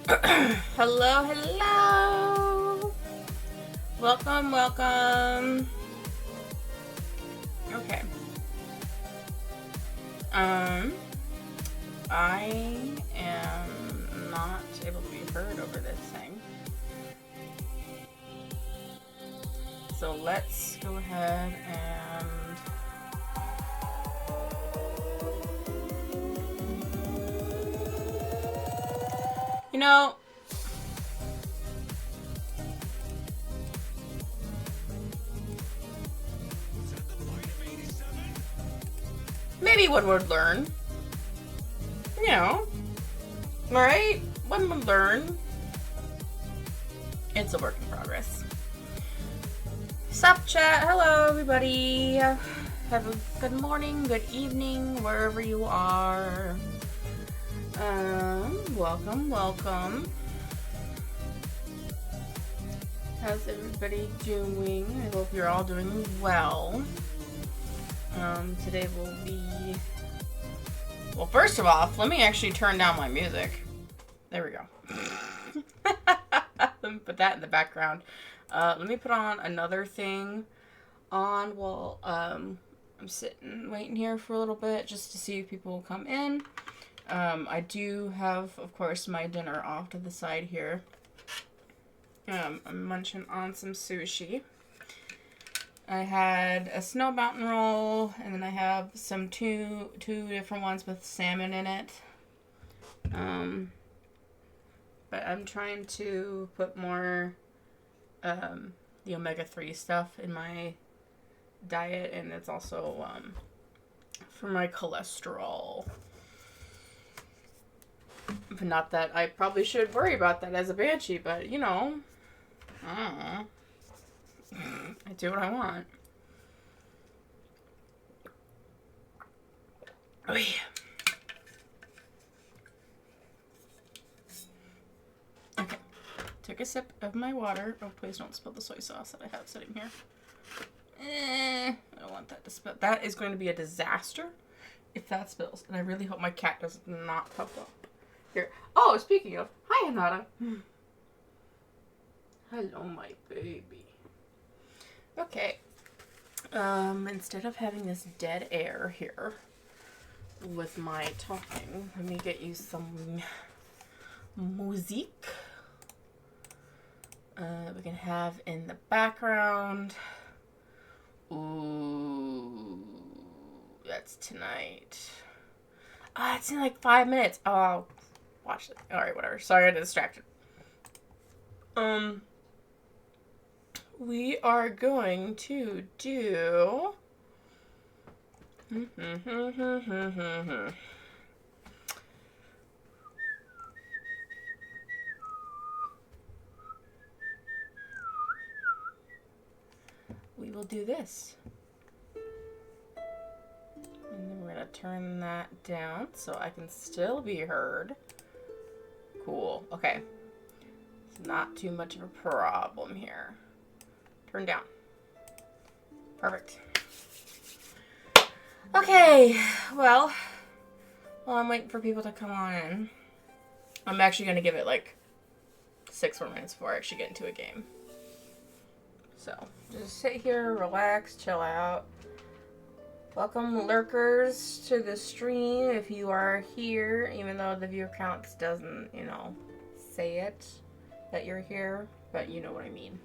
Hello, hello. Welcome, welcome. Okay. I am not able to be heard over this thing. So let's go ahead and you know, maybe one would learn. You know, right? One would learn. It's a work in progress. Sup, chat. Hello, everybody. Have a good morning, good evening, wherever you are. Welcome, welcome. How's everybody doing? I hope you're all doing well. Today will be... Well, first of all, let me actually turn down my music. There we go. Let me put that in the background. Let me put on another thing on while I'm sitting, waiting here for a little bit just to see if people will come in. I do have, of course, my dinner off to the side here. I'm munching on some sushi. I had a snow mountain roll, and then I have some two different ones with salmon in it. But I'm trying to put more the omega-3 stuff in my diet, and it's also for my cholesterol. Not that I probably should worry about that as a banshee, but you know, I don't know. I do what I want. Oh yeah. Okay. Took a sip of my water. Oh, please don't spill the soy sauce that I have sitting here. I don't want that to spill. That is going to be a disaster if that spills. And I really hope my cat does not pop up. Here. Oh, speaking of. Hi, Hanada. Hello, my baby. Okay. Instead of having this dead air here with my talking, let me get you some music. We can have in the background. Ooh, that's tonight. It's in like 5 minutes. Oh, I'll watch it. Alright, whatever. Sorry, I got distracted. We are going to do... We will do this. And then we're going to turn that down so I can still be heard. Cool. Okay. It's not too much of a problem here. Turn down. Perfect. Okay. Well, while I'm waiting for people to come on in, I'm actually going to give it like 6 more minutes before I actually get into a game. So, just sit here, relax, chill out. Welcome, lurkers, to the stream if you are here, even though the viewer count doesn't, you know, say it, that you're here, but you know what I mean.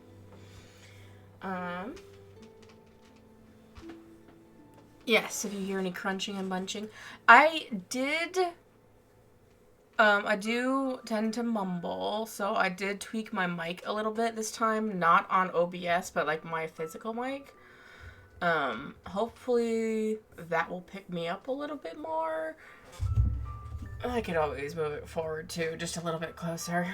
Yes, if you hear any crunching and bunching. I do tend to mumble, so I did tweak my mic a little bit this time, not on OBS, but like my physical mic. Hopefully that will pick me up a little bit more. I could always move it forward too, just a little bit closer.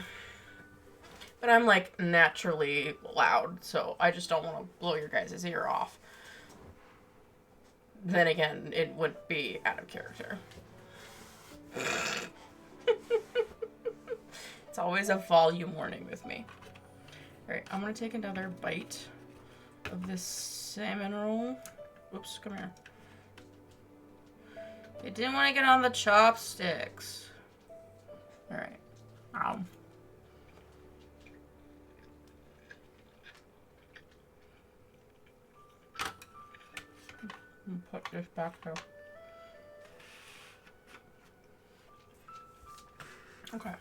But I'm like naturally loud, so I just don't want to blow your guys' ear off. Then again, it would be out of character. It's always a volume warning with me. Alright, I'm gonna take another bite of this salmon roll. Oops, come here. It didn't want to get on the chopsticks. Alright. Ow. Put this back though. Okay.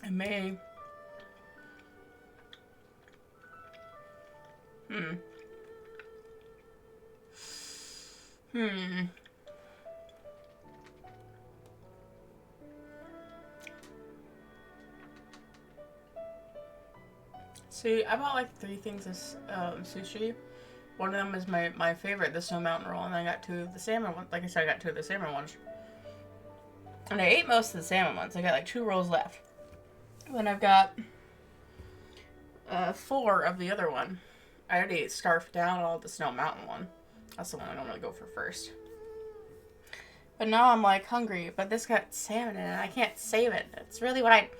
I may. See, I bought like 3 things of sushi. One of them is my favorite, the snow mountain roll, and I got 2 of the salmon ones. Like I said, I got 2 of the salmon ones. And I ate most of the salmon ones. I got like 2 rolls left. Then I've got 4 of the other one. I already scarfed down all the snow mountain one. That's the one I normally go for first. But now I'm like hungry, but this got salmon in it. I can't save it. That's really what I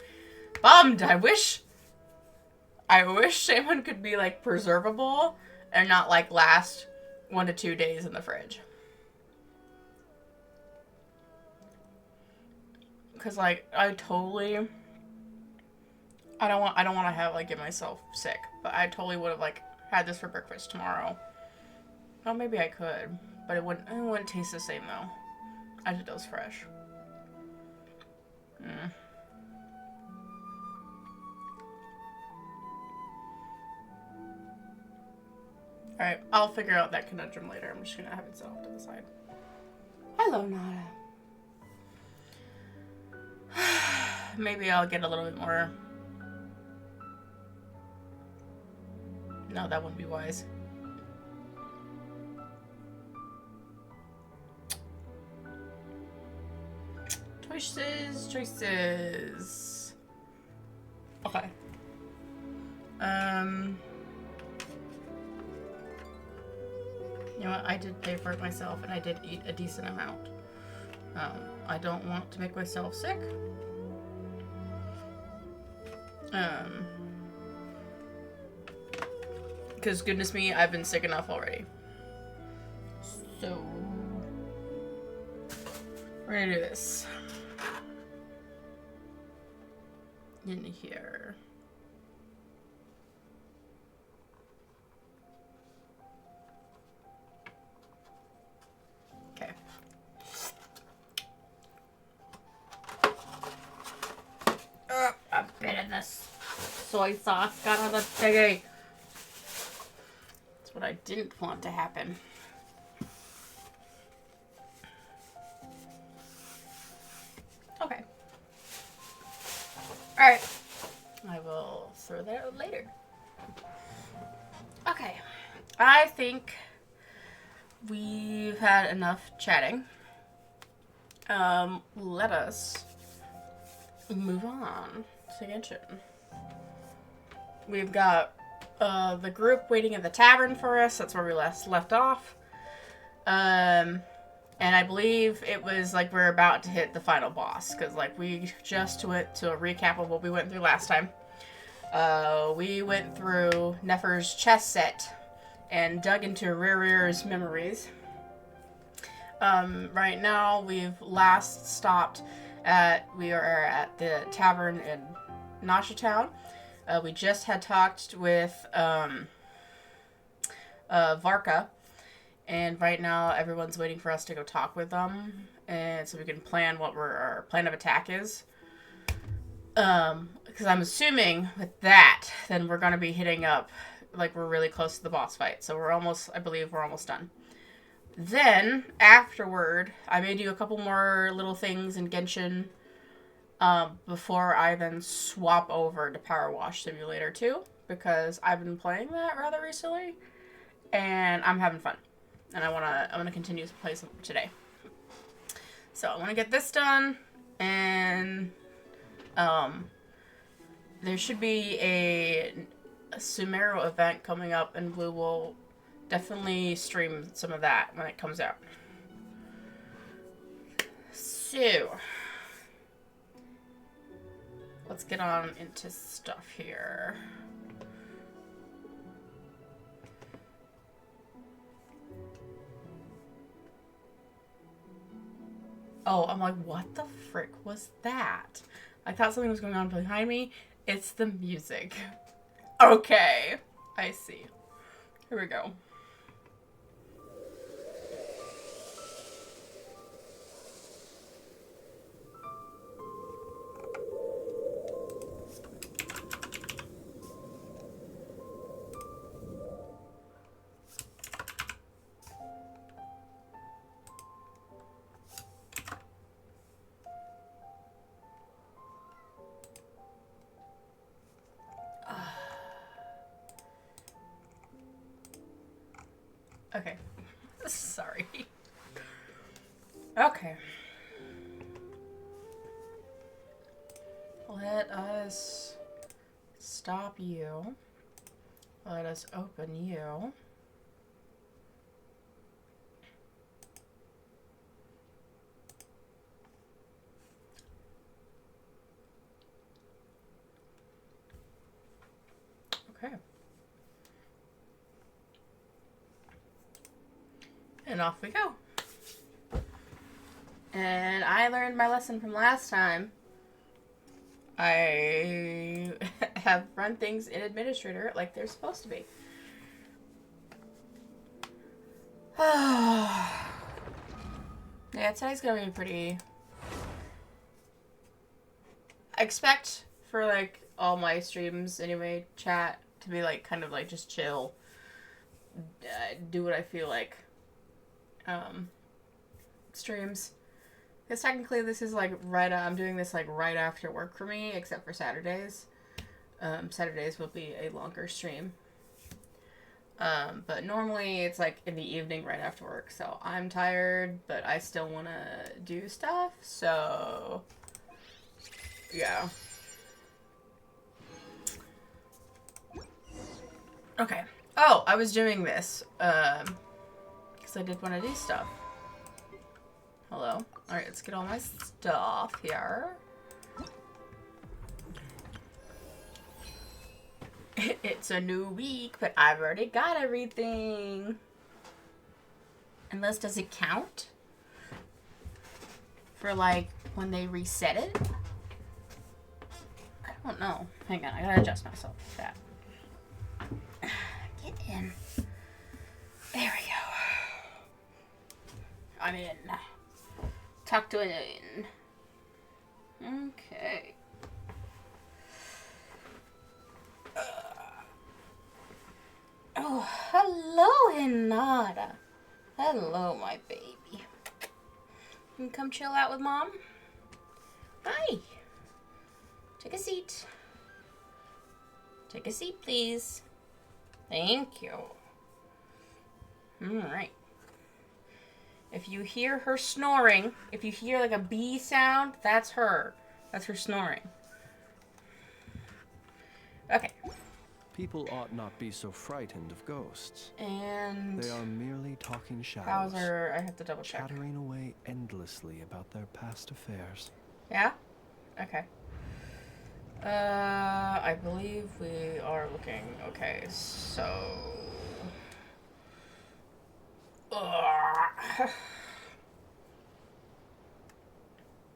bummed. I wish salmon could be like preservable and not like last 1 to 2 days in the fridge. Cause like I don't want to have like get myself sick, but I totally would have like had this for breakfast tomorrow. Well, maybe I could, but it wouldn't taste the same though. I did those fresh. Alright, I'll figure out that conundrum later. I'm just gonna have it set off to the side. Hello, Nada. Maybe I'll get a little bit more. No, that wouldn't be wise. Choices. Okay. You know what? I did pay for it myself, and I did eat a decent amount. I don't want to make myself sick. Because goodness me, I've been sick enough already. So, we're gonna do this. In here. Okay. A bit of this soy sauce got on the thingy. That's what I didn't want to happen. Okay. Alright. I will throw that out later. Okay. I think we've had enough chatting. Let us move on to Genshin. We've got the group waiting at the tavern for us. That's where we left off. And I believe it was like we're about to hit the final boss. Because like we just went to a recap of what we went through last time. We went through Nefer's chess set and dug into Rir's memories. Right now we've last stopped we are at the tavern in Nasha Town. We just had talked with Varka, and right now everyone's waiting for us to go talk with them, and so we can plan what our plan of attack is. Because I'm assuming with that, then we're going to be hitting up, like we're really close to the boss fight, so I believe we're almost done. Then, afterward, I may do a couple more little things in Genshin before I then swap over to Powerwash Simulator 2, because I've been playing that rather recently, and I'm having fun. And I want to continue to play some today. So, I want to get this done, and there should be a Sumeru event coming up, and Blue will definitely stream some of that when it comes out. So, let's get on into stuff here. Oh, I'm like, what the frick was that? I thought something was going on behind me. It's the music. Okay. I see. Here we go. Okay. Sorry. Okay. Let us stop you. Let us open you. Okay. And off we go. And I learned my lesson from last time. I have run things in Administrator like they're supposed to be. Yeah, today's gonna be pretty... I expect for like all my streams anyway, chat to be like kind of like just chill. Do what I feel like. Streams. Because technically this is like I'm doing this like right after work for me, except for Saturdays. Saturdays will be a longer stream. But normally it's like in the evening right after work. So I'm tired, but I still want to do stuff. So, yeah. Okay. Oh, I was doing this. Because I did want to do stuff. Hello. Alright, let's get all my stuff here. It's a new week, but I've already got everything. Unless, does it count? For, like, when they reset it? I don't know. Hang on, I gotta adjust myself to that. Get in. There we go. I'm in. Tucked in. Okay. Oh, hello, Hinata. Hello, my baby. You can come chill out with Mom? Hi. Take a seat. Take a seat, please. Thank you. Alright. If you hear her snoring, if you hear like a bee sound, that's her. That's her snoring. Okay. People ought not be so frightened of ghosts. And they are merely talking shadows. Bowser, I have to double check. Chattering away endlessly about their past affairs. Yeah? Okay. I believe we are looking. Okay, so...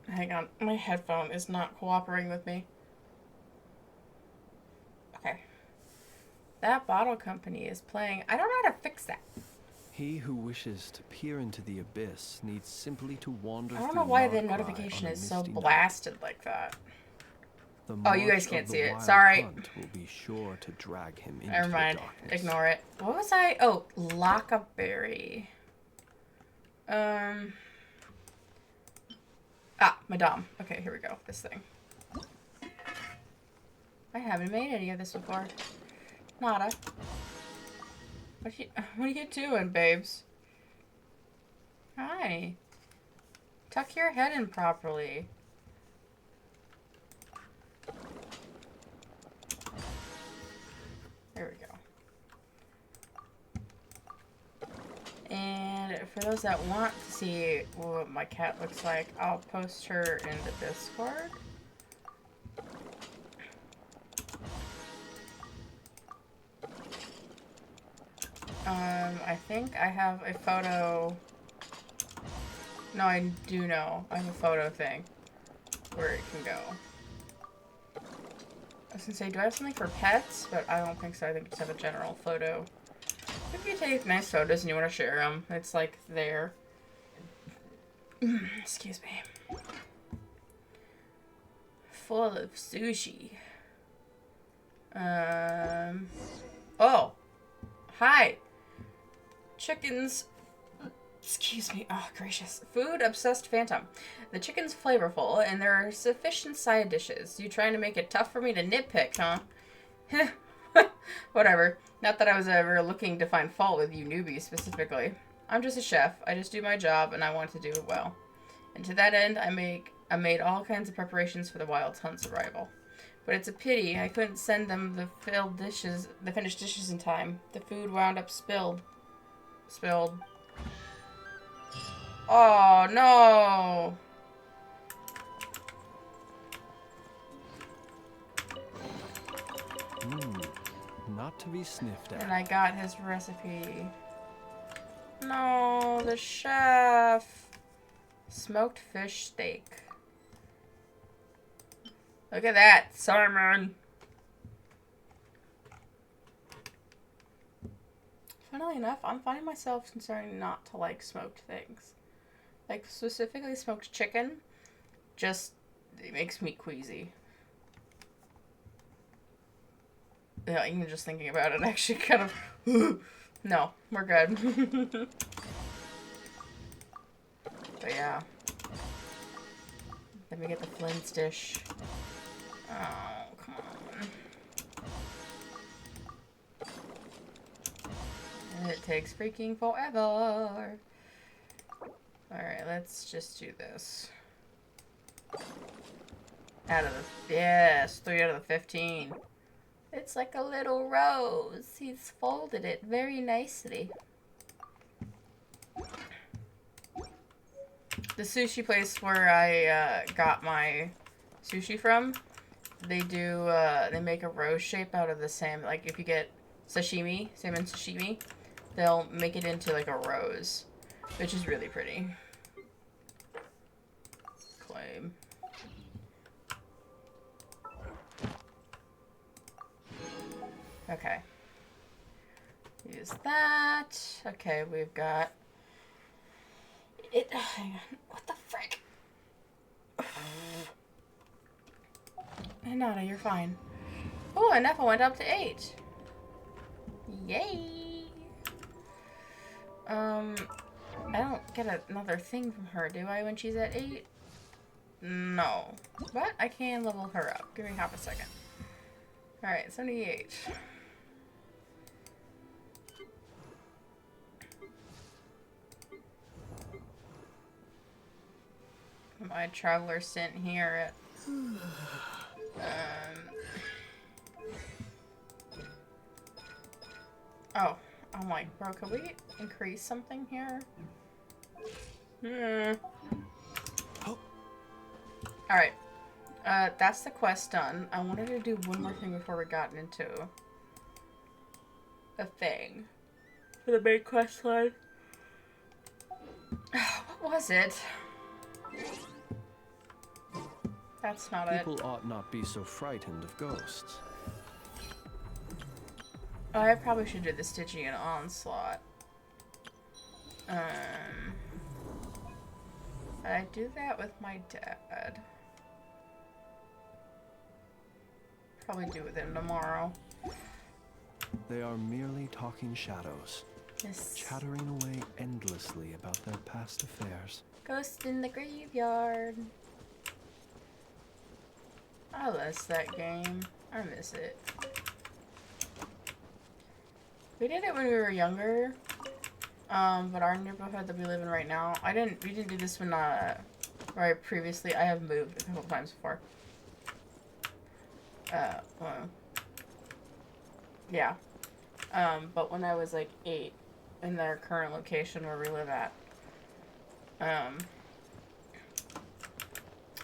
Hang on, my headphone is not cooperating with me. Okay. That bottle company is playing. I don't know how to fix that. He who wishes to peer into the abyss needs simply to wander. I don't know why the notification is so blasted like that. Oh, you guys can't see it. Sorry. Will be sure to drag him into Never mind. Ignore it. What was I? Oh, Lockaberry. My Dom. Okay, here we go. This thing. I haven't made any of this before. Nada. What are you doing, babes? Hi. Tuck your head in properly. There we go. And for those that want to see what my cat looks like, I'll post her in the Discord. I think I have a photo. No, I do know. I have a photo thing where it can go. I was gonna say, do I have something for pets? But I don't think so. I think just have a general photo. If you take nice photos and you want to share them, it's like there. Excuse me. Full of sushi. Oh. Hi. Chickens. Excuse me. Oh, gracious. Food obsessed phantom. The chicken's flavorful, and there are sufficient side dishes. You trying to make it tough for me to nitpick, huh? Whatever. Not that I was ever looking to find fault with you newbies specifically. I'm just a chef. I just do my job, and I want to do it well. And to that end, I made all kinds of preparations for the Wild Hunt's arrival. But it's a pity I couldn't send them the finished dishes in time. The food wound up spilled. Oh, no! Not to be sniffed at. And I got his recipe. No, the chef. Smoked fish steak. Look at that, Simon. Funnily enough, I'm finding myself starting not to like smoked things. Like, specifically smoked chicken. Just, it makes me queasy. Yeah, even just thinking about it actually kind of... No, we're good. But yeah. Let me get the Flint's dish. Oh, come on. And it takes freaking forever. Alright, let's just do this. Yes, 3 out of the 15. It's like a little rose. He's folded it very nicely. The sushi place where I got my sushi from, they do, they make a rose shape out of the salmon. Like, if you get sashimi, salmon sashimi, they'll make it into, like, a rose, which is really pretty. Claim. Okay. Use that. Okay, we've got... Hang on. What the frick? Nada, you're fine. Oh, and Neffa went up to 8. Yay! I don't get another thing from her, do I, when she's at 8? No. But I can level her up. Give me half a second. Alright, 78. My traveler sent here at oh, I'm like, bro, could we increase something here? Alright. That's the quest done. I wanted to do one more thing before we got into a thing for the main quest line. What was it? That's not it. People ought not be so frightened of ghosts. Oh, I probably should do the Stygian Onslaught. I do that with my dad. Probably do with him tomorrow. They are merely talking shadows. Yes. Chattering away endlessly about their past affairs. Ghost in the graveyard. I miss that game. I miss it. We did it when we were younger. But our neighborhood that we live in right now, we didn't do this when, right previously. I have moved a couple times before. Well, yeah. But when I was like 8, in their current location where we live at,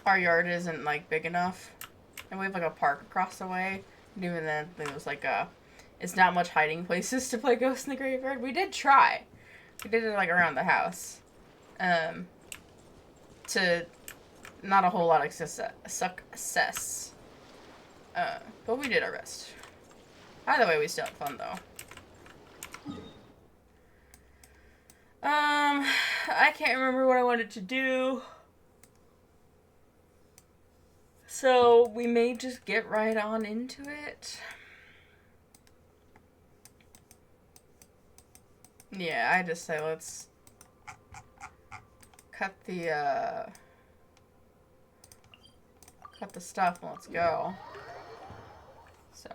our yard isn't like big enough, and we have like a park across the way. And even then, it was like it's not much hiding places to play Ghost in the Graveyard. We did try. We did it like around the house, to not a whole lot of success. But we did our best. Either way, we still had fun, though. I can't remember what I wanted to do. So we may just get right on into it. Yeah, I just say let's cut the stuff and let's go. So.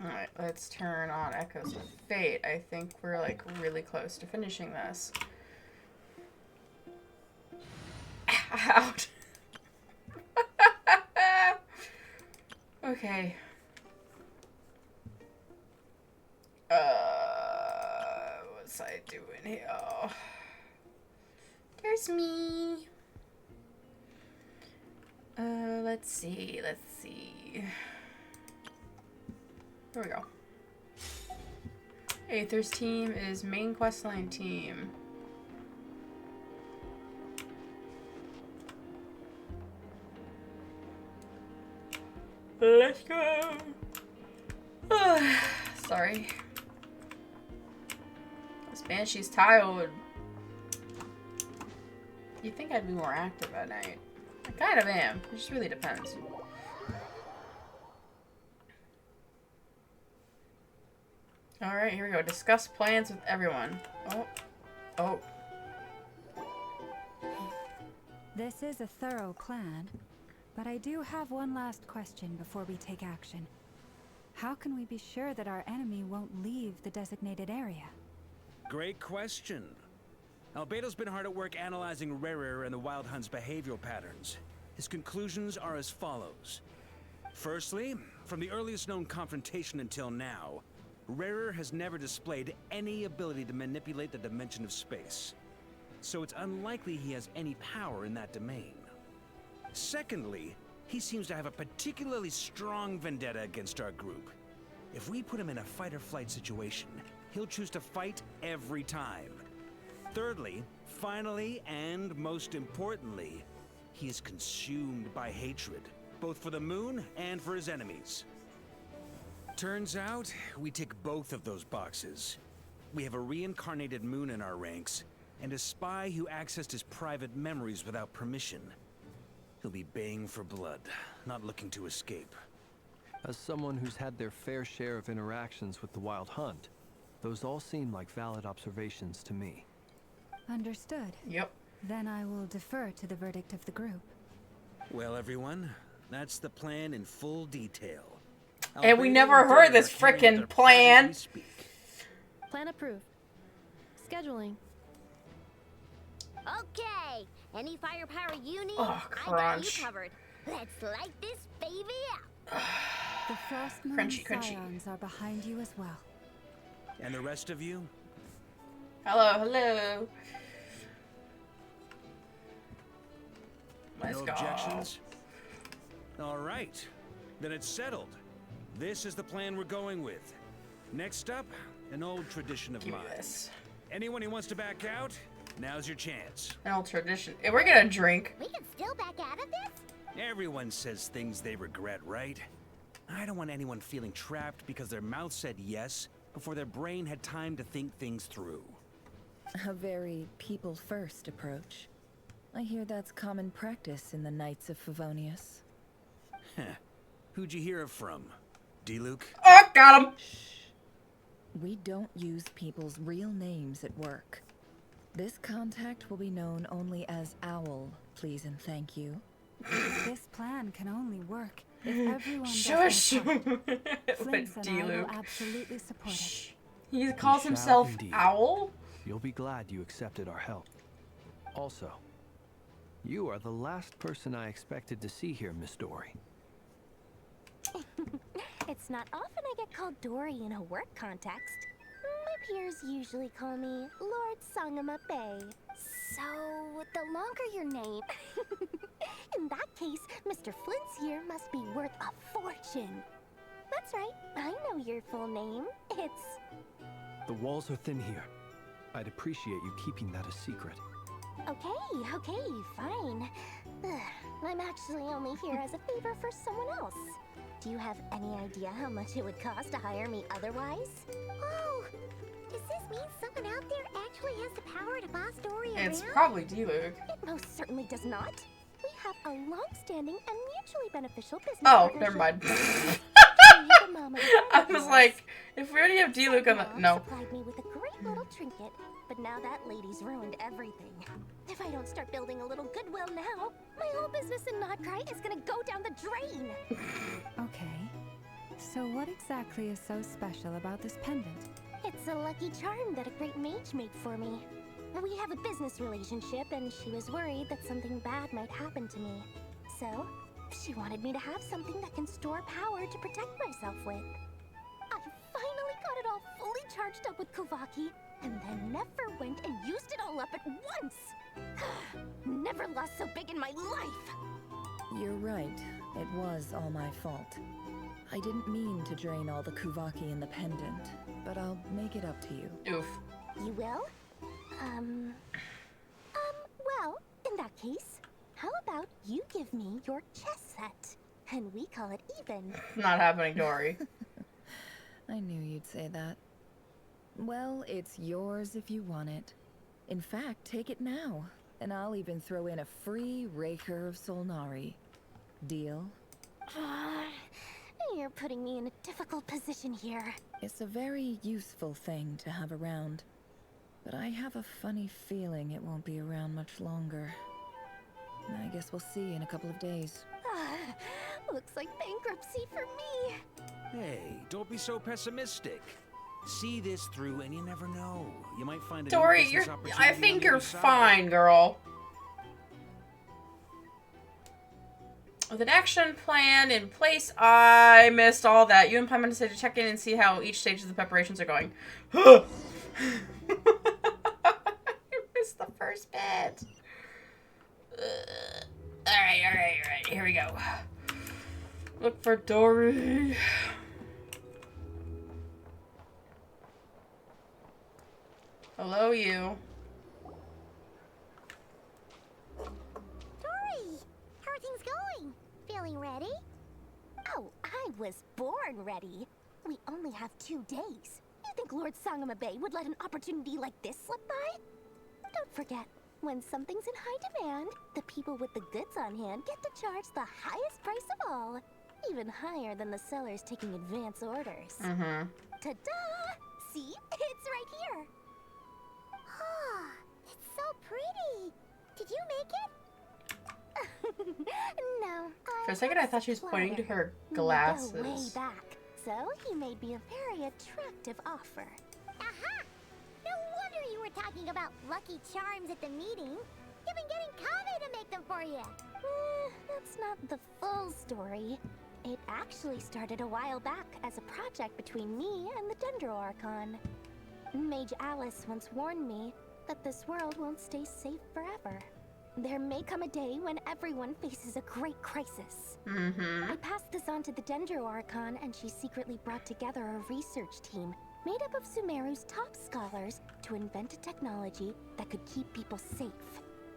Alright, let's turn on Echoes of Fate. I think we're like really close to finishing this. Out. Okay. What's I doing here? There's me. Let's see. Here we go. Aether's team is main questline team. Let's go. Sorry. This Banshee's tired. You'd think I'd be more active at night. I kind of am. It just really depends. Alright, here we go. Discuss plans with everyone. Oh. This is a thorough plan, but I do have one last question before we take action. How can we be sure that our enemy won't leave the designated area? Great question. Albedo's been hard at work analyzing Rarer and the Wild Hunt's behavioral patterns. His conclusions are as follows. Firstly, from the earliest known confrontation until now, Rarer has never displayed any ability to manipulate the dimension of space. So it's unlikely he has any power in that domain. Secondly, he seems to have a particularly strong vendetta against our group. If we put him in a fight-or-flight situation, he'll choose to fight every time. Thirdly, finally, and most importantly, he is consumed by hatred, both for the moon and for his enemies. Turns out, we tick both of those boxes. We have a reincarnated moon in our ranks, and a spy who accessed his private memories without permission. He'll be baying for blood, not looking to escape. As someone who's had their fair share of interactions with the Wild Hunt, those all seem like valid observations to me. Understood. Yep. Then I will defer to the verdict of the group. Well, everyone, that's the plan in full detail. And we never heard this frickin' plan. Plan approved. Scheduling. Okay, any firepower you need, Oh, I got you crunch. covered. Let's light this baby up. The Frost Moon Crunchy. Scions are behind you as well. And the rest of you? Hello. Let's No go. objections? All right, then it's settled. This is the plan we're going with. Next up, an old tradition of Give me mine. this. Anyone who wants to back out, now's your chance. An old tradition. We're gonna drink. We can still back out of this? Everyone says things they regret, right? I don't want anyone feeling trapped because their mouth said yes before their brain had time to think things through. A very people-first approach. I hear that's common practice in the Knights of Favonius. Heh. Who'd you hear it from? D-Luke? Oh, got him. We don't use people's real names at work. This contact will be known only as Owl, please and thank you. This plan can only work if everyone Shush. does their part. With Flints and I will D-Luke. absolutely support it. He calls shall himself indeed. Owl? You'll be glad you accepted our help. Also, you are the last person I expected to see here, Miss Dory. It's not often I get called Dory in a work context. My peers usually call me Lord Sangamabe. So, the longer your name... In that case, Mr. Flint's here must be worth a fortune. That's right, I know your full name. It's... The walls are thin here. I'd appreciate you keeping that a secret. Okay, fine. Ugh. I'm actually only here as a favor for someone else. Do you have any idea how much it would cost to hire me otherwise? Oh, does this mean someone out there actually has the power to boss Dory around? It's probably D-Luke. It most certainly does not. We have a long-standing and mutually beneficial business Oh, partnership. never mind. The mom of a friend I of was yours. like, if we already have D-Luke on the... Mom No. supplied me with a great little trinket, but now that lady's ruined everything. If I don't start building a little goodwill now, my whole business in Notcry is gonna go down the drain. Okay. So what exactly is so special about this pendant? It's a lucky charm that a great mage made for me. We have a business relationship, and she was worried that something bad might happen to me. So, she wanted me to have something that can store power to protect myself with. I finally got it all fully charged up with Kovaki, and then never went and used it all up at once! Never lost so big in my life! You're right. It was all my fault. I didn't mean to drain all the Kuvaki in the pendant, but I'll make it up to you. Oof. You will? Well, in that case, how about you give me your chess set? And we call it even. Not happening, Dory. I knew you'd say that. Well, it's yours if you want it. In fact, take it now, and I'll even throw in a free Raker of Solnari. Deal? You're putting me in a difficult position here. It's a very useful thing to have around, but I have a funny feeling it won't be around much longer. I guess we'll see in a couple of days. Looks like bankruptcy for me. Hey, don't be so pessimistic. See this through and you never know. You might find a Dory, new business you're... opportunity I on think the you're other side. fine, girl. With an action plan in place, I missed all that. You and Paimon decided to check in and see how each stage of the preparations are going. I missed the first bit. Alright. Here we go. Look for Dory. Hello, you. Dory, how are things going? Feeling ready? Oh, I was born ready. We only have 2 days. You think Lord Sangamabe would let an opportunity like this slip by? Don't forget, when something's in high demand, the people with the goods on hand get to charge the highest price of all. Even higher than the sellers taking advance orders. Mm-hmm. Ta-da! See? It's right here. Ah, it's so pretty. Did you make it? No. For a second, I thought she was pointing to her glasses. Go way back. So he made me a very attractive offer. Aha! No wonder you were talking about lucky charms at the meeting. You've been getting Kave to make them for you. That's not the full story. It actually started a while back as a project between me and the Dendro Archon. Mage Alice once warned me that this world won't stay safe forever. There may come a day when everyone faces a great crisis. Mm-hmm. I passed this on to the Dendro Archon, and she secretly brought together a research team made up of Sumeru's top scholars to invent a technology that could keep people safe.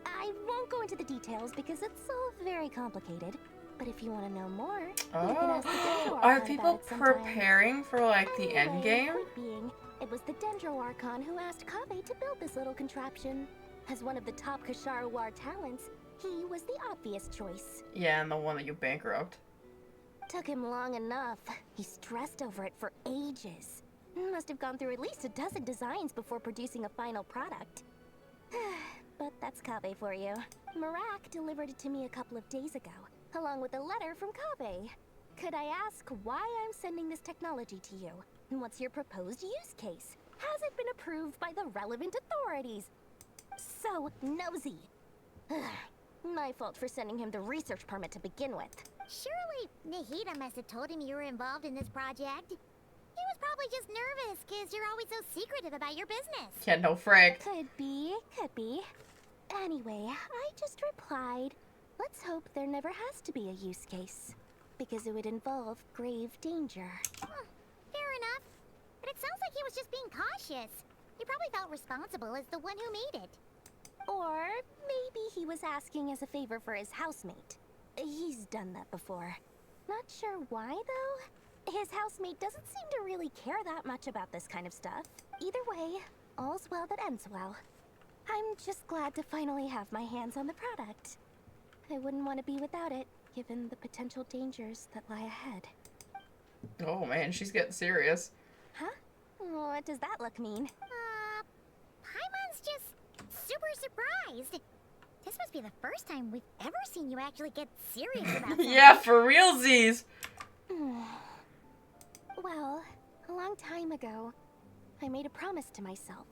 I won't go into the details because it's all very complicated. But if you want to know more, you can ask the Dendro Archon Are about people it sometime. preparing for, like, the end game? Point being, it was the Dendro Archon who asked Kave to build this little contraption. As one of the top Kasharu War talents, he was the obvious choice. Yeah, and the one that you bankrupt. Took him long enough. He stressed over it for ages. Must have gone through at least a dozen designs before producing a final product. But that's Kave for you. Marak delivered it to me a couple of days ago, along with a letter from Kave. Could I ask why I'm sending this technology to you? What's your proposed use case? Has it been approved by the relevant authorities? So nosy. My fault for sending him the research permit to begin with. Surely Nahida must have told him you were involved in this project. He was probably just nervous because you're always so secretive about your business. Yeah, no frick. Could be. Anyway, I just replied, let's hope there never has to be a use case. Because it would involve grave danger. Fair enough. But it sounds like he was just being cautious. He probably felt responsible as the one who made it. Or maybe he was asking as a favor for his housemate. He's done that before. Not sure why, though. His housemate doesn't seem to really care that much about this kind of stuff. Either way, all's well that ends well. I'm just glad to finally have my hands on the product. I wouldn't want to be without it, given the potential dangers that lie ahead. Oh man, she's getting serious. Huh? What does that look mean? Paimon's just super surprised. This must be the first time we've ever seen you actually get serious about something. Yeah, for realsies. Well, a long time ago, I made a promise to myself.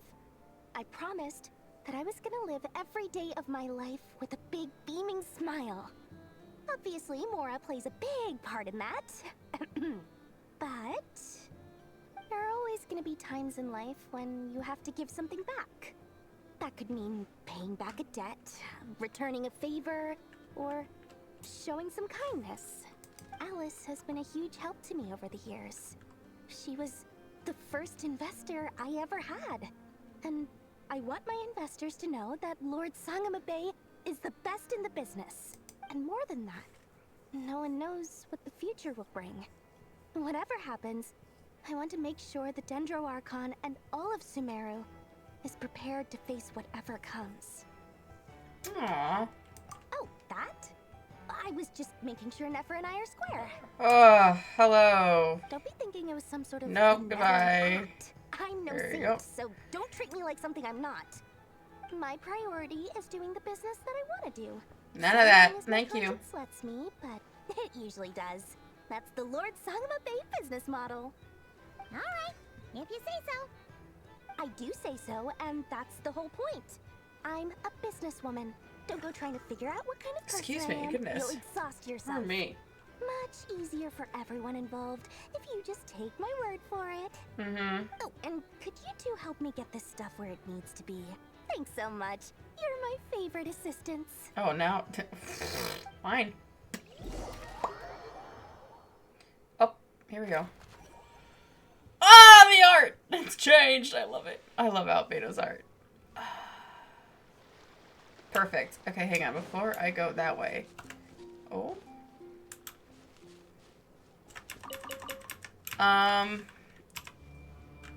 I promised that I was gonna live every day of my life with a big beaming smile. Obviously, Mora plays a big part in that. But there are always gonna be times in life when you have to give something back. That could mean paying back a debt, returning a favor, or showing some kindness. Alice has been a huge help to me over the years. She was the first investor I ever had. And I want my investors to know that Lord Sangama Bay is the best in the business. And more than that, no one knows what the future will bring. Whatever happens, I want to make sure the Dendro Archon and all of Sumeru is prepared to face whatever comes. Aww. Oh, that? I was just making sure Nefer and I are square. Oh, hello. Don't be thinking it was some sort of Nope, benevolent goodbye. act. I'm no There you saint, go. so don't treat me like something I'm not. My priority is doing the business that I want to do. None of that. As my Thank you. conscience lets me, but it usually does. That's the Lord Sangama Bay business model. Alright, if you say so. I do say so, and that's the whole point. I'm a businesswoman. Don't go trying to figure out what kind of person Excuse I me, am. goodness. You'll exhaust yourself. For me. Much easier for everyone involved if you just take my word for it. Mm-hmm. Oh, and could you two help me get this stuff where it needs to be? Thanks so much. You're my favorite assistants. Oh, now. Fine. Oh, here we go. Ah, the art! It's changed. I love it. I love Albedo's art. Perfect. Okay, hang on. Before I go that way. Oh.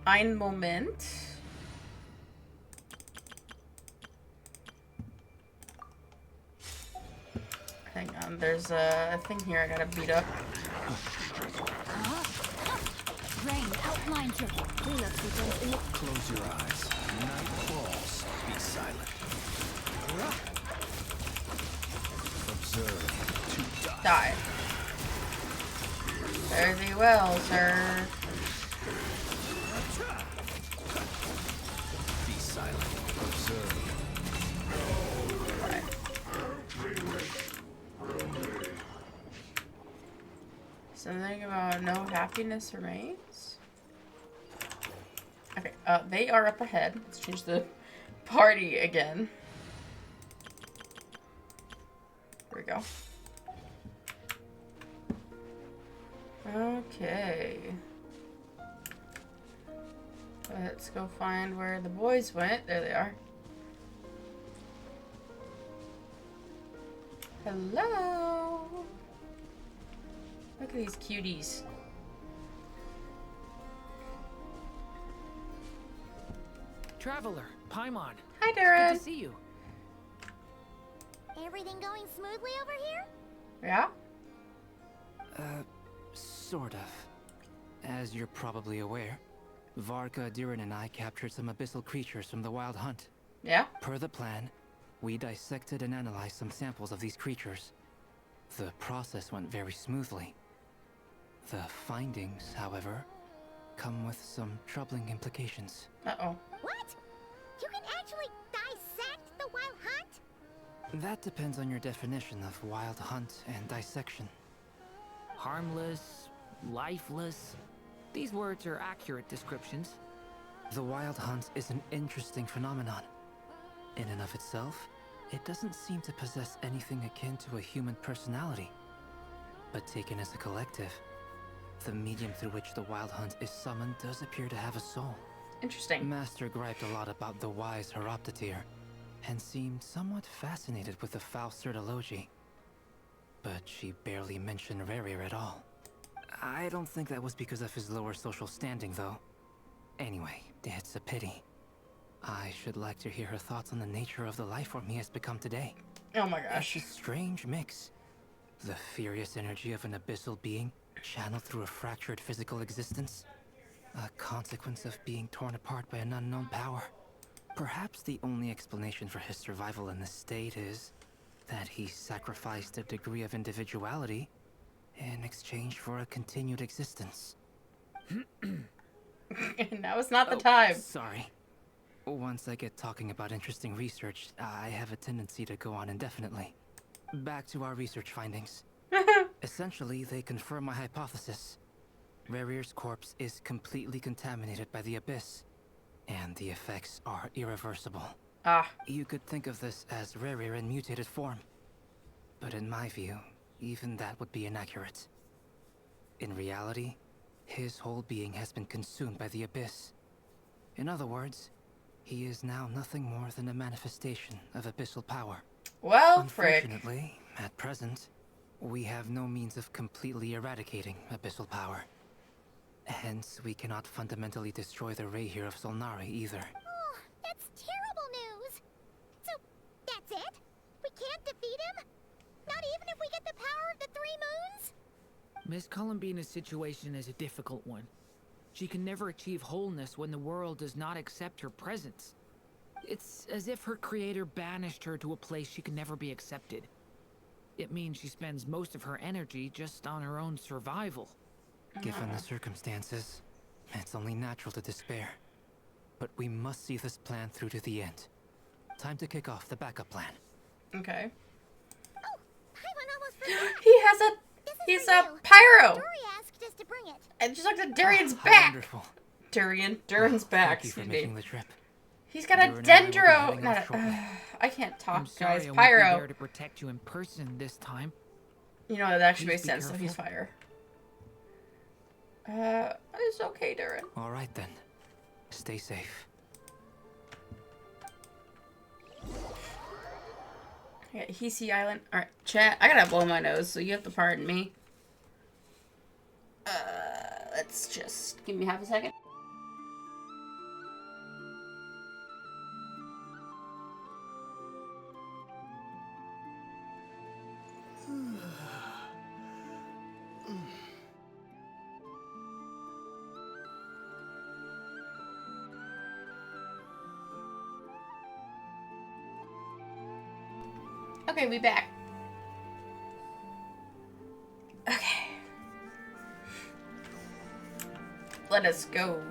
Ein Moment. Hang on, there's a thing here I gotta beat up. Rain outlines your cleanup sequence in the Close your eyes. Night falls. Be silent. Observe. To dust. Die. Fare thee well, sir. Be silent. Observe. Right. Something about no happiness remains? Okay, they are up ahead. Let's change the party again. There we go. Okay. Let's go find where the boys went. There they are. Hello. Look at these cuties. Traveler, Paimon. Hi, Good Darren. to see you. Everything going smoothly over here? Yeah? Sort of. As you're probably aware, Varka, Diren, and I captured some abyssal creatures from the Wild Hunt. Yeah? Per the plan, we dissected and analyzed some samples of these creatures. The process went very smoothly. The findings, however, come with some troubling implications. Uh-oh. What? You can actually dissect the Wild Hunt? That depends on your definition of Wild Hunt and dissection. Harmless, lifeless. These words are accurate descriptions. The Wild Hunt is an interesting phenomenon. In and of itself, it doesn't seem to possess anything akin to a human personality. But taken as a collective, the medium through which the Wild Hunt is summoned does appear to have a soul. Interesting. Master griped a lot about the wise Horoptatyr, and seemed somewhat fascinated with the foul Certology. but she barely mentioned Rerir at all. I don't think that was because of his lower social standing, though. Anyway, it's a pity. I should like to hear her thoughts on the nature of the life form he has become today. Oh my gosh. It's a strange mix. The furious energy of an abyssal being channeled through a fractured physical existence. A consequence of being torn apart by an unknown power. Perhaps the only explanation for his survival in this state is that he sacrificed a degree of individuality in exchange for a continued existence. Now is not the time. Sorry. Once I get talking about interesting research, I have a tendency to go on indefinitely. Back to our research findings. Essentially, they confirm my hypothesis. Rerir's corpse is completely contaminated by the abyss, and the effects are irreversible. Ah. You could think of this as Rerir in mutated form. But in my view, even that would be inaccurate. In reality, his whole being has been consumed by the abyss. In other words, he is now nothing more than a manifestation of abyssal power. Well, frick. Unfortunately, at present, we have no means of completely eradicating abyssal power. Hence, we cannot fundamentally destroy the Rerir of Solnari either. Oh, that's terrible news. So, that's it? We can't defeat him? Not even if we get the power of the Three Moons? Miss Columbina's situation is a difficult one. She can never achieve wholeness when the world does not accept her presence. It's as if her creator banished her to a place she can never be accepted. It means she spends most of her energy just on her own survival. Given the circumstances, it's only natural to despair. But we must see this plan through to the end. Time to kick off the backup plan. Okay. Oh, Paimon almost forgot. He has a... He's a pyro! Dory asked us to bring it. And just looked at Durian's How back! wonderful. Durin's back, Thank you for excuse making me. the trip. He's got a Durin and I will be dendro... heading Not off shortly. I can't I'm talk, sorry guys. I won't be Pyro. there to protect you in person this time. You know, that actually Please makes be sense, so he's careful. fire. It's okay, Durin. All right then. Stay safe. I got Hisi Island. Alright, chat. I gotta blow my nose, so you have to pardon me. Let's just... Give me half a second. Okay, we back. Okay. Let us go.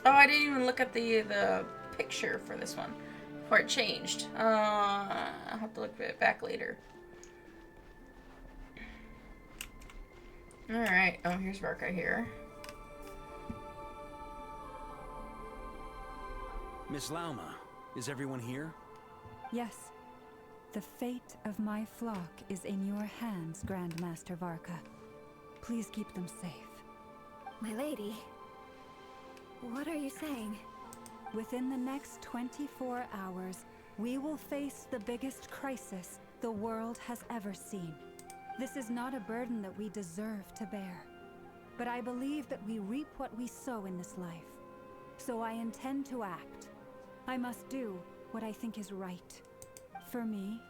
Oh, I didn't even look at the picture for this one before it changed. I'll have to look at it back later. Alright. Oh, here's Varka here. Miss Lauma, is everyone here? Yes. The fate of my flock is in your hands, Grandmaster Varka. Please keep them safe. My lady, what are you saying? Within the next 24 hours, we will face the biggest crisis the world has ever seen. This is not a burden that we deserve to bear, but I believe that we reap what we sow in this life. So I intend to act. I must do what I think is right. For me,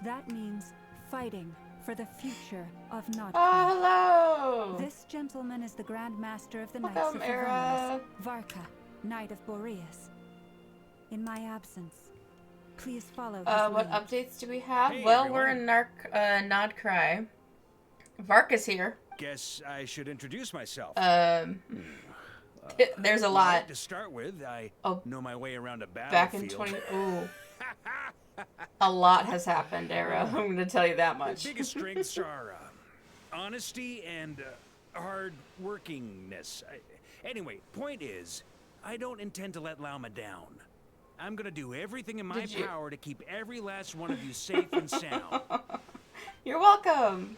that means fighting for the future of Nodcraft. Oh, hello! This gentleman is the Grand Master of the Knights Welcome, of Era. Favonius, Varka, Knight of Boreas. In my absence, please follow his What lead. updates do we have? Hey, Well, everyone. we're in Nodcry. Varka's here. Guess I should introduce myself. There's a Well, lot. To start with, I Oh, know my way around a back in battlefield. 20... Ooh. A lot has happened, Era. I'm going to tell you that My much. biggest strengths are honesty and hard workingness. Anyway, point is, I don't intend to let Lauma down. I'm gonna do everything in my Did you- power to keep every last one of you safe and sound. You're welcome.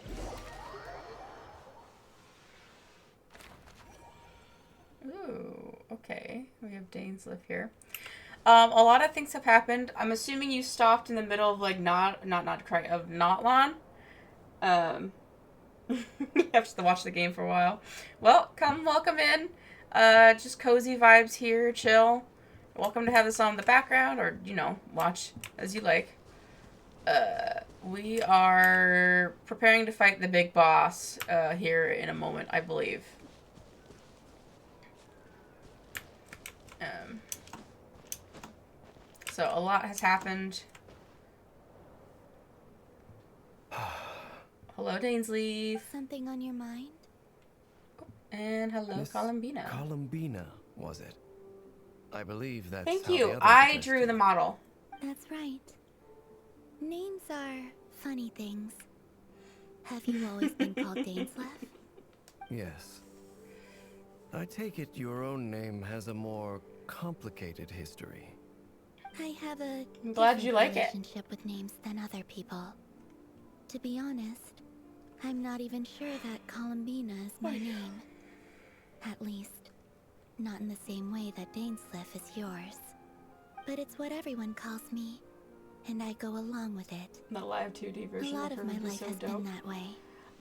Ooh, okay. We have Dane's live here. A lot of things have happened. I'm assuming you stopped in the middle of like Notlon. You have to watch the game for a while. Well, welcome in. Just cozy vibes here, chill. Welcome to have this on in the background, or watch as you like. We are preparing to fight the big boss here in a moment, I believe. So a lot has happened. Hello, Dainsley. Something on your mind? And hello, Miss Columbina. Columbina, was it? I believe that's Thank how the you. others I addressed drew you. the model. That's right. Names are funny things. Have you always been called Dainsleff? Yes. I take it your own name has a more complicated history. I have a I'm glad you like it. relationship with names than other people. To be honest, I'm not even sure that Columbina is my name. At least, not in the same way that Dainsleff is yours. But it's what everyone calls me, and I go along with it. The live 2D A version lot of of her my is life so has dope. been that way.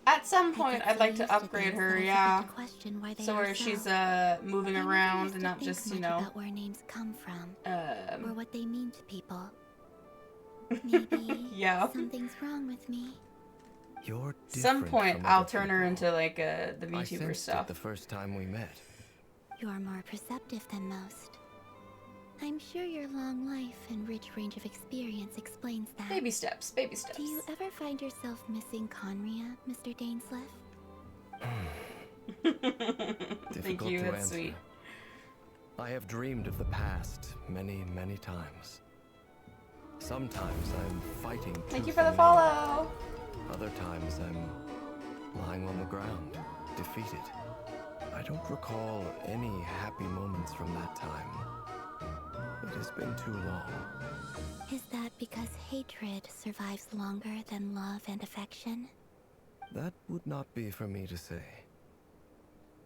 At some I point, get I'd so like to used to upgrade things her, that I yeah. forget to question why they So are where she's so. moving I never around used and to not think just, much about where names come from, or what they mean to people. Maybe yeah. something's wrong with me. You're Some different point, from I'll other turn her people. into like the I VTuber sensed stuff. it the first time we met. You're more perceptive than most. I'm sure your long life and rich range of experience explains that. Baby steps, baby steps. Do you ever find yourself missing Conria, Mr. Dainsleff? Thank Difficult you, to that's answer. sweet. I have dreamed of the past many, many times. Sometimes I'm fighting. Thank you tooth for the and follow. nail. Other times I'm lying on the ground, defeated. I don't recall any happy moments from that time. It has been too long. Is that because hatred survives longer than love and affection? That would not be for me to say.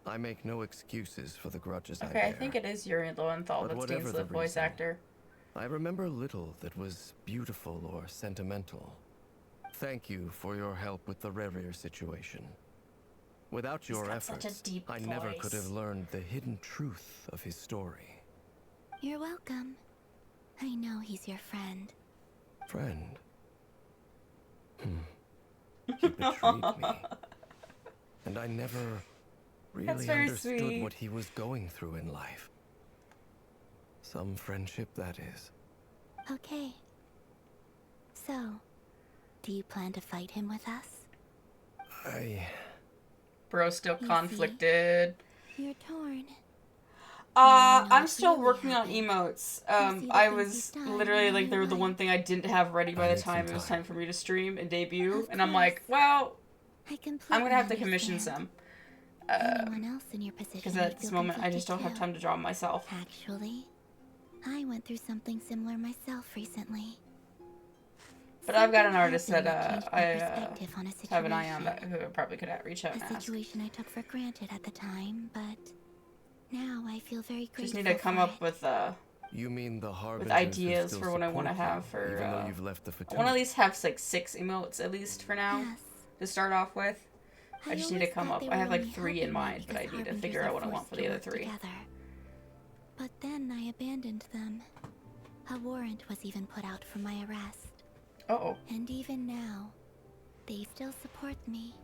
I make no excuses for the grudges I Okay, bear. I think it is Yuri Lowenthal But that's whatever the Dainsleff voice reason, actor. I remember little that was beautiful or sentimental. Thank you for your help with the Rerir situation. Without your got such a efforts, deep I never could voice. have learned the hidden truth of his story. You're welcome. I know he's your friend. Friend? He betrayed me. And I never That's really very understood sweet. what he was going through in life. Some friendship, that is. Okay. So, do you plan to fight him with us? Bro, still You see? conflicted. You're torn. I'm what's still really working on happened. emotes. see the I things was you've done literally in like, real they were the one life. thing I didn't have ready by I the need some time it was time. time for me to stream and debut. Of And I'm like, course. well, I completely I'm gonna have to commission understand. some. Anyone else in your position Because would at this feel moment, I just don't have conflicted time to draw myself. too. Actually, I went through something similar myself recently. But I've got an Something artist that happened changed my I perspective on a have an eye on situation. that who probably could reach out and A ask. situation I took for granted at the time, but now I feel very grateful Just need to come for up it. with You mean the harbingers ideas who still for what I want to support you, have for. even though you've left the I want to fraternity? at least have like 6 emotes at least for now Yes. to start off with. I just need to always come thought up. they I have were like only 3 in helping me mind, but I because need to harbingers figure are out what I want forced for to the other work 3. together. But then I abandoned them. A warrant was even put out for my arrest. Uh-oh. And even now, they still support me.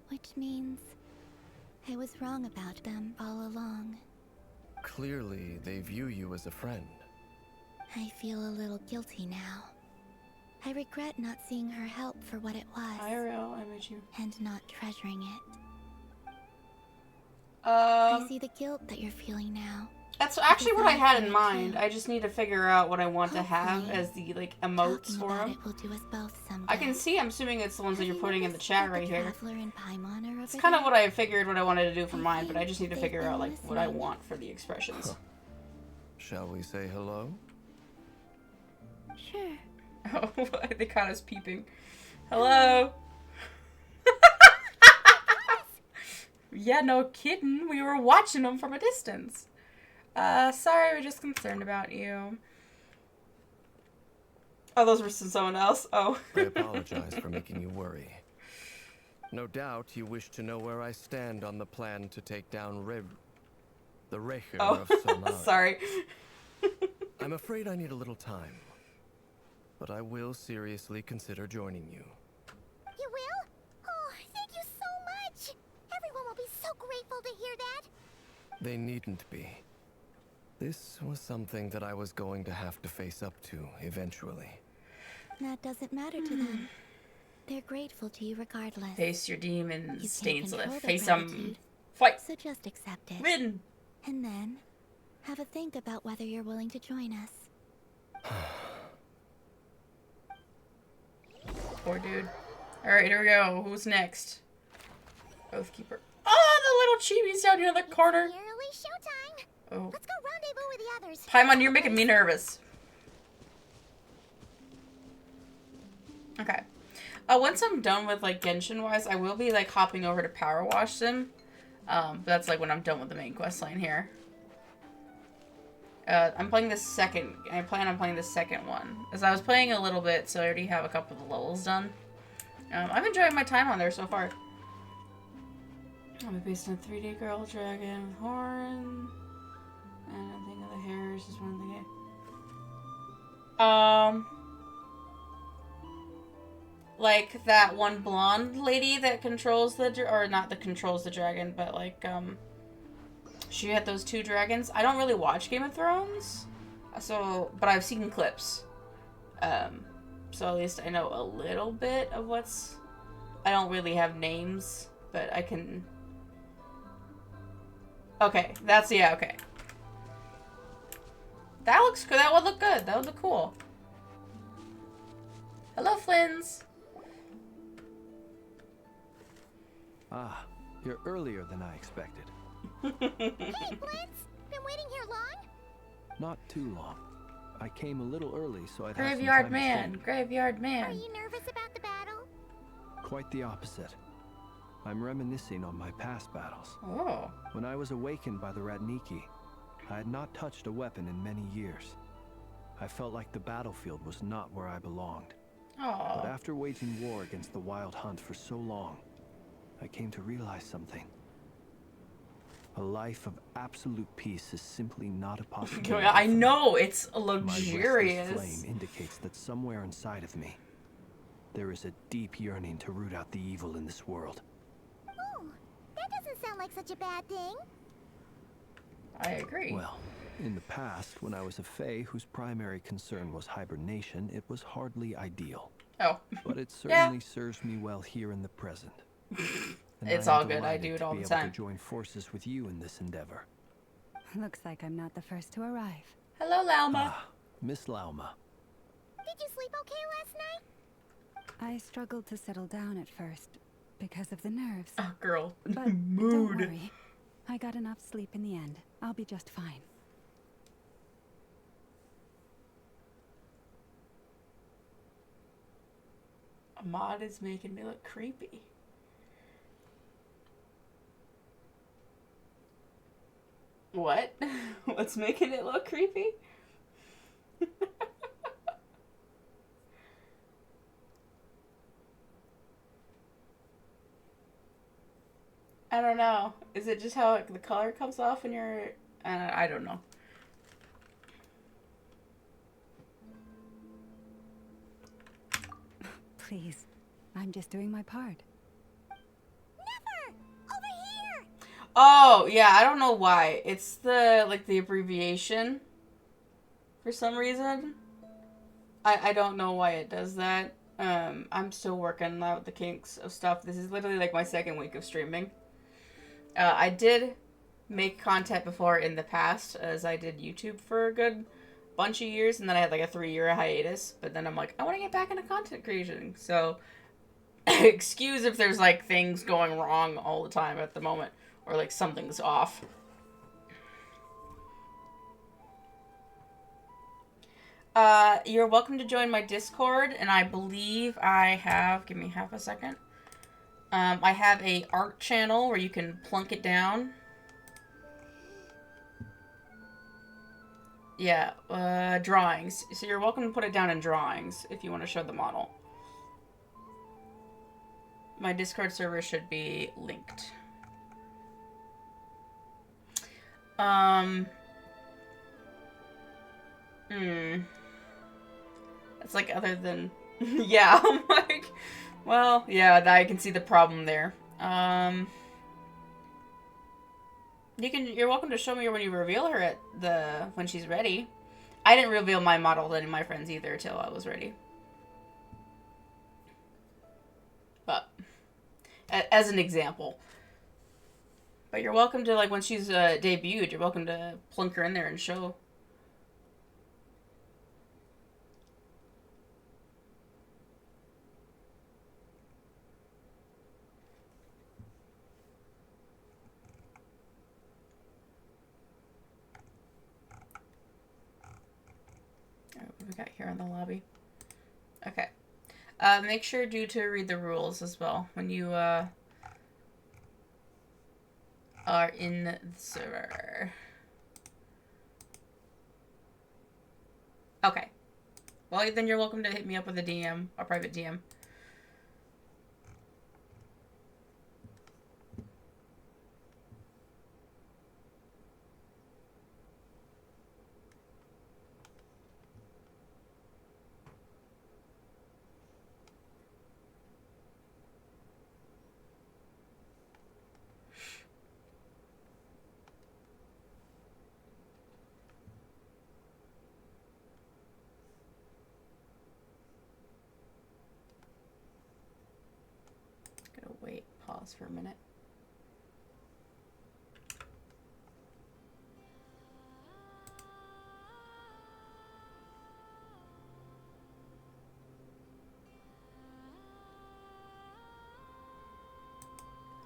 Which means I was wrong about them all along. Clearly, they view you as a friend. I feel a little guilty now. I regret not seeing her help for what it was, IRL, I met you. and not treasuring it. I see the guilt that you're feeling now. That's actually what I had in Because I mind. too. I just need to figure out what I want to have Hopefully, as the like emotes Talking for about them. it will do us both someday. I can see. I'm assuming it's the ones that Have you're you putting in the noticed chat that right the here. Traveler and Paimon are It's over kind of there? what I figured what I wanted to do for I mine, but I think just need to they've figure been out like what I listening. want for the expressions. Shall we say hello? Sure. Oh, they caught us peeping. Hello. Yeah, no kidding. We were watching them from a distance. Sorry, we're just concerned about you. Oh, those were from someone else? Oh. I apologize for making you worry. No doubt you wish to know where I stand on the plan to take down the Recher of Solnari. Sorry. I'm afraid I need a little time, but I will seriously consider joining you. You will? Oh, thank you so much. Everyone will be so grateful to hear that. They needn't be. This was something that I was going to have to face up to eventually. That doesn't matter to them. They're grateful to you regardless. Face your demons, You stains can't left. control their Face them. gratitude, Fight. so just accept it. Win. And then, have a think about whether you're willing to join us. Poor dude. Alright, here we go. Who's next? Oathkeeper. Oh, the little chibi's down here in the corner. Nearly showtime. Oh. Let's go rendezvous with the others. Paimon, you're making me nervous. Okay. Once I'm done with, like, Genshin-wise, I will be, like, hopping over to Powerwash them. But that's, like, when I'm done with the main quest line here. I'm playing the second... I plan on playing the second one. As I was playing a little bit, so I already have a couple of the levels done. I'm enjoying my time on there so far. I'm based on a 3D girl dragon with horn. And I think of the hairs is one of the game. Like that one blonde lady that controls the or not that controls the dragon, but like she had those two dragons. I don't really watch Game of Thrones, so but I've seen clips. So at least I know a little bit of what's. I don't really have names, but I can. Okay, that's yeah. Okay. That looks good. That would look good. That would look cool. Hello, Flynn's. Ah, you're earlier than I expected. Hey, Blitz! Been waiting here long? Not too long. I came a little early, so I'd Graveyard have some time man. to think. Graveyard man. Are you nervous about the battle? Quite the opposite. I'm reminiscing on my past battles. Oh. When I was awakened by the Radniki, I had not touched a weapon in many years. I felt like the battlefield was not where I belonged. Oh. But after waging war against the Wild Hunt for so long, I came to realize something. A life of absolute peace is simply not a possibility. I know, it's My luxurious. restless flame indicates that somewhere inside of me, there is a deep yearning to root out the evil in this world. Oh, that doesn't sound like such a bad thing. I agree. Well, in the past, when I was a Fae whose primary concern was hibernation, it was hardly ideal. Oh. But it certainly serves me well here in the present. And It's I am all good. I delighted do it to all be the able time. to join forces with you in this endeavor. Looks like I'm not the first to arrive. Hello, Lauma. Ah, Miss Lauma. Did you sleep okay last night? I struggled to settle down at first because of the nerves. Oh, girl. But don't Mood. worry. I got enough sleep in the end. I'll be just fine. Ahmad is making me look creepy. What? What's making it look creepy? I don't know. Is it just how the color comes off when you're... I don't know. Please, I'm just doing my part. Never! Over here! Oh, yeah, I don't know why. It's the, like, the abbreviation. For some reason. I don't know why it does that. I'm still working out the kinks of stuff. This is literally, like, my second week of streaming. I did make content before in the past, as I did YouTube for a good bunch of years, and then I had, like, a 3-year hiatus. But then I'm like, I want to get back into content creation. So, excuse if there's, like, things going wrong all the time at the moment. Or, like, something's off. You're welcome to join my Discord, and I believe I have... Give me half a second. I have a art channel where you can plunk it down. Yeah, drawings. So you're welcome to put it down in drawings if you want to show the model. My Discord server should be linked. It's like other than... yeah, I'm like... Well, yeah, I can see the problem there. You're welcome to show me when you reveal her at when she's ready. I didn't reveal my model to any of my friends either till I was ready. But, as an example. But you're welcome to, like, when she's debuted, you're welcome to plunk her in there and show. What do we got here in the lobby? Okay. Make sure to read the rules as well when you are in the server. Okay. Well, then you're welcome to hit me up with a DM, a private DM. Wait, pause for a minute.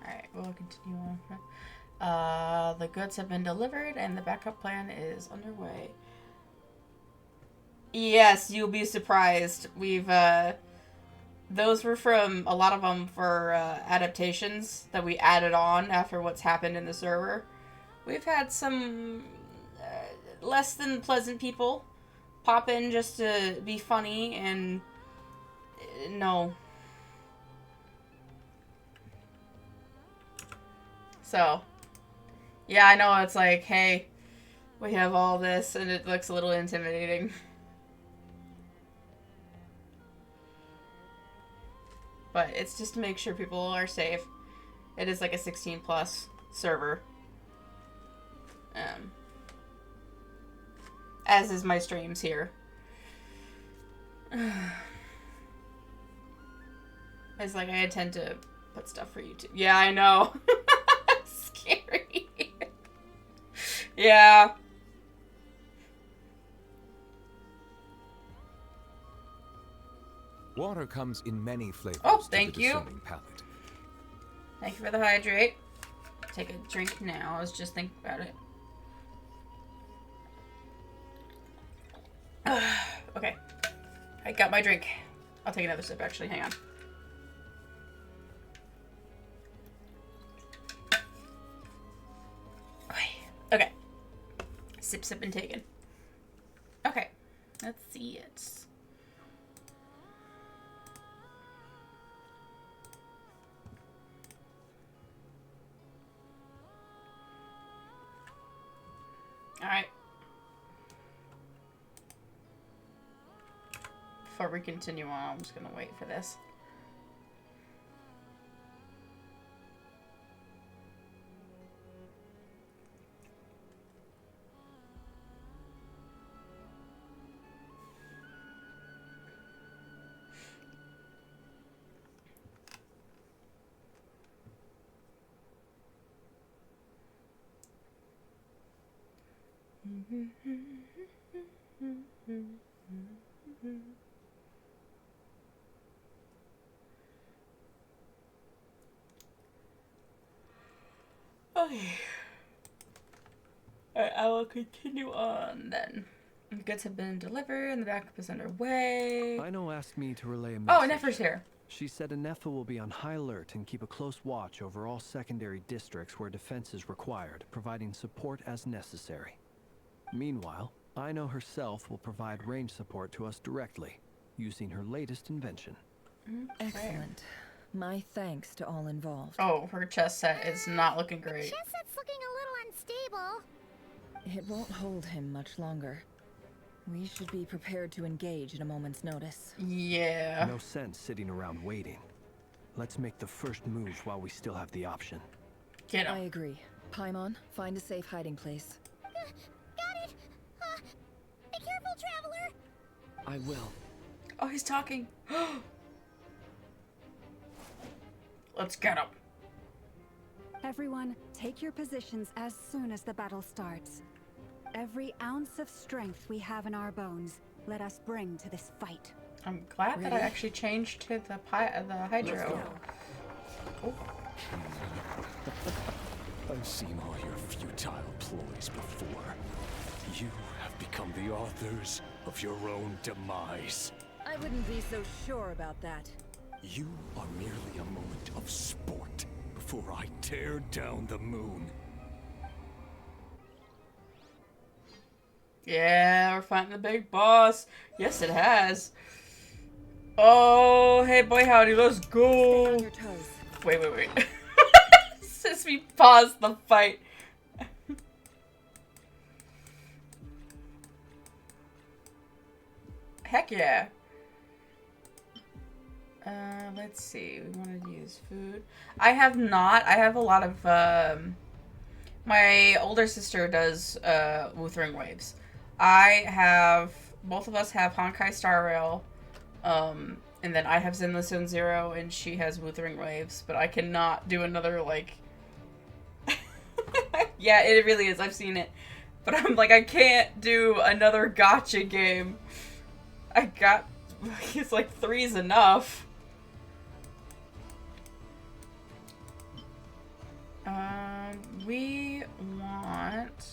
Alright, we'll continue on. The goods have been delivered and the backup plan is underway. Yes, you'll be surprised. We've, those were from, a lot of them for adaptations that we added on after what's happened in the server. We've had some less than pleasant people pop in just to be funny and no. So, yeah, I know it's like, hey, we have all this and it looks a little intimidating. But it's just to make sure people are safe. It is like a 16+ server. As is my streams here. It's like I intend to put stuff for YouTube. Yeah, I know. Scary. Yeah. Water comes in many flavors. Oh, to thank the you. discerning palate. Thank you for the hydrate. Take a drink now. I was just thinking about it. Okay. I got my drink. I'll take another sip, actually. Hang on. Okay. Sip, sip, and taken. Okay. Let's see it. Alright. Before we continue on, I'm just gonna wait for this. Okay. Alright, I will continue on then. The goods have been delivered and the backup is underway. Ino asked me to relay a Oh, message. Nefer's here. She said Anefa will be on high alert and keep a close watch over all secondary districts where defense is required, providing support as necessary. Meanwhile, Aino herself will provide range support to us directly, using her latest invention. Excellent. My thanks to all involved. Oh, her chess set is not looking great. Chess set's looking a little unstable. It won't hold him much longer. We should be prepared to engage at a moment's notice. Yeah. No sense sitting around waiting. Let's make the first move while we still have the option. Get I him. agree. Paimon, find a safe hiding place. Got it. Be careful, traveler. I will. Oh, he's talking. Let's get him. Everyone, take your positions as soon as the battle starts. Every ounce of strength we have in our bones, let us bring to this fight. I'm glad that I actually changed to the hydro. Oh. I've seen all your futile ploys before. You have become the authors of your own demise. I wouldn't be so sure about that. You are merely a moment of sport before I tear down the moon. Yeah, we're fighting the big boss. Yes, it has. Oh, hey boy, howdy, let's go. Stay on your toes. Wait. Since we paused the fight. Heck yeah. Let's see. We want to use food. I have not. I have a lot of, my older sister does, Wuthering Waves. Both of us have Honkai Star Rail, and then I have Zenless Zone Zero, and she has Wuthering Waves, but I cannot do another, like... Yeah, it really is. I've seen it. But I'm like, I can't do another gacha game. It's like 3's enough. We want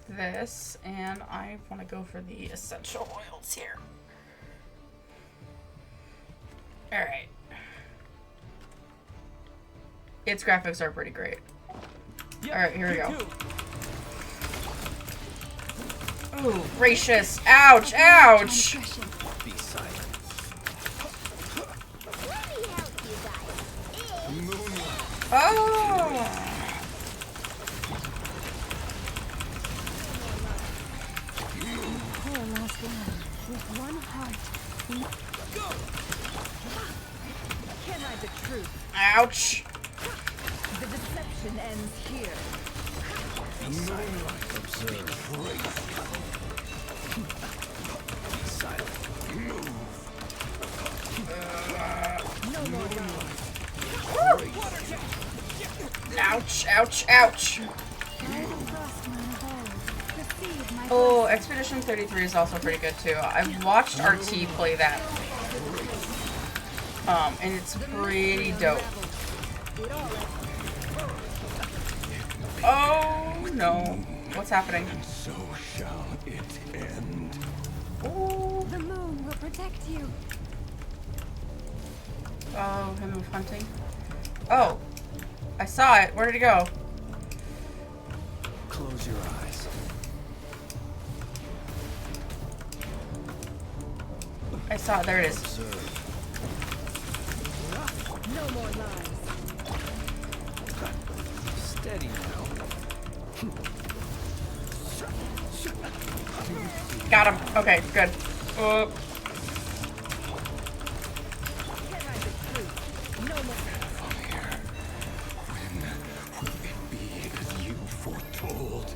this, and I want to go for the essential oils here. Alright. Its graphics are pretty great. Alright, here we go. Ooh, gracious. Ouch, ouch! Be silent. Let me help you guys. Oh! Poor lost land, with one heart. Can't hide the truth. Ouch! The deception ends here. Be silent. Observe. Be silent. No more Ouch, ouch, ouch! Oh, Expedition 33 is also pretty good too. I've watched RT play that. And it's pretty dope. Oh no. What's happening? So shall it end. Oh, The moon will protect you. oh, him move hunting. Oh, I saw it. Where did it go? Close your eyes. I saw it. There it is. Observe. No more lies. Steady now. Got him. Okay, good. Can't hide the truth. No more. When will it be as you foretold?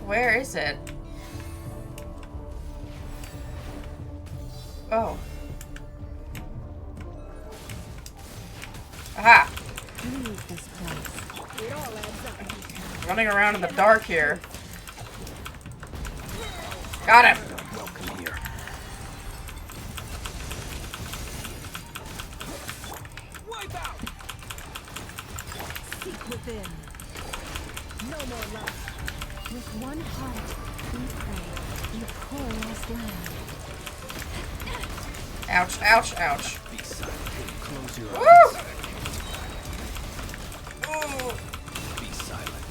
Where is it? Oh. Aha! Leave this place. It all adds up. Running around in the dark here. Got him! Welcome here. Wipe out! Seek within. No more lies. With one heart, we pray, you poor lost land. Ouch, ouch, ouch. Be silent. Close your Woo! eyes. Ooh. Be silent.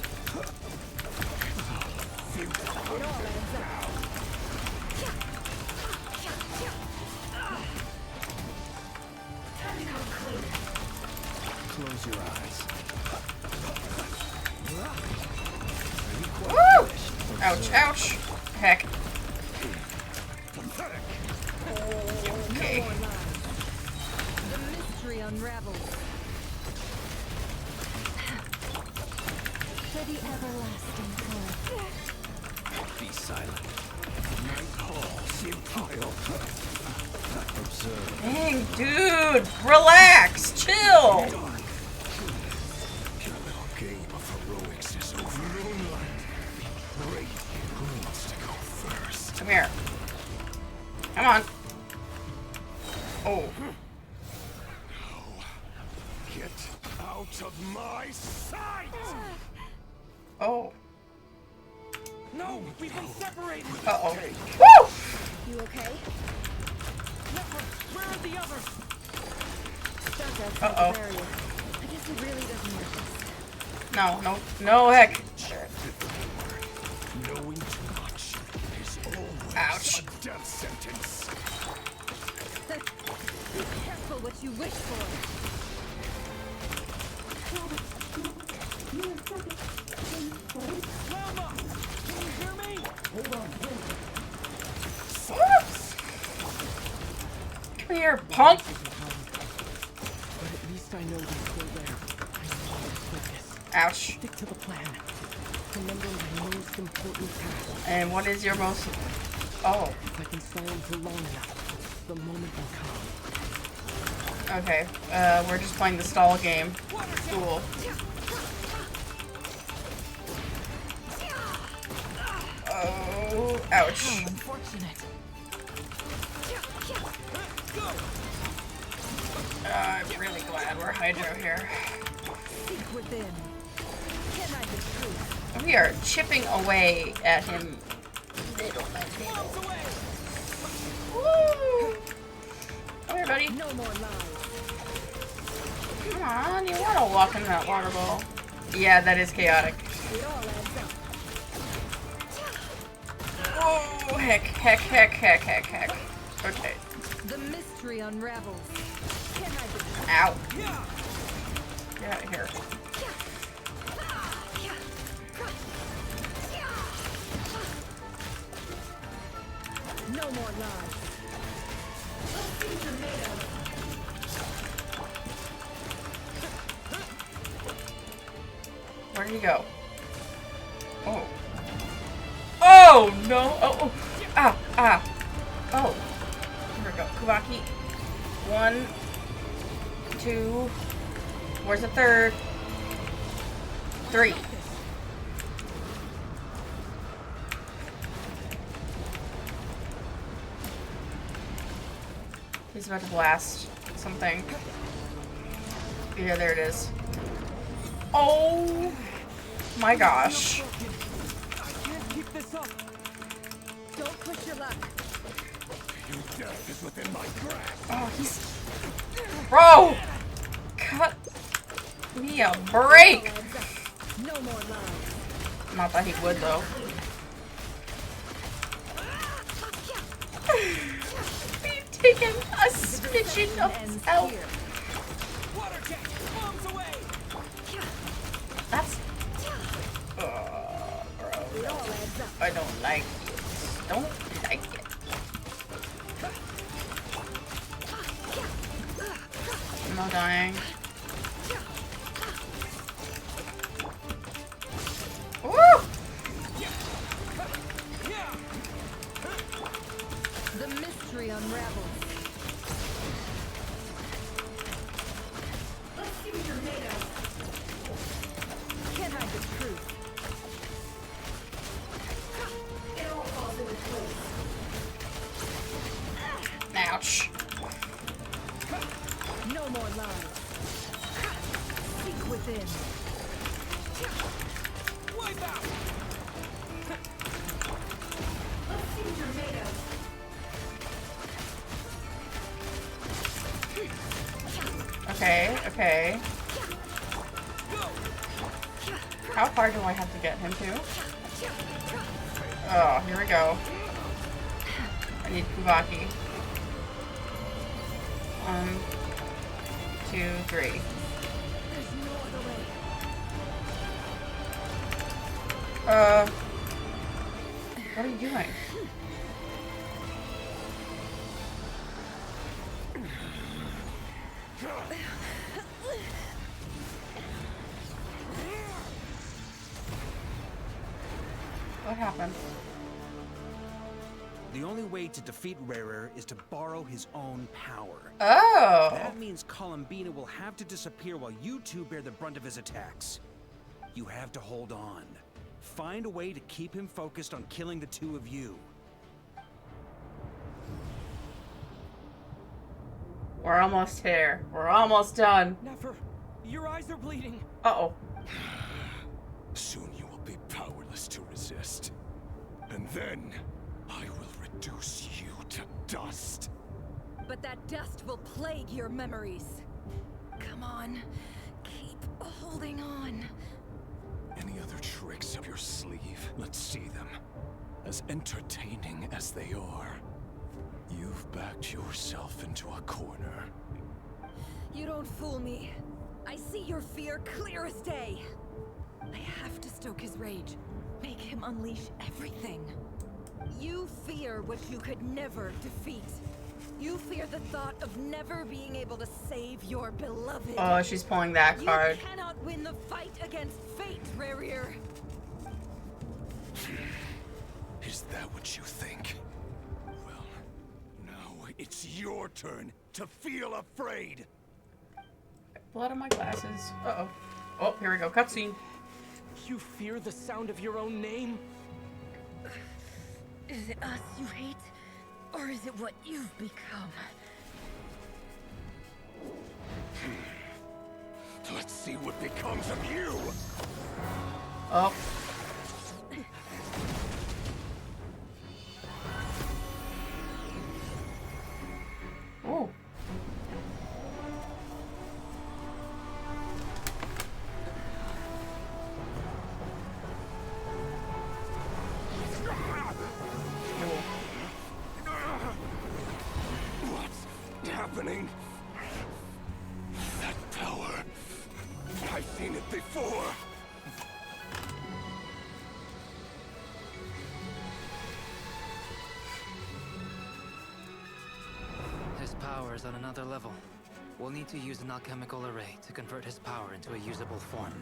Close your eyes. Woo! Ouch, ouch. Heck. Okay. The mystery unravels. For the everlasting flood. Be silent. Night calls, you pile. Observe. Dang, dude. Relax. Chill. Your little game of heroics is over. Moonlight. Great. Who wants to go first? Come here. Come on. Oh. Get out of my sight! Oh. No, we've been separated. Uh-oh. Woo! You okay? Where are the others? Stuck outside Uh-oh. the barrier. I guess it really doesn't work. No, no, no heck. Knowing too much is always Ouch. a death sentence. Be careful what you wish for. Lama! Can you hear me? Come here, punk. But at least I know they're still there. I know how to focus. Ouch. Stick to the plan. Remember my most important task. And what is your most... Oh. If I can silence for long enough, the moment will come. Okay. We're just playing the stall game. Cool. Oh, ouch. How unfortunate. I'm really glad we're Hydro here. Seek within. Can I be true? We are chipping away at him little by little. Woo! Come here, buddy. No more lies. Come on, you want to walk in that water bowl. Yeah, that is chaotic. It all adds up. Oh, heck, heck, heck, heck, heck, heck. Okay. The mystery unravels. Can I be true? Ow. Get out of here. No more lies. Where did he go? Oh. Oh, no. Oh, oh. Ah, ah. Oh. Here we go. Kubaki. 1, 2. Where's the third? 3. He's about to blast something. Yeah, there it is. Oh my gosh. I can't keep this up. Don't push your luck. Your death is within my grasp. Oh, he's... Bro! Cut me a break! No more lies. Not that he would, though. We've taken a smidgen of his health. Water jet, bombs away. That's... bro. I don't like it. Don't like it. I'm not dying. Woo! The mystery unravels. Let's see what you're made of. Can't hide the truth. It all falls into place. Ouch. No more lies. Seek within. Wipe out. Let's see what you're made of. Okay, okay. How far do I have to get him to? Oh, here we go. I need Kuvaki. 1, 2, 3. What are you doing? What happened? The only way to defeat Rarer is to borrow his own power. Oh! That means Columbina will have to disappear while you two bear the brunt of his attacks. You have to hold on. Find a way to keep him focused on killing the two of you. We're almost here. We're almost done. Never. Your eyes are bleeding. Uh-oh. Soon you will be powerless to resist. And then, I will reduce you to dust. But that dust will plague your memories. Come on. Keep holding on. Any other tricks up your sleeve? Let's see them. As entertaining as they are. You've backed yourself into a corner. You don't fool me. I see your fear clear as day. I have to stoke his rage. Make him unleash everything. You fear what you could never defeat. You fear the thought of never being able to save your beloved. Oh, she's pulling that card. You cannot win the fight against fate, Rarer. Is that what you think? Well, now it's your turn to feel afraid. Blood on my glasses. Uh-oh. Oh, here we go. Cutscene. You fear the sound of your own name? Is it us you hate? Or is it what you've become? Let's see what becomes of you. Oh. Oh. What's happening? That power. I've seen it before. His power is on another level. We'll need to use an alchemical array to convert his power into a usable form.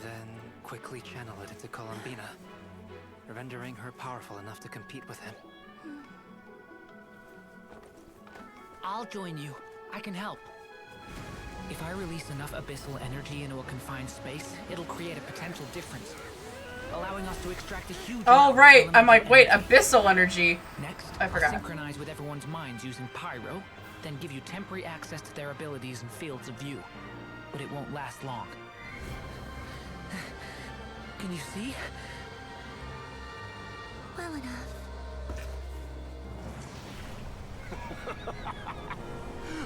Then quickly channel it into Columbina, rendering her powerful enough to compete with him. I'll join you. I can help. If I release enough abyssal energy into a confined space, it'll create a potential difference, allowing us to extract a huge Oh, right. amount I'm like, of wait, energy. abyssal energy. Next, I I'll forgot. synchronize with everyone's minds using pyro, then give you temporary access to their abilities and fields of view. But it won't last long. Can you see? Well enough.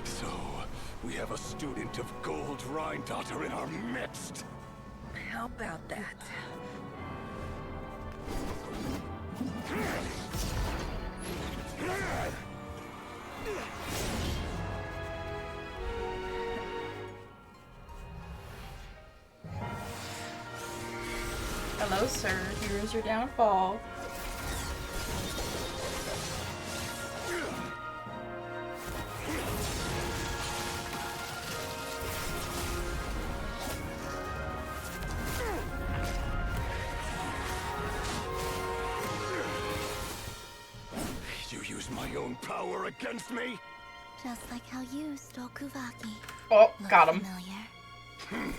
So, we have a student of Gold Rhine-Daughter in our midst. How about that? Hello, sir. Here's your downfall. You use my own power against me? Just like how you stole Kuvaki. Oh, Look got him. familiar?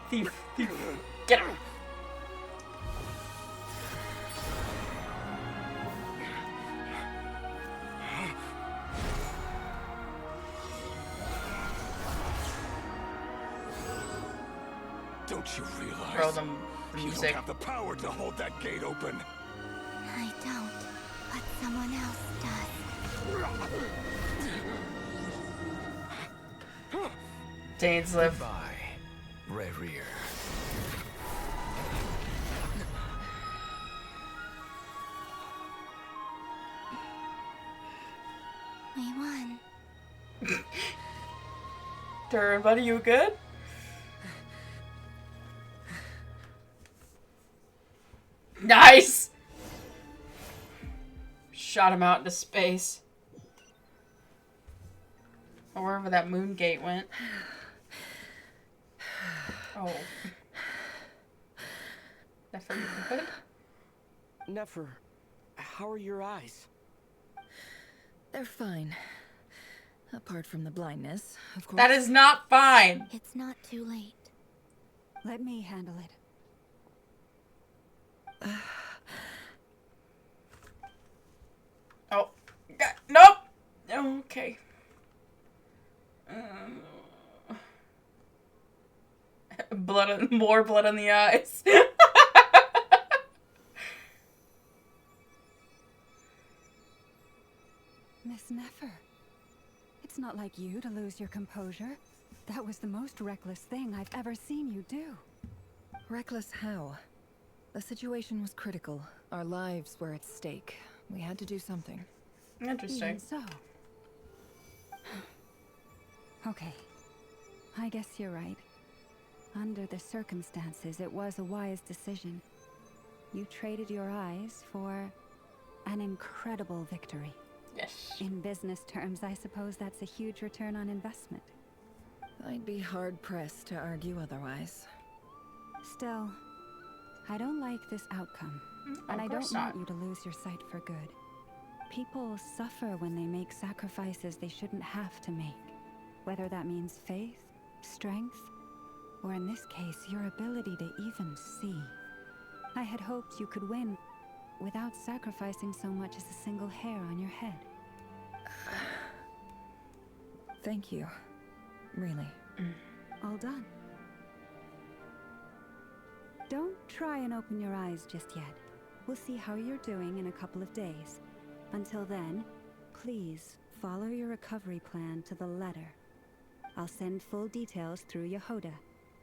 Thief. Thief. Get him. Don't you realize? Throw them the You don't music. have the power to hold that gate open. I don't, but someone else does. Dainsleif. Goodbye, Rerir. We won. Durin, buddy, you good? Nice! Shot him out into space. Or wherever that moon gate went. Oh. Nefer, you good? Nefer, how are your eyes? They're fine. Apart from the blindness, of course. That is not fine! It's not too late. Let me handle it. Oh. Nope! Okay. More blood on the eyes. Miss Nefer, it's not like you to lose your composure. That was the most reckless thing I've ever seen you do. Reckless how? The situation was critical. Our lives were at stake. We had to do something. Interesting. Even so. Okay. I guess you're right. Under the circumstances, it was a wise decision. You traded your eyes for an incredible victory. Yes. In business terms, I suppose that's a huge return on investment. I'd be hard-pressed to argue otherwise. Still, I don't like this outcome. And I don't want you to lose your sight for good. People suffer when they make sacrifices they shouldn't have to make. Whether that means faith, strength, or in this case, your ability to even see. I had hoped you could win without sacrificing so much as a single hair on your head. Thank you. Really. All done. Don't try and open your eyes just yet. We'll see how you're doing in a couple of days. Until then, please follow your recovery plan to the letter. I'll send full details through Yehoda.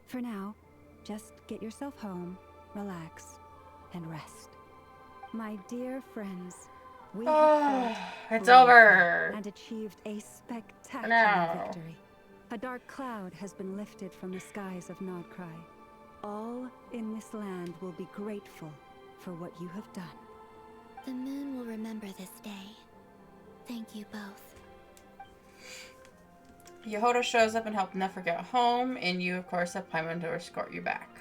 For now, just get yourself home, relax, and rest. My dear friends, we have it's over. and achieved a spectacular victory. A dark cloud has been lifted from the skies of Nodcry. All in this land will be grateful for what you have done. The moon will remember this day. Thank you both. Yehoda shows up and helps Nefer get home, and you, of course, have Paimon to escort you back.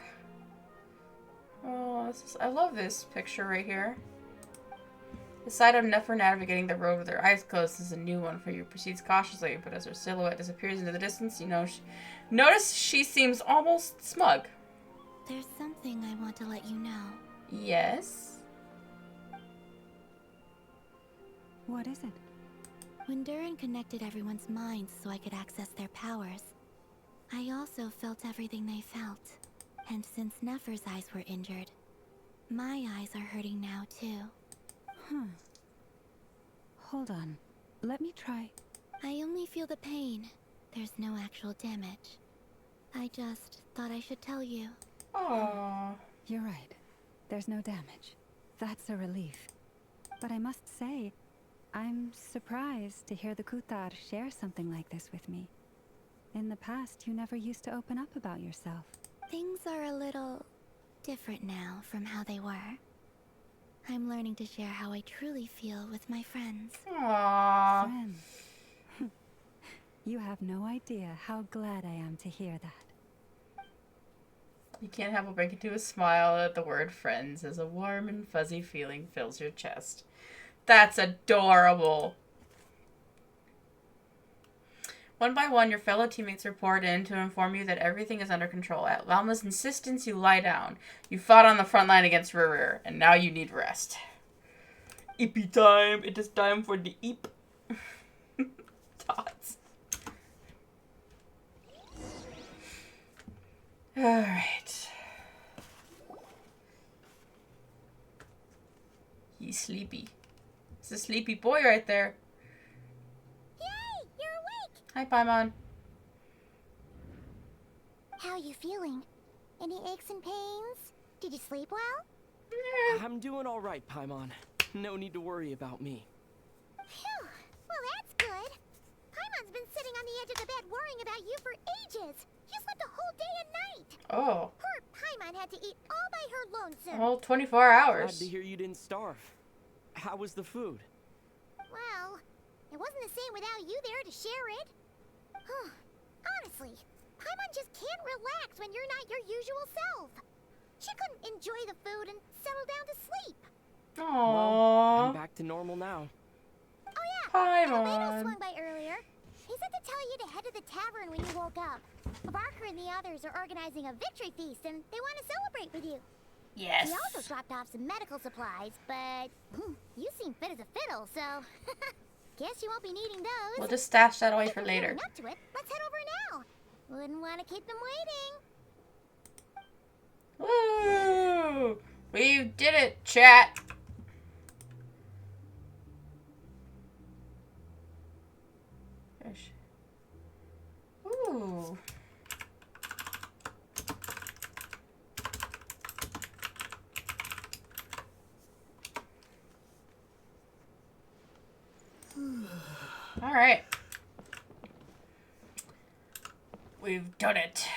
Oh, I love this picture right here. The sight of Nefer navigating the road with her eyes closed is a new one for you. Proceeds cautiously, but as her silhouette disappears into the distance, you know notice she seems almost smug. There's something I want to let you know. Yes? What is it? When Durin connected everyone's minds so I could access their powers, I also felt everything they felt. And since Nefer's eyes were injured, my eyes are hurting now too. Hold on. Let me try. I only feel the pain. There's no actual damage. I just thought I should tell you. Aww. You're right. There's no damage. That's a relief. But I must say, I'm surprised to hear the Kuthar share something like this with me. In the past, you never used to open up about yourself. Things are a little different now from how they were. I'm learning to share how I truly feel with my friends. Aww. Friends. You have no idea how glad I am to hear that. You can't help but break into a smile at the word friends as a warm and fuzzy feeling fills your chest. That's adorable. One by one, your fellow teammates report in to inform you that everything is under control. At Lalma's insistence, you lie down. You fought on the front line against Rerir, and now you need rest. Eepy time. It is time for the eep. Tots. Alright. He's sleepy. It's a sleepy boy right there. Yay! You're awake! Hi, Paimon. How you feeling? Any aches and pains? Did you sleep well? I'm doing all right, Paimon. No need to worry about me. Phew. Well, that's good. Paimon's been sitting on the edge of the bed worrying about you for ages. You slept a whole day and night. Oh. Poor Paimon had to eat all by her lonesome. Well, 24 hours. Glad to hear you didn't starve. How was the food? Well, it wasn't the same without you there to share it. Honestly, Paimon just can't relax when you're not your usual self. She couldn't enjoy the food and settle down to sleep. Aww. I'm back to normal now. Oh yeah, Paimon. Albedo swung by earlier. He said to tell you to head to the tavern when you woke up. Barker and the others are organizing a victory feast and they want to celebrate with you. Yes. He also dropped off some medical supplies, but you seem fit as a fiddle, so guess you won't be needing those. We'll just stash that away If for you're later. feeling up to it, let's head over now. Wouldn't want to keep them waiting. Woo! We did it, chat. Ooh. All right. We've done it.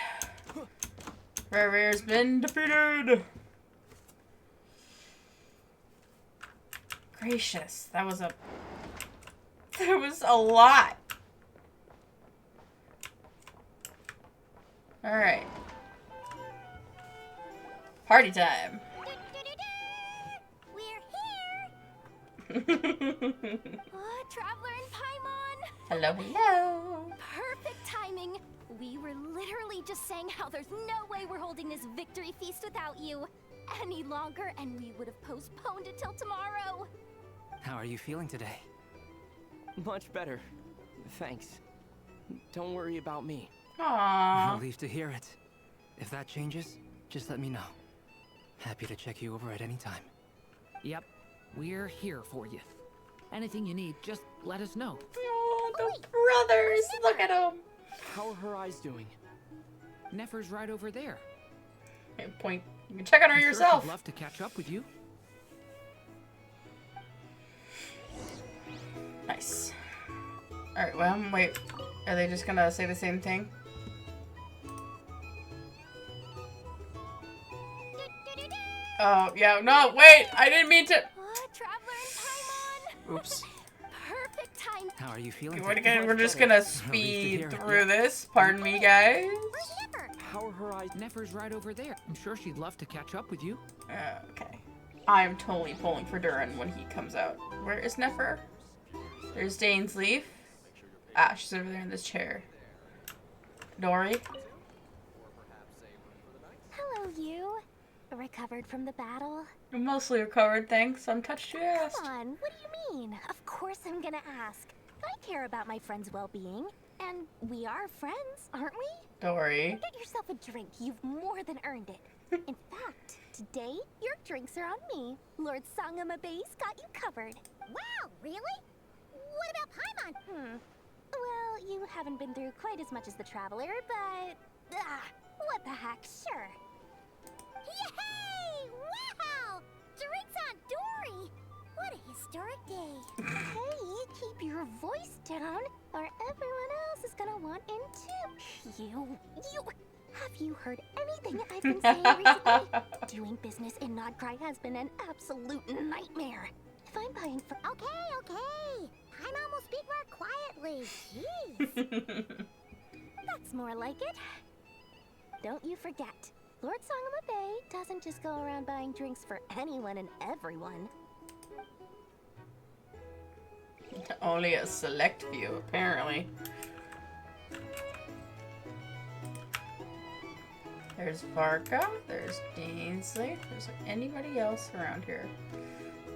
Rare's been defeated. Gracious, that was a lot. All right. Party time. We're here. Traveler and Paimon! Hello, hello. Perfect timing. We were literally just saying how there's no way we're holding this victory feast without you any longer, and we would have postponed it till tomorrow. How are you feeling today? Much better. Thanks. Don't worry about me. Aww. Relieved to hear it. If that changes, just let me know. Happy to check you over at any time. Yep, we're here for you. Anything you need, just let us know. Oh, the brothers. Look at them. How are her eyes doing? Nefer's right over there. Okay, point. You can check on her I'm sure yourself. she'd love to catch up with you. Nice. Alright, well, wait. Are they just gonna say the same thing? Oh, yeah, no, wait! I didn't mean to. Traveler and Paimon! Oops. Perfect time. How are you feeling? We're just gonna speed through this. Pardon me, guys. How are her eyes? Nefer's right over there. I'm sure she'd love to catch up with you. Okay. I'm totally pulling for Durin when he comes out. Where is Nefer? There's Dane's Leaf. Ah, she's over there in this chair. Dory. Hello, you. Recovered from the battle? I'm mostly recovered, thanks. I'm touched you asked. Come on, what do you mean? Of course I'm gonna ask. I care about my friend's well-being. And we are friends, aren't we? Dory. Get yourself a drink. You've more than earned it. In fact, today, your drinks are on me. Lord Sangama Base got you covered. Wow, really? What about Paimon? Well, you haven't been through quite as much as the Traveler, but... what the heck, sure. Yay! Wow! Drinks on Dory! What a historic day. Hey, keep your voice down, or everyone else is gonna want in too. You... Have you heard anything I've been saying recently? Doing business in Nodcry has been an absolute nightmare. If I'm buying for... Okay. Paimon will speak more quietly. Jeez. That's more like it. Don't you forget, Lord Sangama Bay doesn't just go around buying drinks for anyone and everyone. Only a select few, apparently. There's Varka, there's Danesley, there's anybody else around here.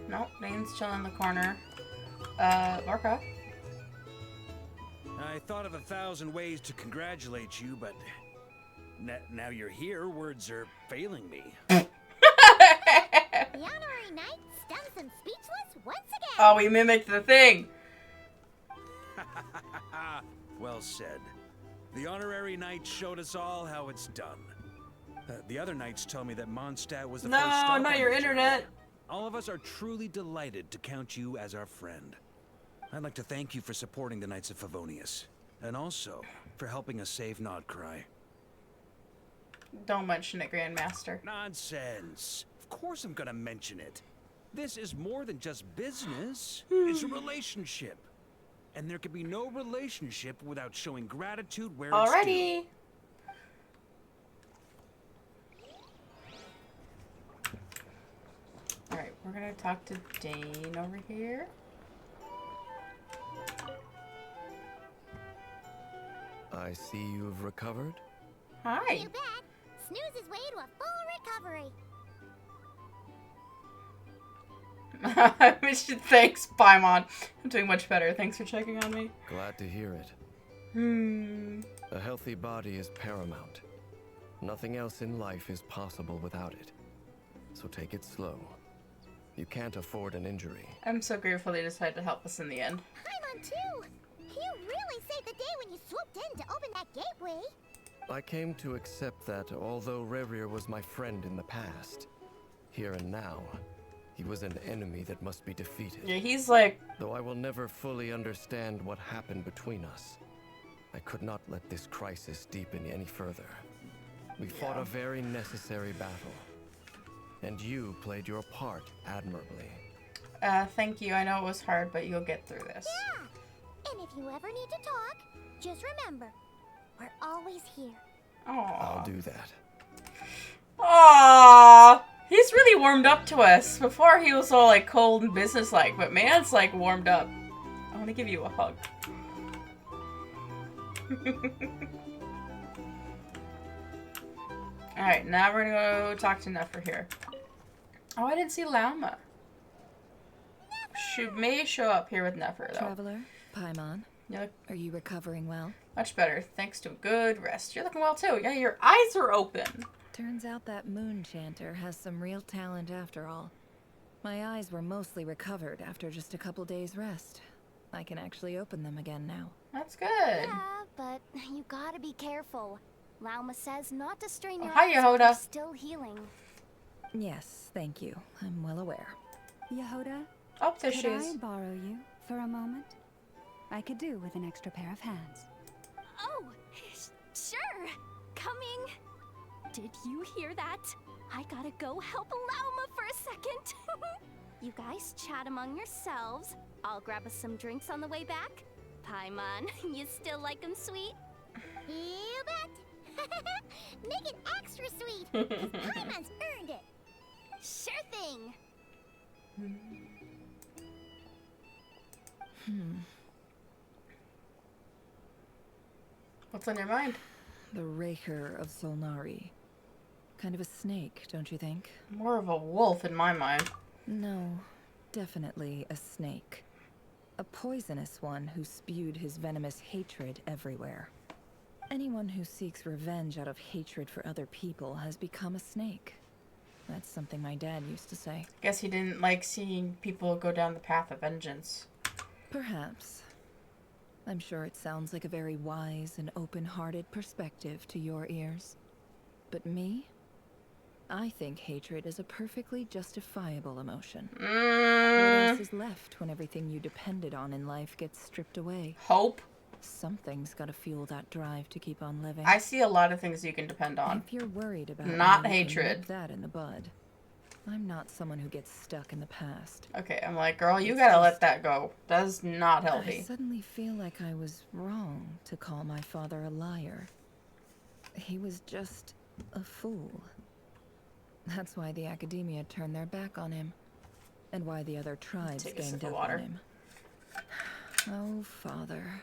Nope, Dane's chilling in the corner. Varka. I thought of 1,000 ways to congratulate you, but now you're here, words are failing me. honorary knight stuns them speechless once again. Oh, we mimicked the thing. Well said. The honorary knight showed us all how it's done. The other knights tell me that Mondstadt was the first stop No, not on your the journey. internet. All of us are truly delighted to count you as our friend. I'd like to thank you for supporting the Knights of Favonius, and also for helping us save Nodcry. Don't mention it, Grandmaster. Nonsense. Of course I'm gonna mention it. This is more than just business. It's a relationship. And there can be no relationship without showing gratitude where it's due. Alrighty. Alright, we're gonna talk to Dane over here. I see you've recovered. Hi. You bet. Snooze his way to a full recovery. Thanks, Paimon. I'm doing much better. Thanks for checking on me. Glad to hear it. A healthy body is paramount. Nothing else in life is possible without it. So take it slow. You can't afford an injury. I'm so grateful they decided to help us in the end. Paimon too. You really saved the day when you swooped in to open that gateway. I came to accept that although Rerir was my friend in the past, here and now, he was an enemy that must be defeated. Yeah, he's like... Though I will never fully understand what happened between us, I could not let this crisis deepen any further. We fought a very necessary battle, and you played your part admirably. Thank you. I know it was hard, but you'll get through this. Yeah. And if you ever need to talk, just remember, we're always here. Aww. I'll do that. Aww. He's really warmed up to us. Before he was all like cold and businesslike, but man's like warmed up. I want to give you a hug. Alright, now we're gonna go talk to Nefer here. Oh, I didn't see Lauma. She may show up here with Nefer, though. Traveler, Paimon, You look are you recovering well? much better, thanks to a good rest. You're looking well, too. Yeah, your eyes are open. Turns out that moon chanter has some real talent after all. My eyes were mostly recovered after just a couple days rest. I can actually open them again now. That's good. Yeah, but you gotta be careful. Lauma says not to strain your hi, eyes while Yehoda. they're still healing. Yes, thank you. I'm well aware. Yehoda, Oh, there could she I is. borrow you for a moment? I could do with an extra pair of hands. Oh, sure. Coming. Did you hear that? I gotta go help Lauma for a second. You guys chat among yourselves. I'll grab us some drinks on the way back. Paimon, you still like 'em sweet? You bet. Make it extra sweet, 'cause Paimon's earned it. Sure thing. What's on your mind? The Raker of Solnari. Kind of a snake, don't you think? More of a wolf in my mind. No, definitely a snake. A poisonous one who spewed his venomous hatred everywhere. Anyone who seeks revenge out of hatred for other people has become a snake. That's something my dad used to say. Guess he didn't like seeing people go down the path of vengeance. Perhaps. I'm sure it sounds like a very wise and open-hearted perspective to your ears. But me? I think hatred is a perfectly justifiable emotion. What else is left when everything you depended on in life gets stripped away? Hope. Something's gotta fuel that drive to keep on living. I see a lot of things you can depend on. If you're worried about Not me, you can hatred. nip that in the bud. I'm not someone who gets stuck in the past. Okay, I'm like, girl, you It's gotta just- let that go. That is not I healthy. suddenly feel like I was wrong to call my father a liar. He was just a fool. That's why the academia turned their back on him. And why the other tribes Take a sip ganged of up water. on him. Oh, father.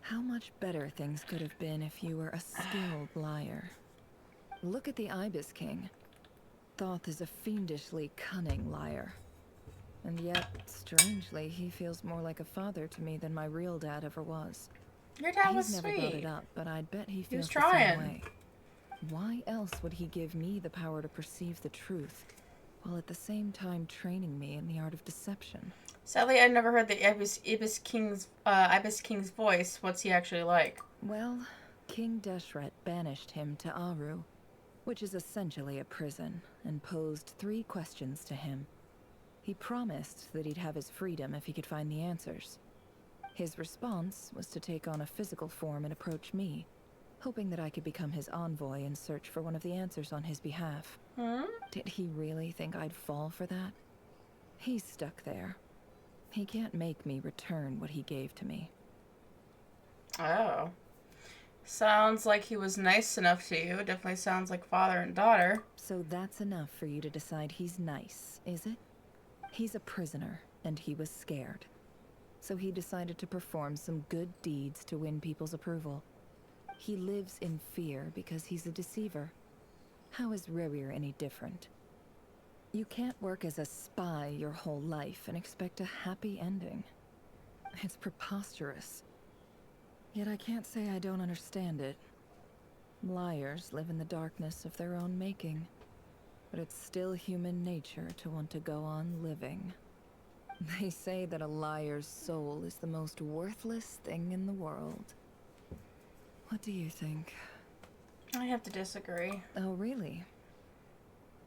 How much better things could have been if you were a skilled liar. Look at the Ibis King. Thoth is a fiendishly cunning liar. And yet, strangely, he feels more like a father to me than my real dad ever was. Your dad He's was never brought sweet. it up, but I'd bet he was feels the trying. same way. Why else would he give me the power to perceive the truth? while at the same time training me in the art of deception. Sadly, I never heard the Ibis King's voice. What's he actually like? Well, King Deshret banished him to Aru, which is essentially a prison, and posed 3 questions to him. He promised that he'd have his freedom if he could find the answers. His response was to take on a physical form and approach me, hoping that I could become his envoy and search for one of the answers on his behalf. Did he really think I'd fall for that? He's stuck there. He can't make me return what he gave to me. Oh. Sounds like he was nice enough to you. Definitely sounds like father and daughter. So that's enough for you to decide he's nice, is it? He's a prisoner, and he was scared. So he decided to perform some good deeds to win people's approval. He lives in fear because he's a deceiver. How is Rerir any different? You can't work as a spy your whole life and expect a happy ending. It's preposterous. Yet I can't say I don't understand it. Liars live in the darkness of their own making. But it's still human nature to want to go on living. They say that a liar's soul is the most worthless thing in the world. What do you think? I have to disagree. Oh, really?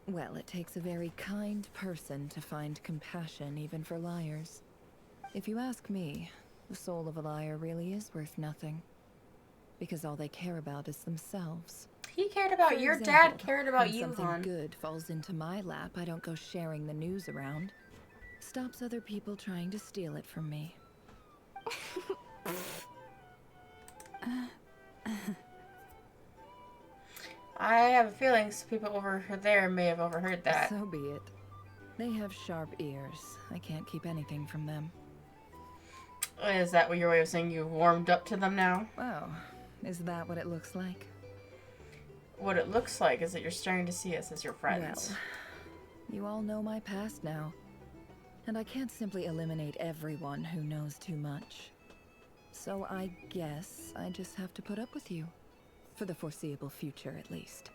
Well, it takes a very kind person to find compassion even for liars. If you ask me, the soul of a liar really is worth nothing. Because all they care about is themselves. He cared about your dad cared about you, When something hon. good falls into my lap, I don't go sharing the news around. Stops other people trying to steal it from me. I have a feeling some people over there may have overheard that. So be it. They have sharp ears. I can't keep anything from them. Is that what your way of saying you warmed up to them now? Oh, is that what it looks like? What it looks like is that you're starting to see us as your friends. Well, you all know my past now. And I can't simply eliminate everyone who knows too much. So I guess I just have to put up with you. For the foreseeable future, at least.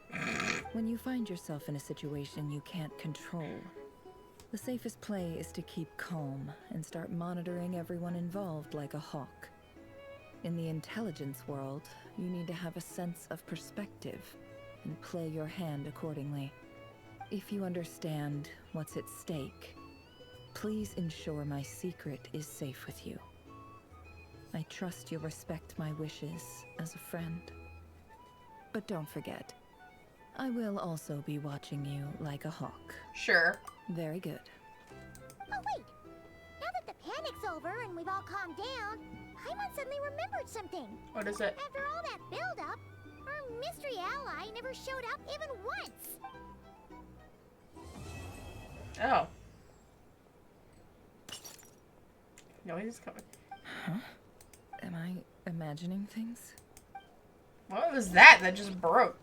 When you find yourself in a situation you can't control, the safest play is to keep calm and start monitoring everyone involved like a hawk. In the intelligence world, you need to have a sense of perspective and play your hand accordingly. If you understand what's at stake, please ensure my secret is safe with you. I trust you'll respect my wishes as a friend. But don't forget, I will also be watching you like a hawk. Sure. Very good. Oh, wait! Now that the panic's over and we've all calmed down, Paimon suddenly remembered something. What is it? After all that build-up, our mystery ally never showed up even once. Oh. No, he's coming. Huh? Am I imagining things? What was that just broke?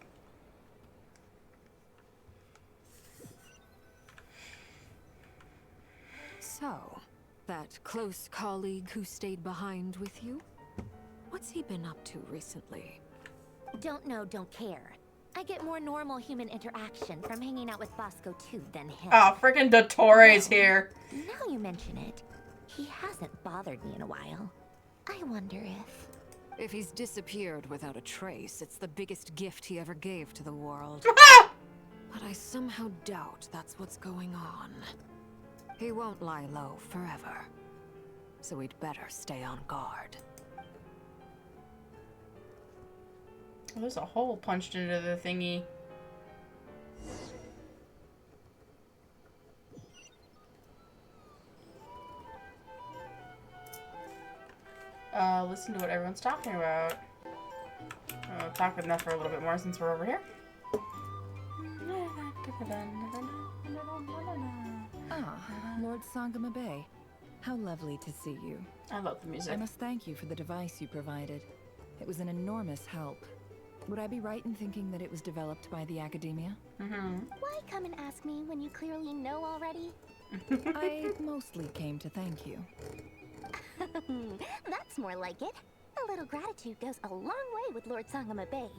So, that close colleague who stayed behind with you? What's he been up to recently? Don't know, don't care. I get more normal human interaction from hanging out with Bosco 2 than him. Oh, freaking Dottore's here. Now you mention it, he hasn't bothered me in a while. I wonder if... If he's disappeared without a trace, it's the biggest gift he ever gave to the world. But I somehow doubt that's what's going on. He won't lie low forever. So we'd better stay on guard. Oh, there's a hole punched into the thingy. Listen to what everyone's talking about. Talk with Neff for a little bit more since we're over here. Ah, Lord Sangama Bay. How lovely to see you. I love the music. I must thank you for the device you provided. It was an enormous help. Would I be right in thinking that it was developed by the academia? Why come and ask me when you clearly know already? I mostly came to thank you. That's more like it. A little gratitude goes a long way with Lord Sangama Bay.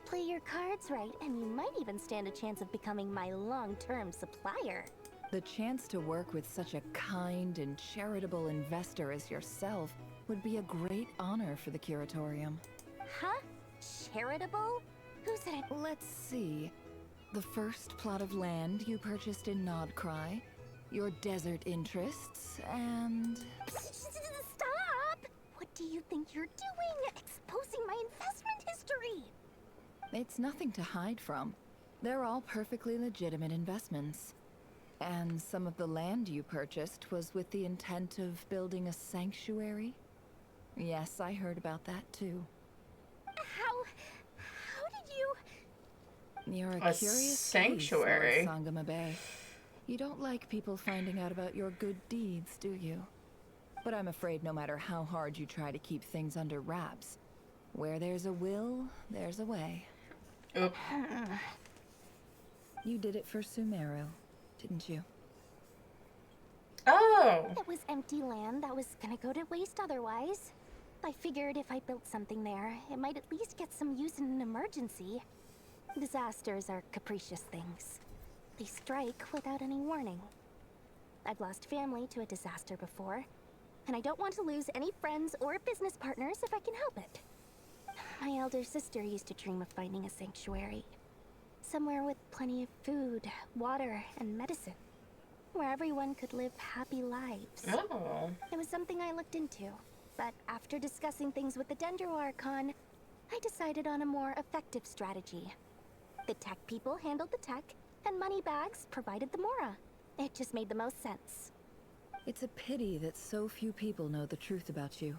Play your cards right, and you might even stand a chance of becoming my long-term supplier. The chance to work with such a kind and charitable investor as yourself would be a great honor for the Curatorium. Huh? Charitable? Who said it? Let's see. The first plot of land you purchased in Nodcry, your desert interests, and... Stop! What do you think you're doing? Exposing my investment history! It's nothing to hide from. They're all perfectly legitimate investments. And some of the land you purchased was with the intent of building a sanctuary? Yes, I heard about that too. How did you... You're A a curious sanctuary? case, Lord Sangama Bay. You don't like people finding out about your good deeds, do you? But I'm afraid no matter how hard you try to keep things under wraps, where there's a will, there's a way. Oop. You did it for Sumeru, didn't you? Oh! It was empty land that was gonna go to waste otherwise. I figured if I built something there, it might at least get some use in an emergency. Disasters are capricious things. They strike without any warning. I've lost family to a disaster before, and I don't want to lose any friends or business partners if I can help it. My elder sister used to dream of finding a sanctuary. Somewhere with plenty of food, water, and medicine. Where everyone could live happy lives. Oh. It was something I looked into, but after discussing things with the Dendro Archon, I decided on a more effective strategy. The tech people handled the tech, and Moneybags provided the Mora. It just made the most sense. It's a pity that so few people know the truth about you.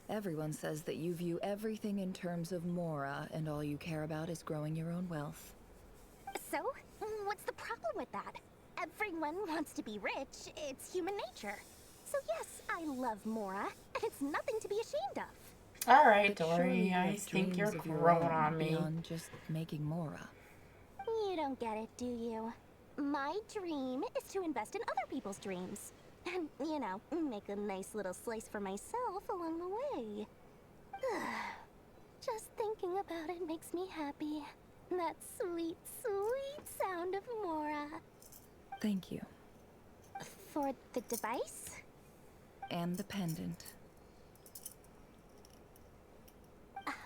Everyone says that you view everything in terms of Mora, and all you care about is growing your own wealth. So, what's the problem with that? Everyone wants to be rich. It's human nature. So yes, I love Mora, and it's nothing to be ashamed of. Alright, But surely Dory, you I have think you're dreams of your growing own on me. beyond just making Mora. You don't get it, do you? My dream is to invest in other people's dreams. And, you know, make a nice little slice for myself along the way. Just thinking about it makes me happy. That sweet, sweet sound of Mora. Thank you. For the device? And the pendant.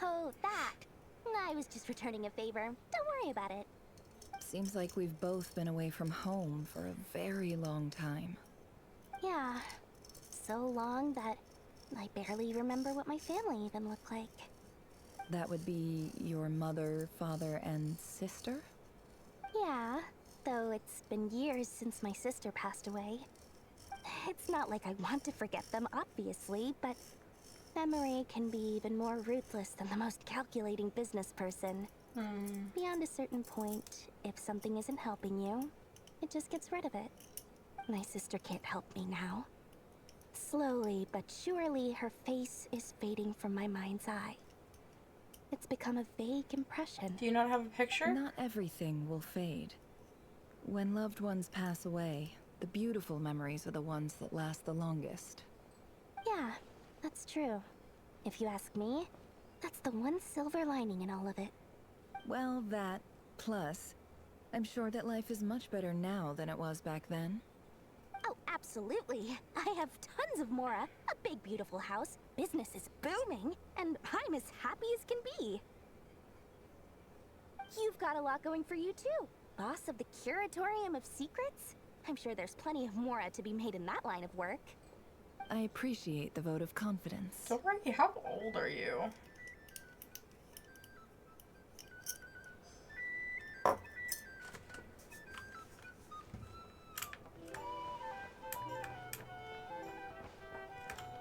Oh, that. I was just returning a favor. Don't worry about it. Seems like we've both been away from home for a very long time. Yeah. So long that I barely remember what my family even looked like. That would be your mother, father, and sister? Yeah, though it's been years since my sister passed away. It's not like I want to forget them, obviously, but memory can be even more ruthless than the most calculating business person. Beyond a certain point, if something isn't helping you, it just gets rid of it. My sister can't help me now. Slowly but surely, her face is fading from my mind's eye. It's become a vague impression. Do you not have a picture? Not everything will fade. When loved ones pass away, the beautiful memories are the ones that last the longest. Yeah, that's true. If you ask me, that's the one silver lining in all of it. Well, that, plus, I'm sure that life is much better now than it was back then. Oh, absolutely. I have tons of Mora, a big beautiful house, business is booming, and I'm as happy as can be. You've got a lot going for you too. Boss of the Curatorium of Secrets? I'm sure there's plenty of Mora to be made in that line of work. I appreciate the vote of confidence. Dory, how old are you?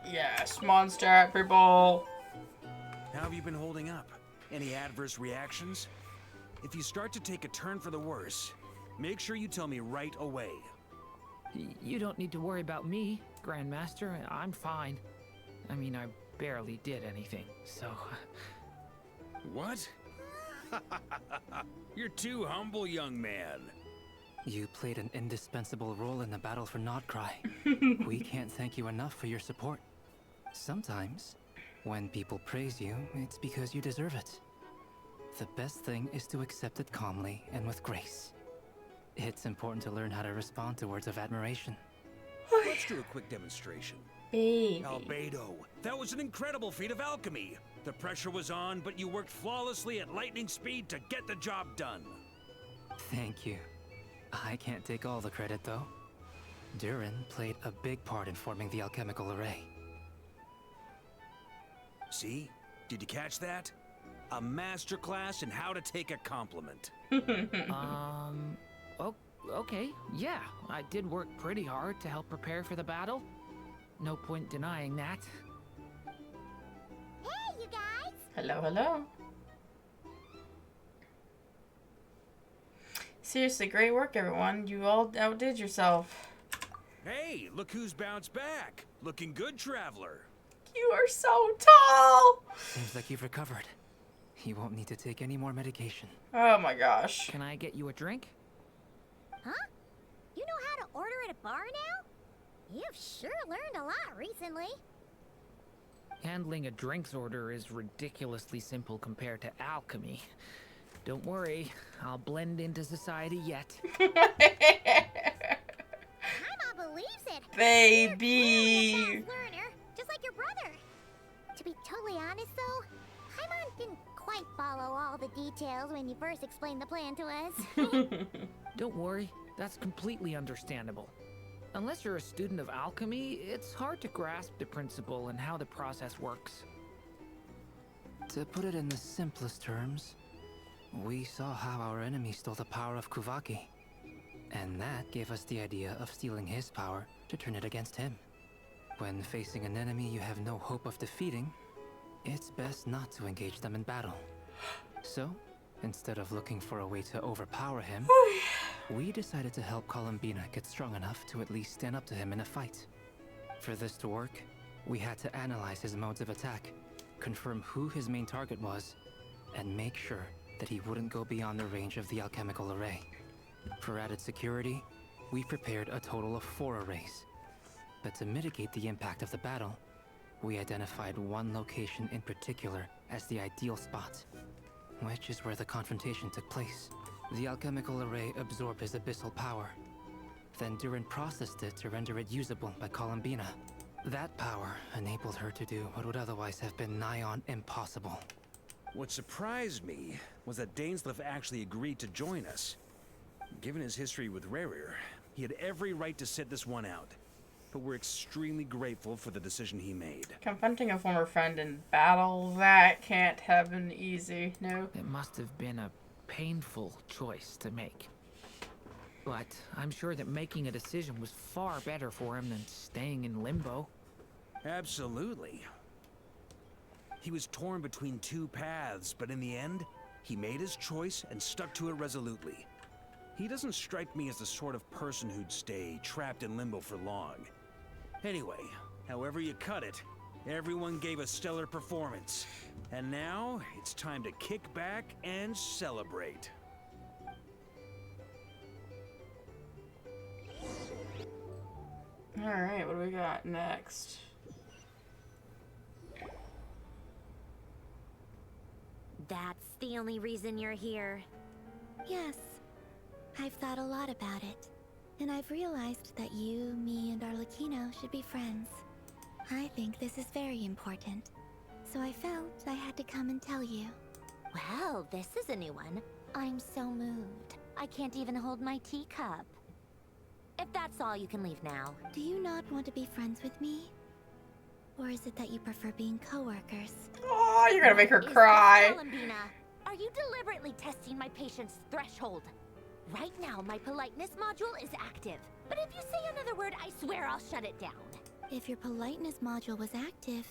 Yes, monster people. How have you been holding up? Any adverse reactions? If you start to take a turn for the worse, make sure you tell me right away. You don't need to worry about me, Grandmaster. I'm fine. I mean, I barely did anything, so... What? You're too humble, young man. You played an indispensable role in the battle for Nodcry. We can't thank you enough for your support. Sometimes, when people praise you, it's because you deserve it. The best thing is to accept it calmly and with grace. It's important to learn how to respond to words of admiration. Let's do a quick demonstration. Baby. Albedo, that was an incredible feat of alchemy. The pressure was on, but you worked flawlessly at lightning speed to get the job done. Thank you. I can't take all the credit, though. Durin played a big part in forming the alchemical array. See? Did you catch that? A masterclass in how to take a compliment. Okay, yeah. I did work pretty hard to help prepare for the battle. No point denying that. Hey, you guys! Hello, hello. Seriously, great work, everyone. You all outdid yourself. Hey, look who's bounced back. Looking good, traveler. You are so tall! Seems like you've recovered. You won't need to take any more medication. Oh my gosh. Can I get you a drink? Huh? You know how to order at a bar now? You've sure learned a lot recently. Handling a drinks order is ridiculously simple compared to alchemy. Don't worry, I'll blend into society yet. Paimon believes it. Baby. You're clearly a fast learner, just like your brother. To be totally honest, though, Paimon didn't quite follow all the details when you first explained the plan to us. Don't worry, that's completely understandable. Unless you're a student of alchemy, it's hard to grasp the principle and how the process works. To put it in the simplest terms, we saw how our enemy stole the power of Kuvaki. And that gave us the idea of stealing his power to turn it against him. When facing an enemy you have no hope of defeating, it's best not to engage them in battle. So, instead of looking for a way to overpower him, we decided to help Columbina get strong enough to at least stand up to him in a fight. For this to work, we had to analyze his modes of attack, confirm who his main target was, and make sure that he wouldn't go beyond the range of the alchemical array. For added security, we prepared a total of 4 arrays. But to mitigate the impact of the battle, we identified one location in particular as the ideal spot, which is where the confrontation took place. The alchemical array absorbed his abyssal power. Then Durin processed it to render it usable by Columbina. That power enabled her to do what would otherwise have been nigh on impossible. What surprised me was that Dainsleif actually agreed to join us. Given his history with Rerir, he had every right to sit this one out. But we're extremely grateful for the decision he made. Confronting a former friend in battle, that can't have been easy, no? It must have been a painful choice to make. But I'm sure that making a decision was far better for him than staying in limbo. Absolutely. He was torn between 2 paths, but in the end, he made his choice and stuck to it resolutely. He doesn't strike me as the sort of person who'd stay trapped in limbo for long. Anyway, however you cut it, everyone gave a stellar performance. And now, it's time to kick back and celebrate. Alright, what do we got next? That's the only reason you're here. Yes. I've thought a lot about it. And I've realized that you, me, and Arlecchino should be friends. I think this is very important. So I felt I had to come and tell you. Well, this is a new one. I'm so moved. I can't even hold my teacup. If that's all, you can leave now. Do you not want to be friends with me? Or is it that you prefer being co-workers? Oh, you're gonna make her cry. Columbina, are you deliberately testing my patience threshold? Right now, my politeness module is active. But if you say another word, I swear I'll shut it down. If your politeness module was active,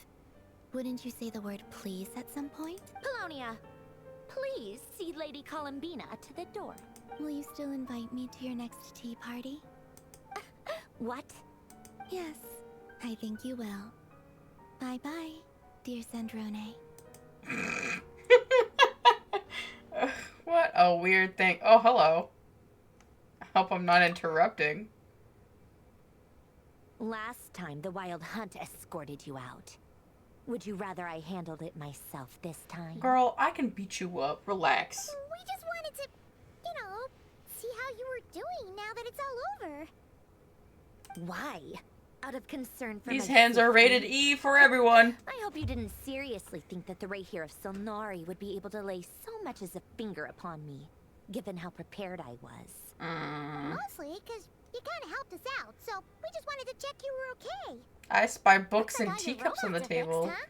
wouldn't you say the word please at some point? Polonia, please see Lady Columbina to the door. Will you still invite me to your next tea party? What? Yes, I think you will. Bye-bye, dear Sandrone. What a weird thing. Oh, hello. I hope I'm not interrupting. Last time, the Wild Hunt escorted you out. Would you rather I handled it myself this time? Girl, I can beat you up. Relax. We just wanted to, see how you were doing now that it's all over? Why? Out of concern for These my hands are rated safety? E for everyone. I hope you didn't seriously think that the Rayhir of Solnari would be able to lay so much as a finger upon me, given how prepared I was. Mostly because you kind of helped us out, so we just wanted to check you were okay. I spy books and all your teacups on the robots are fixed, table. huh?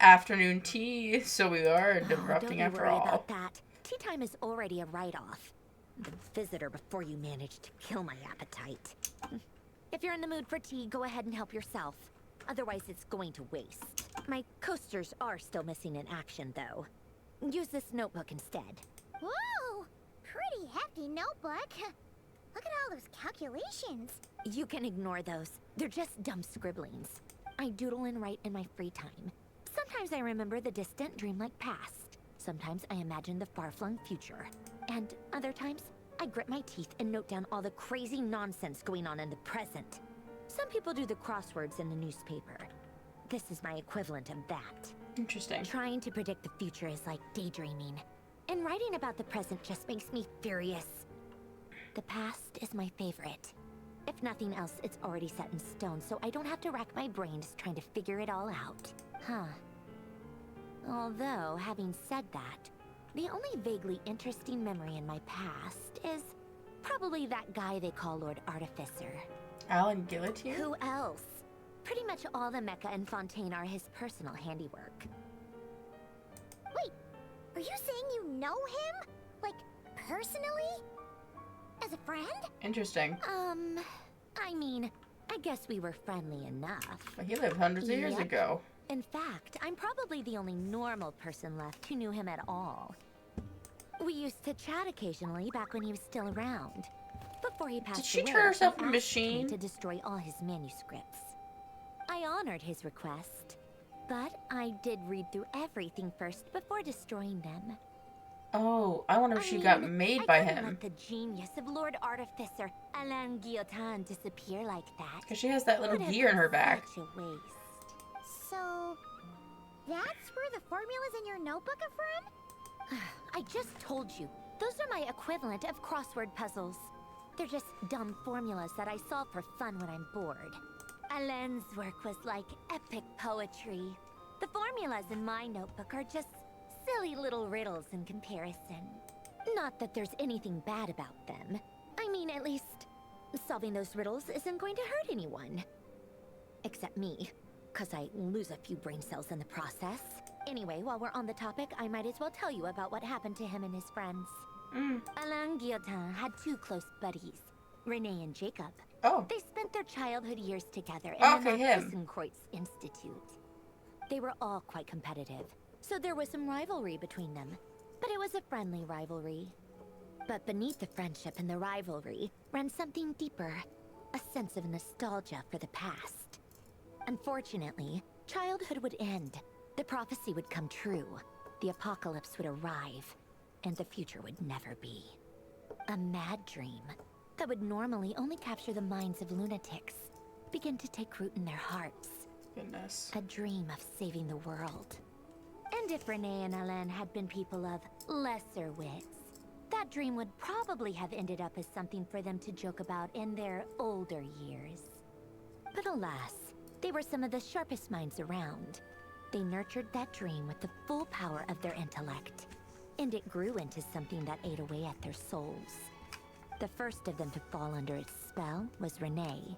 Afternoon tea, so we are Don't disrupting you after worry all. about that. Tea time is already a write-off. The visitor before you managed to kill my appetite. If you're in the mood for tea, go ahead and help yourself. Otherwise, it's going to waste. My coasters are still missing in action, though. Use this notebook instead. Whoa! Pretty hefty notebook. Look at all those calculations. You can ignore those. They're just dumb scribblings. I doodle and write in my free time. Sometimes I remember the distant dreamlike past. Sometimes I imagine the far-flung future. And other times, I grit my teeth and note down all the crazy nonsense going on in the present. Some people do the crosswords in the newspaper. This is my equivalent of that. Interesting. Trying to predict the future is like daydreaming. And writing about the present just makes me furious. The past is my favorite. If nothing else, it's already set in stone, so I don't have to rack my brains trying to figure it all out. Huh. Although, having said that, the only vaguely interesting memory in my past is probably that guy they call Lord Artificer. Alan Guillotine? Who else? Pretty much all the mecha and Fontaine are his personal handiwork. Wait, are you saying you know him? Like, personally? As a friend? Interesting. I mean, I guess we were friendly enough. But he lived hundreds of years Yep. ago. In fact, I'm probably the only normal person left who knew him at all. We used to chat occasionally back when he was still around. Before he passed Did she away, turn herself he into a asked me machine? to destroy all his manuscripts. I honored his request, but I did read through everything first before destroying them. Oh, I wonder if she I got mean, made I by couldn't him. let the genius of Lord Artificer Alain Guillotin disappear like that. Because she has that little Would have gear in her been back. Such a waste. So, that's where the formulas in your notebook are from? I just told you. Those are my equivalent of crossword puzzles. They're just dumb formulas that I solve for fun when I'm bored. Alain's work was like epic poetry. The formulas in my notebook are just silly little riddles in comparison. Not that there's anything bad about them. I mean, at least, solving those riddles isn't going to hurt anyone. Except me, because I lose a few brain cells in the process. Anyway, while we're on the topic, I might as well tell you about what happened to him and his friends. Alain Guillotin had two close buddies, Renee and Jacob. Oh. They spent their childhood years together in Okay, the him. Thyssenkreuz Institute. They were all quite competitive, so there was some rivalry between them. But it was a friendly rivalry. But beneath the friendship and the rivalry ran something deeper, a sense of nostalgia for the past. Unfortunately, childhood would end, the prophecy would come true, the apocalypse would arrive, and the future would never be. A mad dream that would normally only capture the minds of lunatics begin to take root in their hearts. Goodness. A dream of saving the world. And if Renee and Alain had been people of lesser wits, that dream would probably have ended up as something for them to joke about in their older years. But alas, they were some of the sharpest minds around. They nurtured that dream with the full power of their intellect, and it grew into something that ate away at their souls. The first of them to fall under its spell was Renee.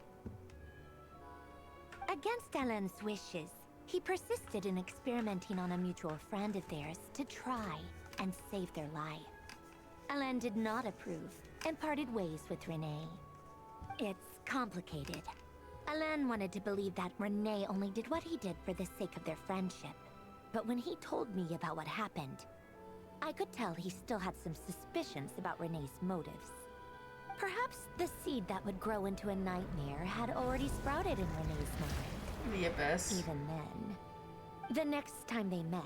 Against Alain's wishes, he persisted in experimenting on a mutual friend of theirs to try and save their life. Alain did not approve and parted ways with Renee. It's complicated. Alain wanted to believe that Renee only did what he did for the sake of their friendship. But when he told me about what happened, I could tell he still had some suspicions about Renee's motives. Perhaps the seed that would grow into a nightmare had already sprouted in Renee's mind. The abyss. Even then. The next time they met,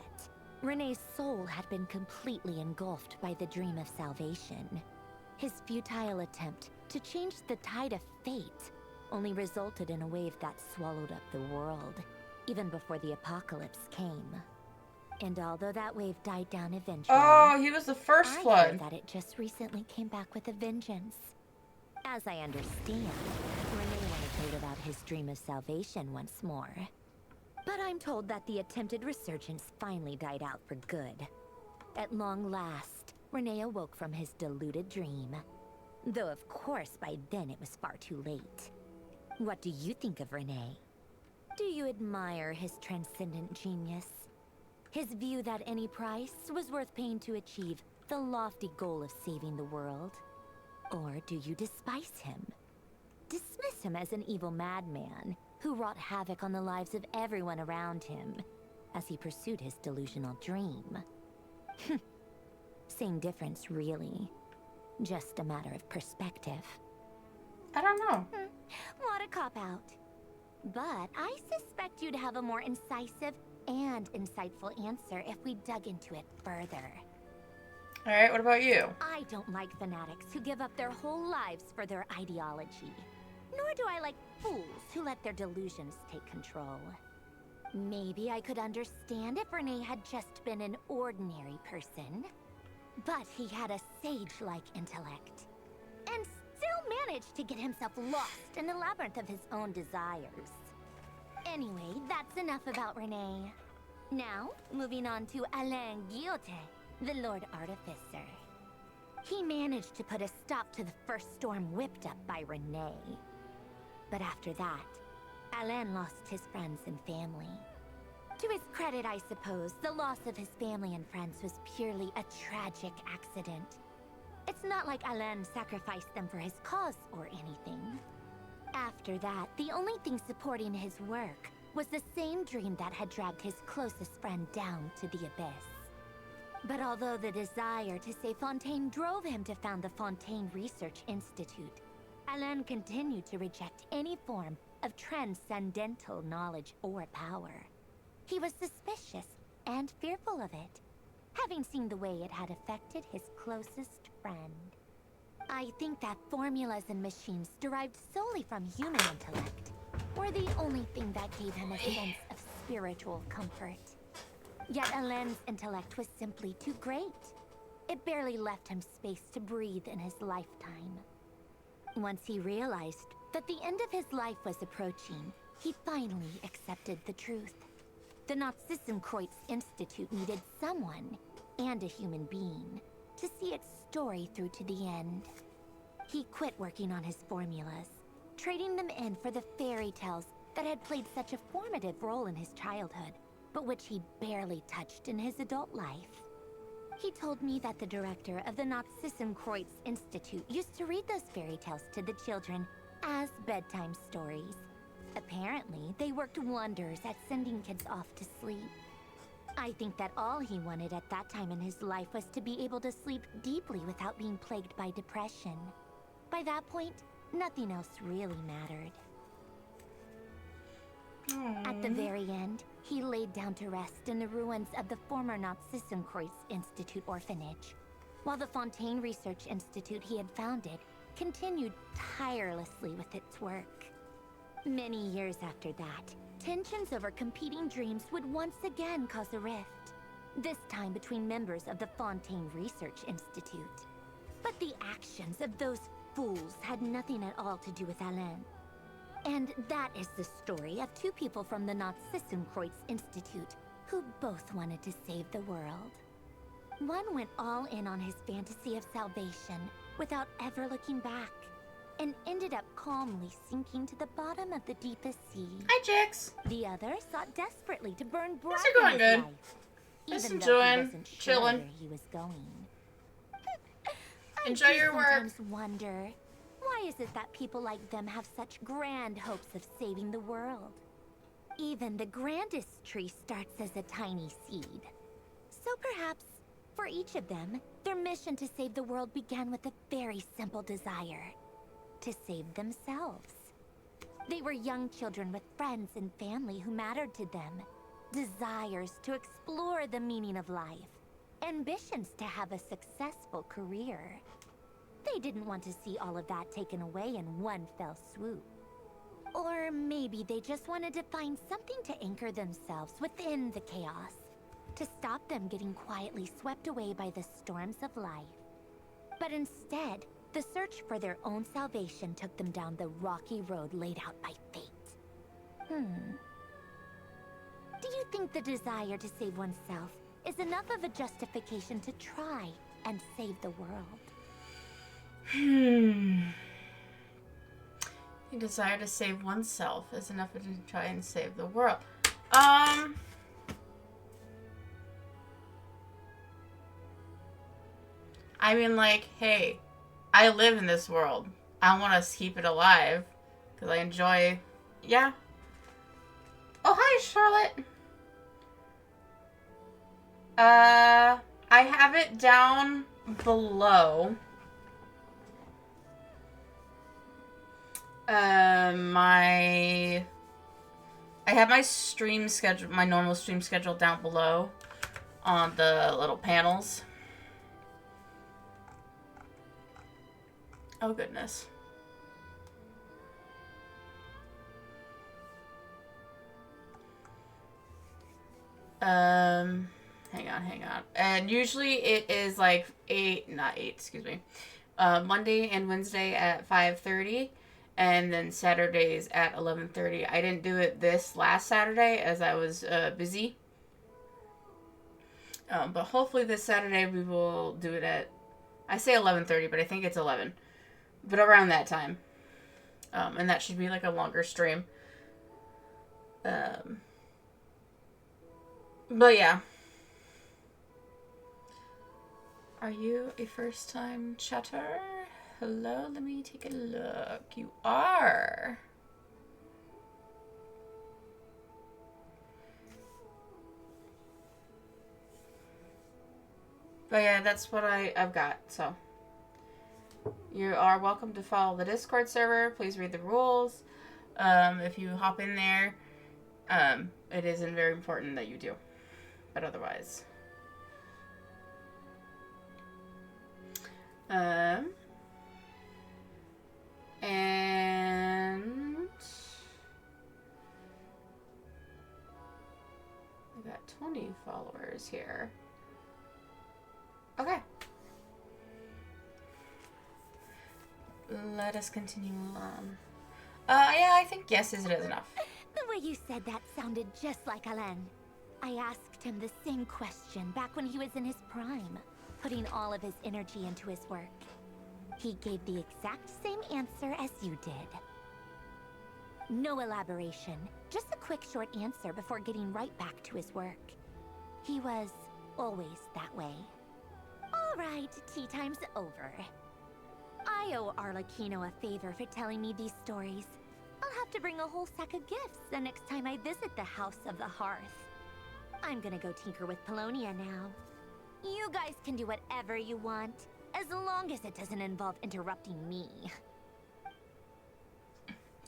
Renee's soul had been completely engulfed by the dream of salvation. His futile attempt to change the tide of fate only resulted in a wave that swallowed up the world, even before the apocalypse came. And although that wave died down eventually... Oh, he was the first I flood. hear that it just recently came back with a vengeance. As I understand, Renee wanted to live out his dream of salvation once more. But I'm told that the attempted resurgence finally died out for good. At long last, Renee awoke from his deluded dream. Though of course by then it was far too late. What do you think of Renee? Do you admire his transcendent genius? His view that any price was worth paying to achieve the lofty goal of saving the world? Or do you despise him? Dismiss him as an evil madman who wrought havoc on the lives of everyone around him as he pursued his delusional dream? Same difference, really. Just a matter of perspective. I don't know. What a cop-out. But I suspect you'd have a more incisive and insightful answer if we dug into it further. Alright, what about you? I don't like fanatics who give up their whole lives for their ideology. Nor do I like fools who let their delusions take control. Maybe I could understand if Renee had just been an ordinary person. But he had a sage-like intellect. And still managed to get himself lost in the labyrinth of his own desires. Anyway, that's enough about Renee. Now, moving on to Alain Guillotin, the Lord Artificer. He managed to put a stop to the first storm whipped up by Renee. But after that, Alain lost his friends and family. To his credit, I suppose, the loss of his family and friends was purely a tragic accident. It's not like Alain sacrificed them for his cause or anything. After that, the only thing supporting his work was the same dream that had dragged his closest friend down to the abyss. But although the desire to save Fontaine drove him to found the Fontaine Research Institute, Alain continued to reject any form of transcendental knowledge or power. He was suspicious and fearful of it, having seen the way it had affected his closest friend. I think that formulas and machines derived solely from human intellect were the only thing that gave him a sense of spiritual comfort. Yet Alain's intellect was simply too great. It barely left him space to breathe in his lifetime. Once he realized that the end of his life was approaching, he finally accepted the truth. The Nazissenkreuz Institute needed someone, and a human being, to see its story through to the end. He quit working on his formulas, trading them in for the fairy tales that had played such a formative role in his childhood, but which he barely touched in his adult life. He told me that the director of the Nazissenkreuz Institute used to read those fairy tales to the children as bedtime stories. Apparently, they worked wonders at sending kids off to sleep. I think that all he wanted at that time in his life was to be able to sleep deeply without being plagued by depression. By that point, nothing else really mattered. At the very end, he laid down to rest in the ruins of the former Nazissenkreuz Institute orphanage, while the Fontaine Research Institute he had founded continued tirelessly with its work. Many years after that, tensions over competing dreams would once again cause a rift, this time between members of the Fontaine Research Institute. But the actions of those fools had nothing at all to do with Alain. And that is the story of two people from the Nazissenkreuz Institute who both wanted to save the world. One went all in on his fantasy of salvation without ever looking back, and ended up calmly sinking to the bottom of the deepest sea. Hi, Jix. The other sought desperately to burn bright Things are going in his good. life, Just even though he enjoying, wasn't sure chilling. where he was going. Enjoy your work. I sometimes wonder, why is it that people like them have such grand hopes of saving the world? Even the grandest tree starts as a tiny seed. So perhaps, for each of them, their mission to save the world began with a very simple desire: to save themselves. They were young children with friends and family who mattered to them, desires to explore the meaning of life, ambitions to have a successful career. They didn't want to see all of that taken away in one fell swoop. Or maybe they just wanted to find something to anchor themselves within the chaos, to stop them getting quietly swept away by the storms of life. But instead, The search for their own salvation took them down the rocky road laid out by fate. Do you think the desire to save oneself is enough of a justification to try and save the world? The desire to save oneself is enough to try and save the world. I mean, like, hey, I live in this world. I want to keep it alive because I enjoy. Yeah. Oh, hi, Charlotte. I have it down below. I have my stream schedule, my normal stream schedule down below on the little panels. Oh, goodness. Hang on. And usually it is like Monday and Wednesday at 5:30, and then Saturdays at 11:30. I didn't do it this last Saturday as I was busy. But hopefully this Saturday we will do it at, I say 11:30, but I think it's 11. But around that time. And that should be like a longer stream. But yeah. Are you a first-time chatter? Hello, let me take a look. You are. But yeah, that's what I've got, so. You are welcome to follow the Discord server. Please read the rules. If you hop in there, it isn't very important that you do. But otherwise. And I got 20 followers here. Okay. Let us continue on. Yeah, I think yes is enough. The way you said that sounded just like Alain. I asked him the same question back when he was in his prime, putting all of his energy into his work. He gave the exact same answer as you did. No elaboration, just a quick short answer before getting right back to his work. He was always that way. All right, tea time's over. I owe Arlecchino a favor for telling me these stories. I'll have to bring a whole sack of gifts the next time I visit the House of the Hearth. I'm gonna go tinker with Polonia now. You guys can do whatever you want, as long as it doesn't involve interrupting me.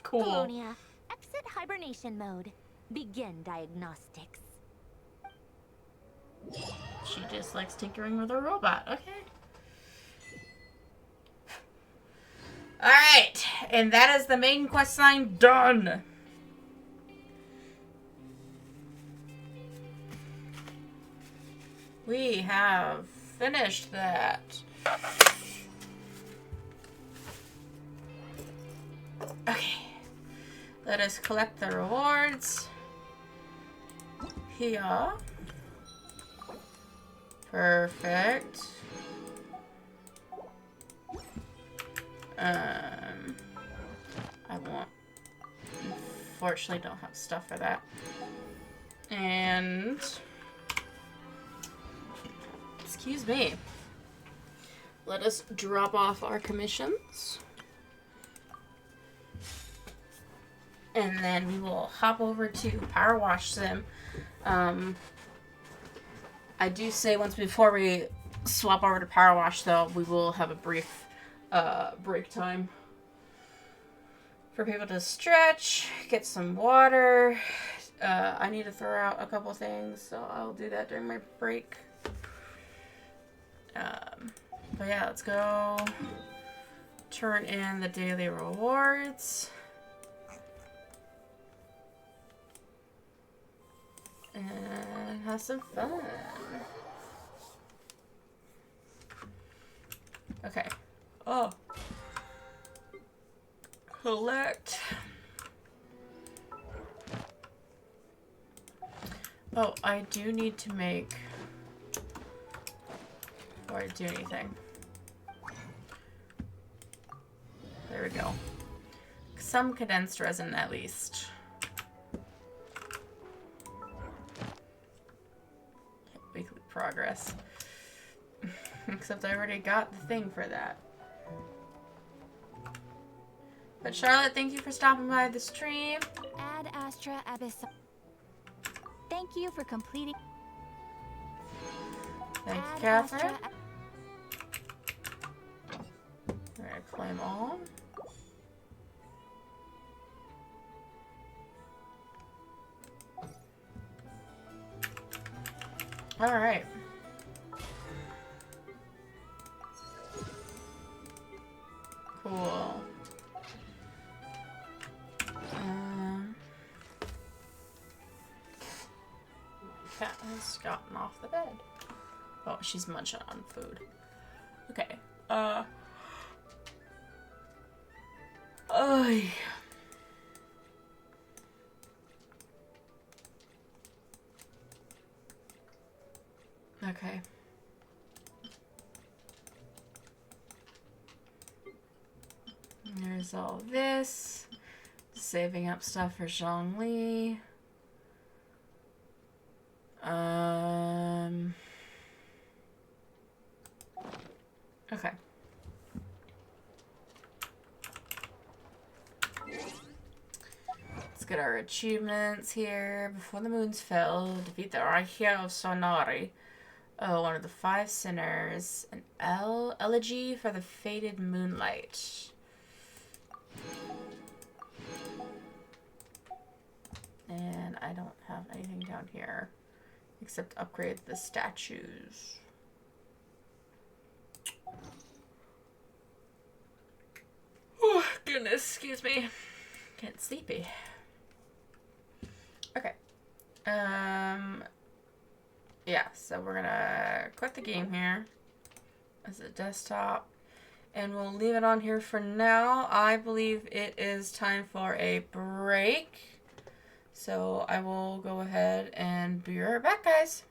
Cool. Polonia, exit hibernation mode. Begin diagnostics. She just likes tinkering with her robot. Okay. Alright, and that is the main quest line done. We have finished that. Okay. Let us collect the rewards. Here. Perfect. I won't. Unfortunately, don't have stuff for that. And excuse me. Let us drop off our commissions. And then we will hop over to Powerwash Sim. I do say once before we swap over to Powerwash, though, we will have a brief break time for people to stretch, get some water. I need to throw out a couple things, so I'll do that during my break. But yeah, let's go turn in the daily rewards. And have some fun. Okay. Oh. Collect. Oh, I do need to make... Before I do anything. There we go. Some condensed resin at least. Weekly progress. Except I already got the thing for that. But Charlotte, thank you for stopping by the stream. Ad Astra Abyss. Thank you for completing. Thank you, Catherine. Alright, claim all. Alright. Cool. Cat has gotten off the bed. Oh, she's munching on food. Okay. Okay. There's all this. Saving up stuff for Zhongli. Okay. Let's get our achievements here. Before the moons fell, defeat the Archia of Sonari. Oh, one of the 5 sinners. An elegy for the faded moonlight. And I don't have anything down here except upgrade the statues. Oh, goodness, excuse me. Getting sleepy. Okay. Yeah, so we're gonna quit the game here as a desktop. And we'll leave it on here for now. I believe it is time for a break. So I will go ahead and be right back, guys.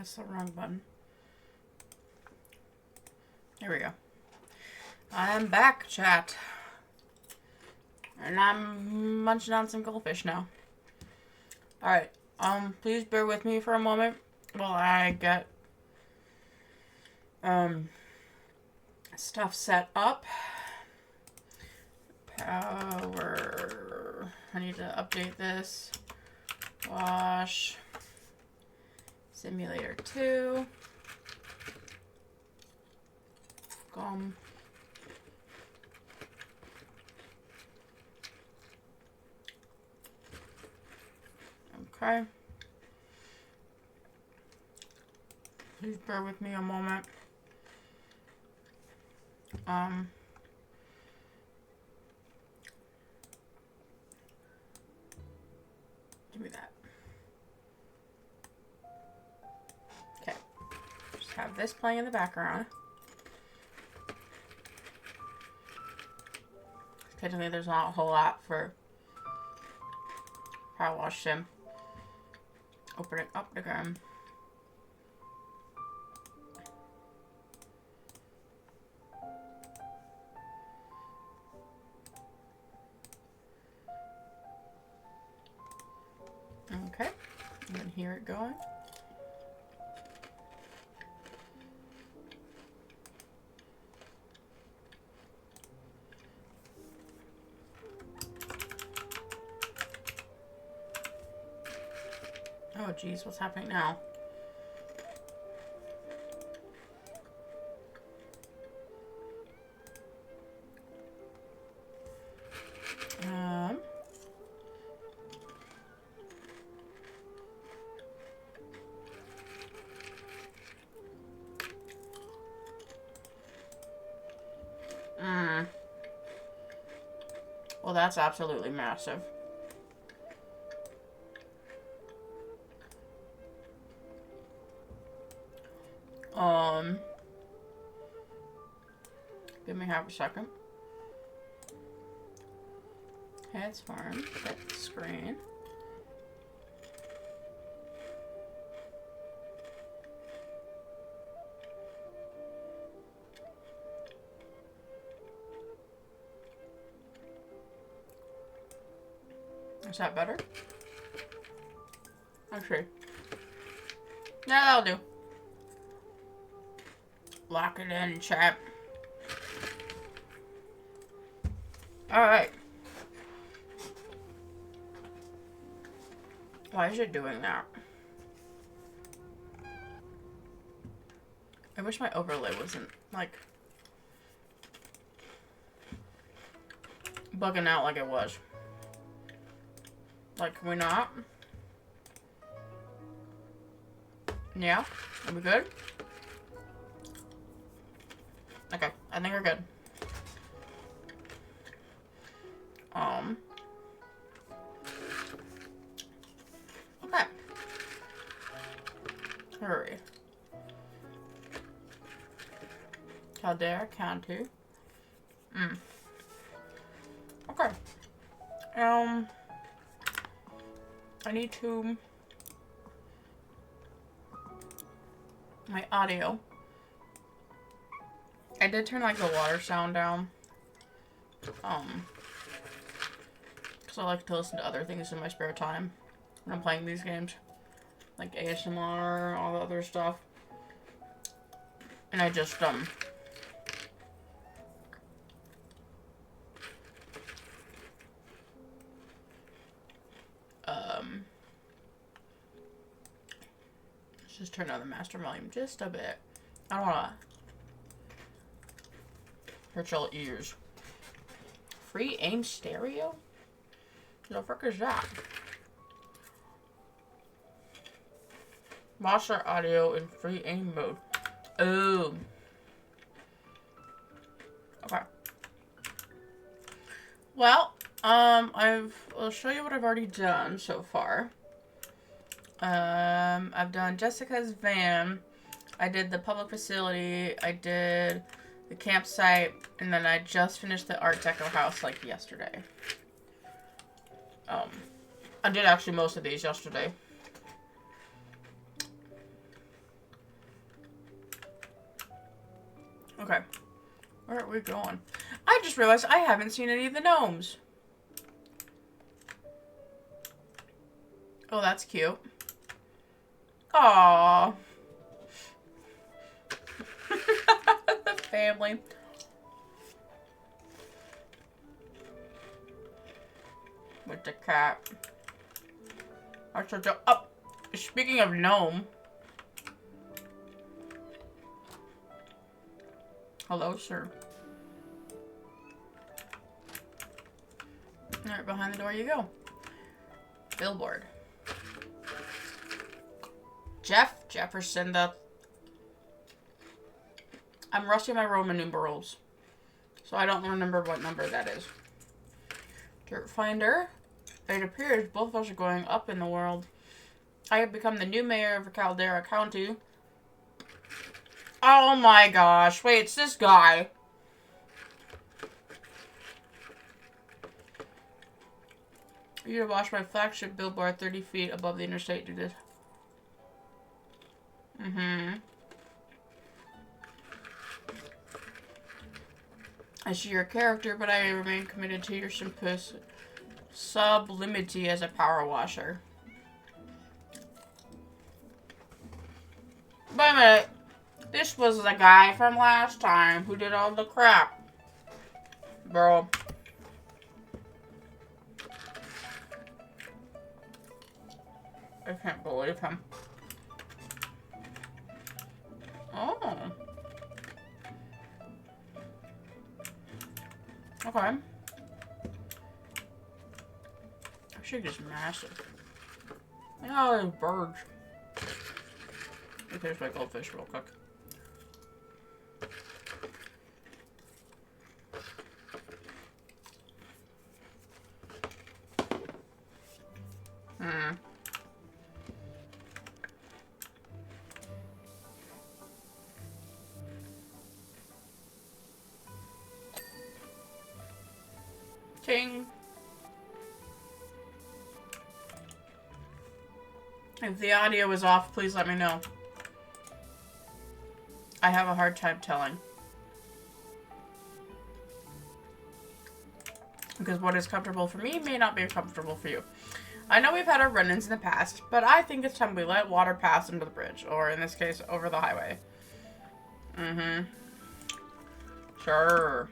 That's the wrong button. Here we go. I'm back, chat. And I'm munching on some goldfish now. Alright. Please bear with me for a moment while I get stuff set up. Power. I need to update this. Wash. Simulator 2. Gum. Okay. Please bear with me a moment. Give me that. Okay. Just have this playing in the background. Technically, there's not a whole lot for Powerwash Sim. Open it up again. Okay, you can hear it going. Oh geez, what's happening now? Well, that's absolutely massive. Give me half a second. Heads farm, set screen. Is that better? Actually. Yeah, that'll do. Lock it in, chat. Alright. Why is it doing that? I wish my overlay wasn't, like, bugging out like it was. Like, can we not? Yeah? Are we good? Okay, I think we're good. Okay. Hurry. Caldera County. Okay. I need to... my audio. I did turn, like, the water sound down. Because I like to listen to other things in my spare time when I'm playing these games. Like ASMR, all the other stuff. And I just, let's just turn down the master volume just a bit. I don't wanna hurt y'all ears. Free aim stereo? What the frick is that? Monster audio in free aim mode. Oh. Okay. Well, I'll show you what I've already done so far. I've done Jessica's van. I did the public facility. I did the campsite, and then I just finished the Art Deco house like yesterday. I did actually most of these yesterday. Okay. Where are we going? I just realized I haven't seen any of the gnomes. Oh, that's cute. Aww. The family. With the cat. Oh, speaking of gnome. Hello, sir. Alright, behind the door you go. Billboard. Jefferson, I'm rusty my Roman numerals. So I don't remember what number that is. Dirt Finder. It appears both of us are going up in the world. I have become the new mayor of Caldera County. Oh my gosh. Wait, it's this guy. You to watch my flagship billboard 30 feet above the interstate. Do this. I see your character, but I remain committed to your sublimity as a power washer. Wait a minute. This was the guy from last time who did all the crap. Bro. I can't believe him. Oh. Okay. Actually, just massive. Oh, there's birds. There's my goldfish real quick. Ting. If the audio is off, please let me know. I have a hard time telling. Because what is comfortable for me may not be comfortable for you. I know we've had our run-ins in the past, but I think it's time we let water pass under the bridge. Or in this case, over the highway. Sure.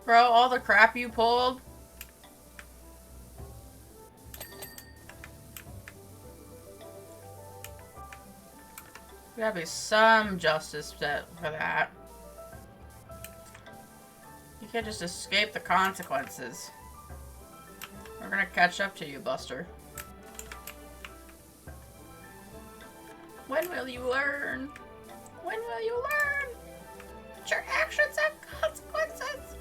Bro, all the crap you pulled. There gotta be some justice for that. You can't just escape the consequences. We're gonna catch up to you, Buster. When will you learn? When will you learn that your actions have consequences?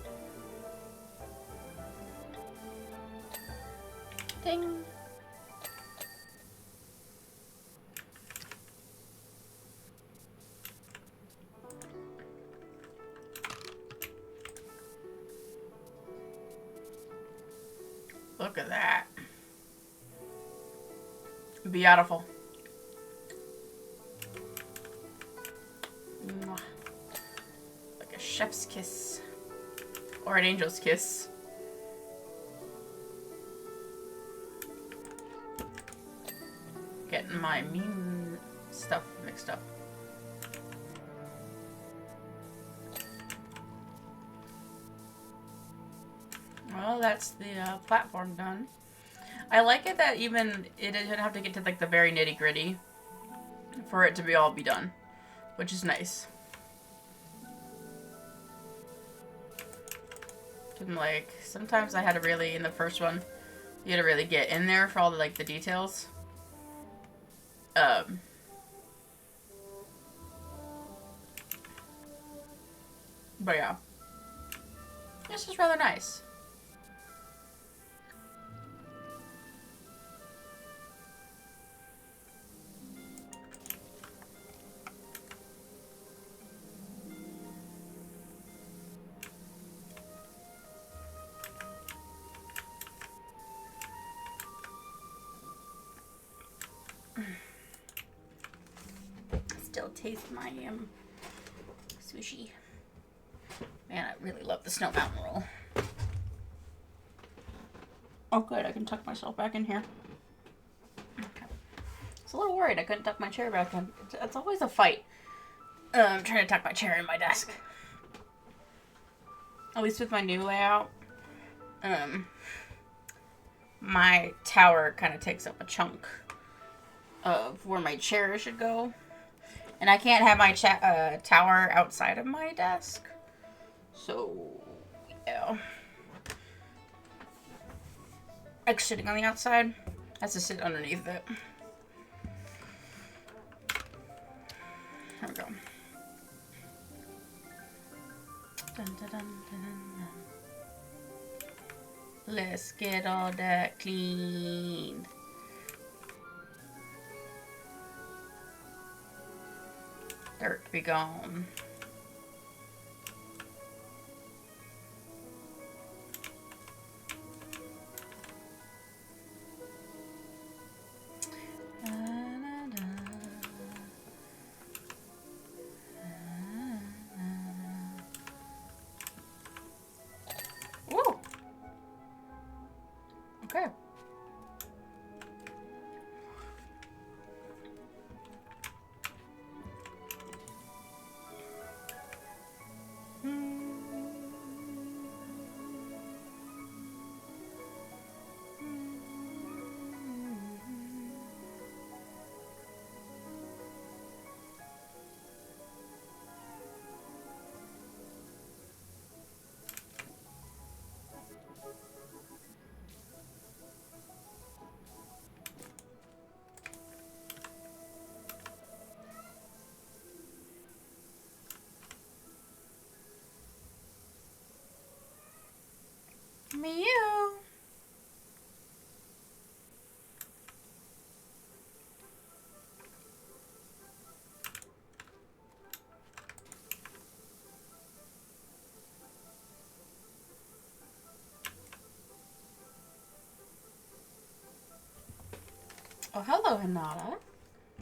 Ding. Look at that. Beautiful. Mwah. Like a chef's kiss. Or an angel's kiss. Getting my mean stuff mixed up. Well, that's the platform done. I like it that even it didn't have to get to like the very nitty gritty for it to be done, which is nice. And like sometimes I had to really in the first one, you had to really get in there for all the like the details. But yeah, this is rather nice. taste my sushi. Man, I really love the Snow Mountain roll. Oh, good. I can tuck myself back in here. Okay. I was a little worried I couldn't tuck my chair back in. It's always a fight. I'm trying to tuck my chair in my desk. At least with my new layout. My tower kind of takes up a chunk of where my chair should go. And I can't have my tower outside of my desk. So, yeah. Like sitting on the outside. Has to sit underneath it. There we go. Dun, dun, dun, dun, dun. Let's get all that cleaned. Dirt be gone. Ooh. Okay. Meow. Oh, hello, Hinata.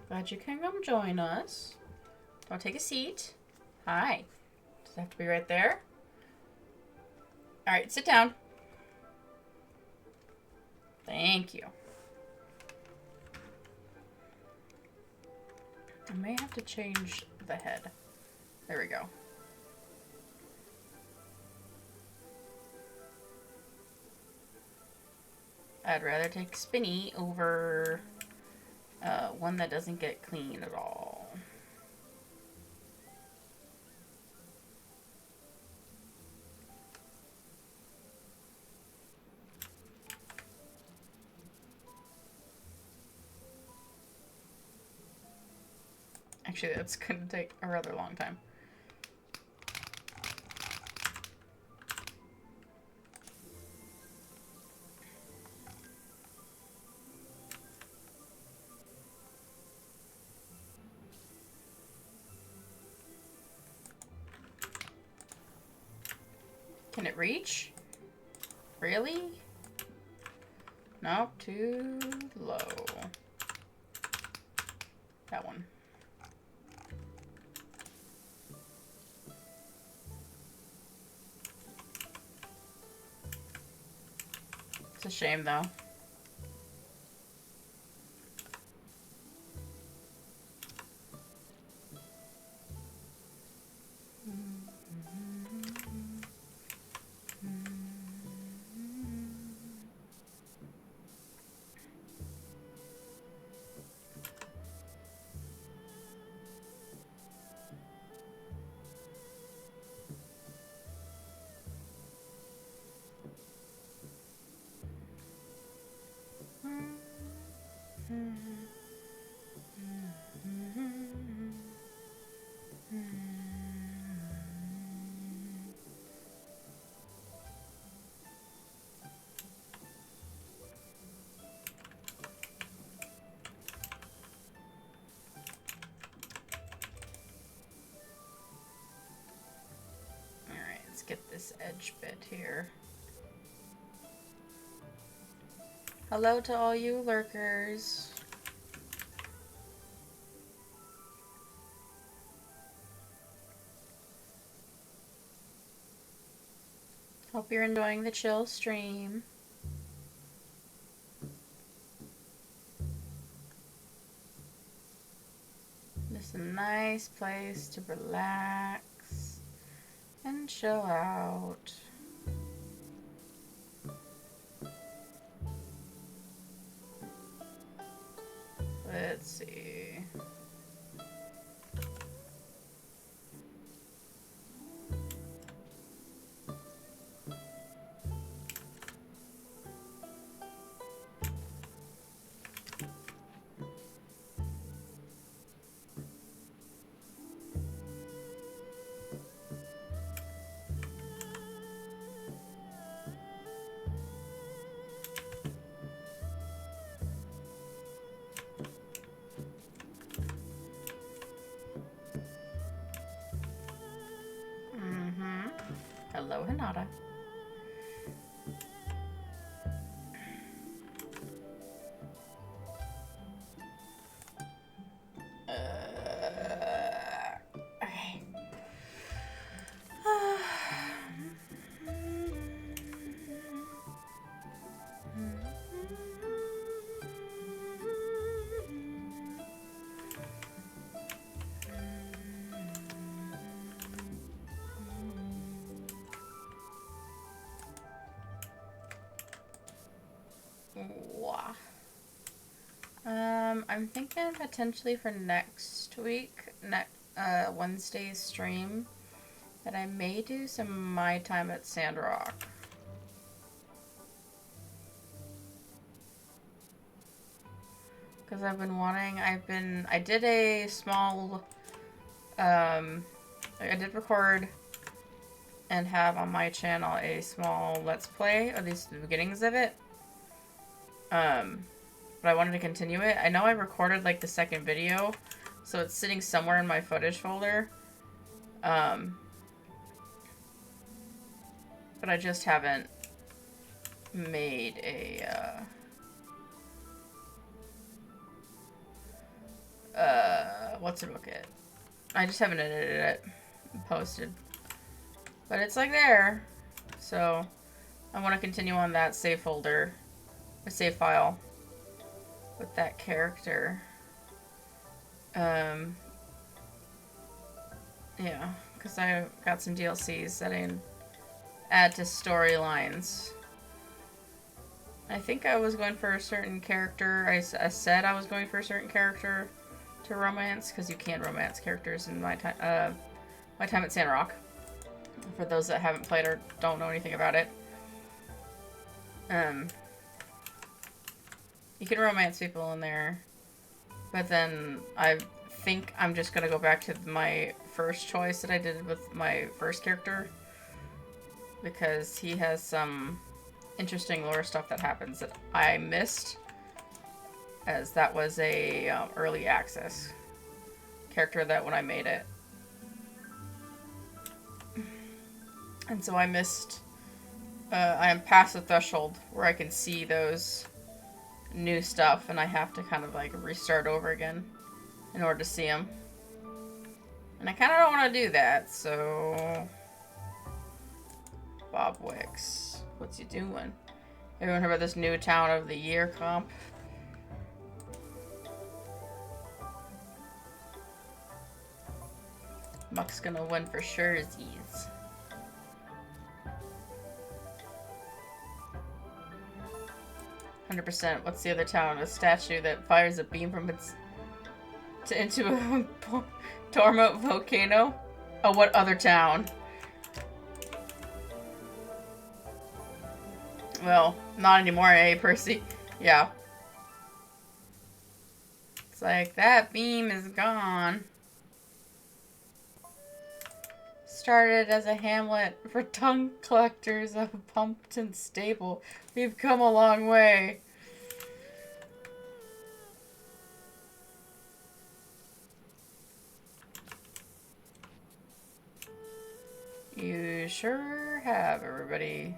Glad you can come join us. Don't take a seat. Hi. Does it have to be right there? Alright, sit down. Thank you. I may have to change the head. There we go. I'd rather take Spinny over one that doesn't get clean at all. Actually, that's going to take a rather long time. Can it reach? Really? Nope, too low. That one. It's a shame, though. Get this edge bit here. Hello to all you lurkers. Hope you're enjoying the chill stream. Just a nice place to relax and chill out. Let's see. Hello, Hinata. Okay. I'm thinking potentially for next week, Wednesday's stream, that I may do some My Time at Sandrock. Because I've been wanting, I did a small, I did record and have on my channel a small Let's Play, at least the beginnings of it. But I wanted to continue it. I know I recorded like the second video, so it's sitting somewhere in my footage folder. But I just haven't made a, what's it look at? I just haven't edited it and posted. But it's like there. So I want to continue on that save folder, a save file with that character. Yeah, because I got some DLCs that I can add to storylines. I think I was going for a certain character. I said I was going for a certain character to romance, because you can romance characters in My Time at Sandrock. For those that haven't played or don't know anything about it. You can romance people in there, but then I think I'm just gonna go back to my first choice that I did with my first character, because he has some interesting lore stuff that happens that I missed, as that was a early access character that when I made it. And so I missed, I am past the threshold where I can see those new stuff, and I have to kind of like restart over again in order to see them. And I kind of don't want to do that, so... Bob Wicks. What's he doing? Everyone heard about this new Town of the Year comp? Muck's gonna win for surezies. %. What's the other town? A statue that fires a beam from its into a dormant volcano? Oh, what other town? Well, not anymore, eh, Percy? Yeah. It's like, that beam is gone. Started as a hamlet for tongue collectors of Pumpton Stable. We've come a long way. You sure have, everybody.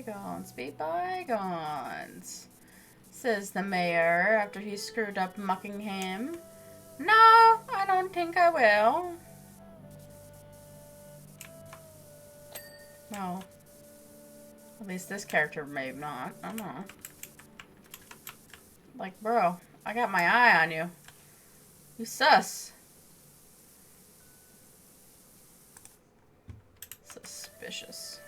bygones be bygones, says the mayor after he screwed up Muckingham. No, I don't think I will. Well, at least this character may not. I don't know. Like, bro, I got my eye on you. You sus. Suspicious.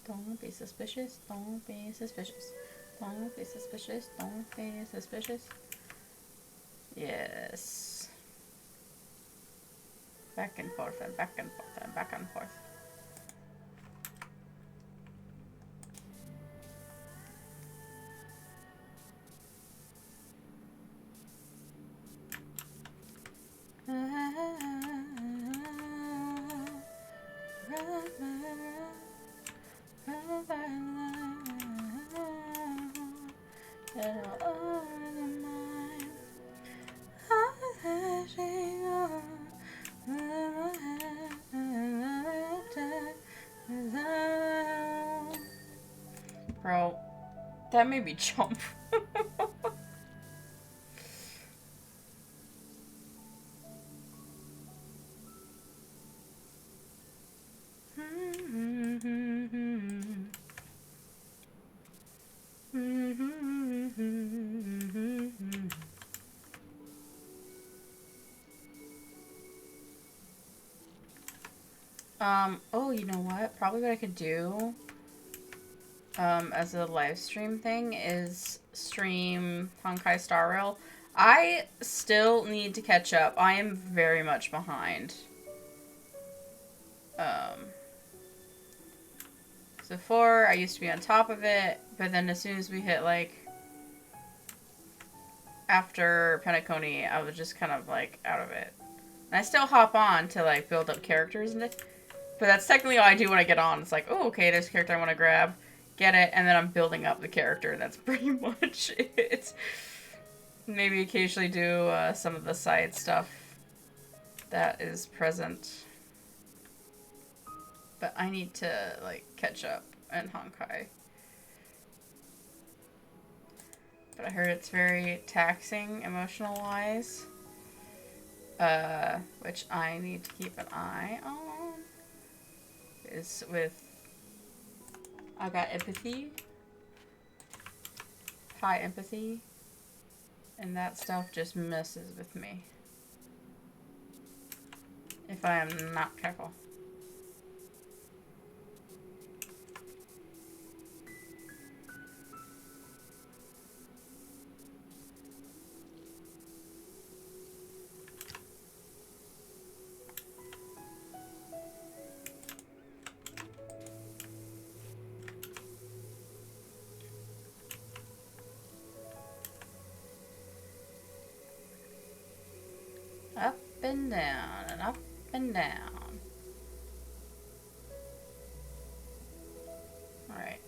Don't be suspicious. Don't be suspicious. Don't be suspicious. Don't be suspicious. Yes. Back and forth and back and forth and back and forth. Bro, that made me jump. Oh, you know what? Probably what I could do, as a live stream thing is stream Honkai Star Rail. I still need to catch up. I am very much behind. So before, I used to be on top of it, but then as soon as we hit, like, after Penacony, I was just kind of, like, out of it. And I still hop on to, like, build up characters and it. But that's technically all I do when I get on. It's like, oh, okay, there's a character I want to grab. Get it, and then I'm building up the character. That's pretty much it. Maybe occasionally do some of the side stuff that is present. But I need to, like, catch up in Honkai. But I heard it's very taxing emotional-wise. Which I need to keep an eye on. Is with... I got empathy. High empathy. And that stuff just messes with me. If I am not careful. Up and down, and up and down. Alright.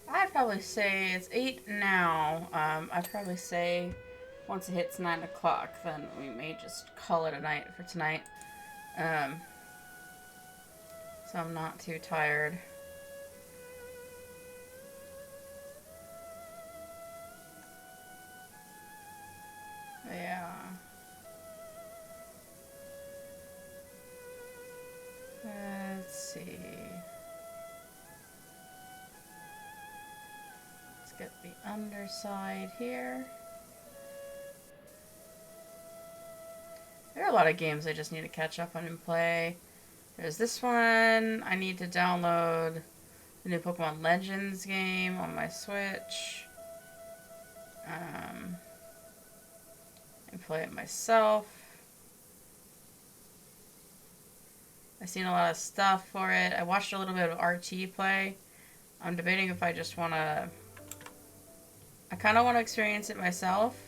I'd probably say it's 8 now. I'd probably say once it hits 9 o'clock, then we may just call it a night for tonight. So I'm not too tired. Yeah. Let's see. Let's get the underside here. There are a lot of games I just need to catch up on and play. There's this one. I need to download the new Pokemon Legends game on my Switch. And play it myself. I've seen a lot of stuff for it. I watched a little bit of RT play. I'm debating if I just want to... I kind of want to experience it myself.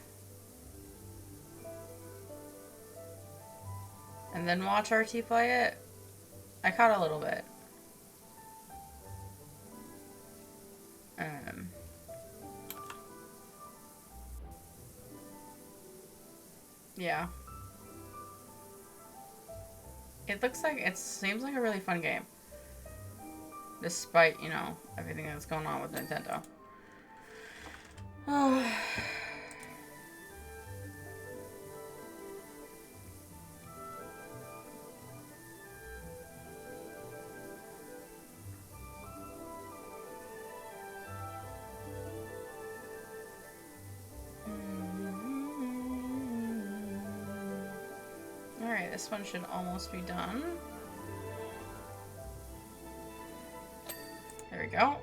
And then watch RT play it. I caught a little bit. Yeah. It looks like it seems like a really fun game. Despite, you know, everything that's going on with Nintendo. Oh. Alright, this one should almost be done. There we go.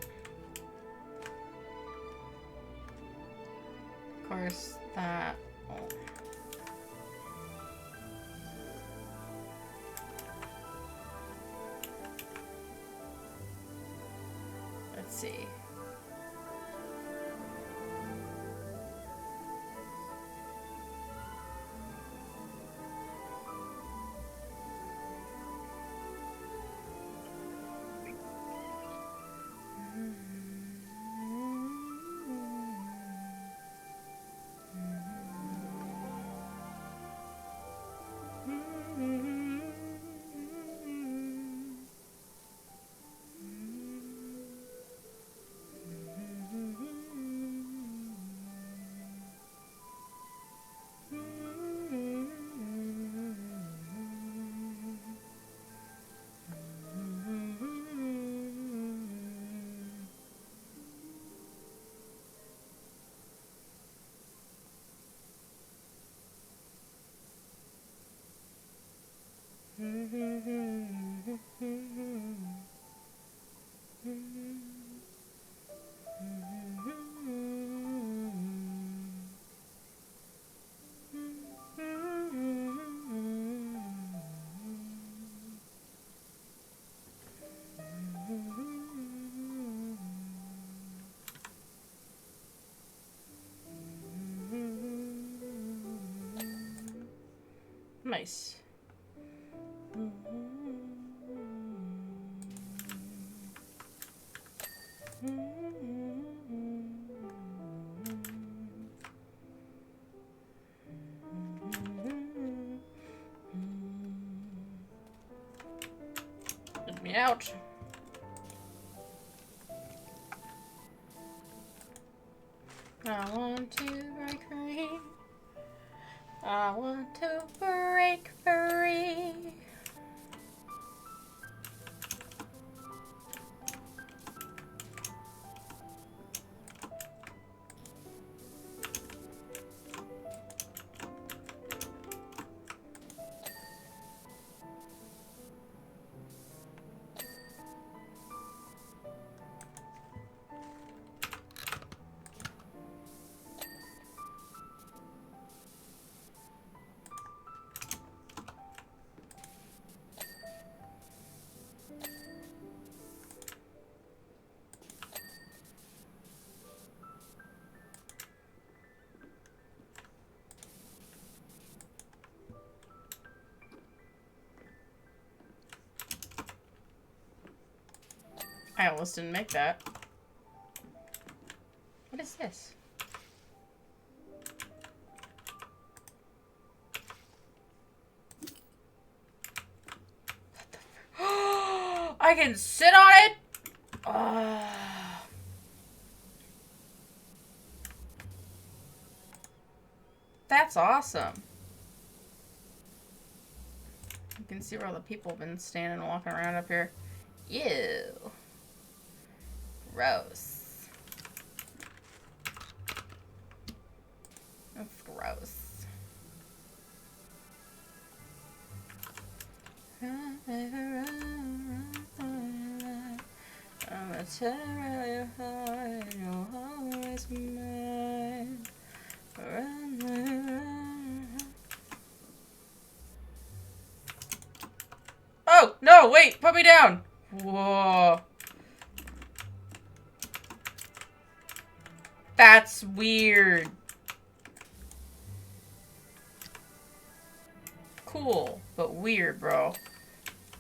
Of course, that... Oh. Let's see. Nice. Get me out. I want to break free. I want to break free. I almost didn't make that. What is this? I can sit on it? That's awesome. You can see where all the people have been standing and walking around up here. Ew. Gross. That's gross. I'm a terror of your heart, you're always mine. Oh, no, wait, put me down. Whoa. That's weird. Cool, but weird, bro.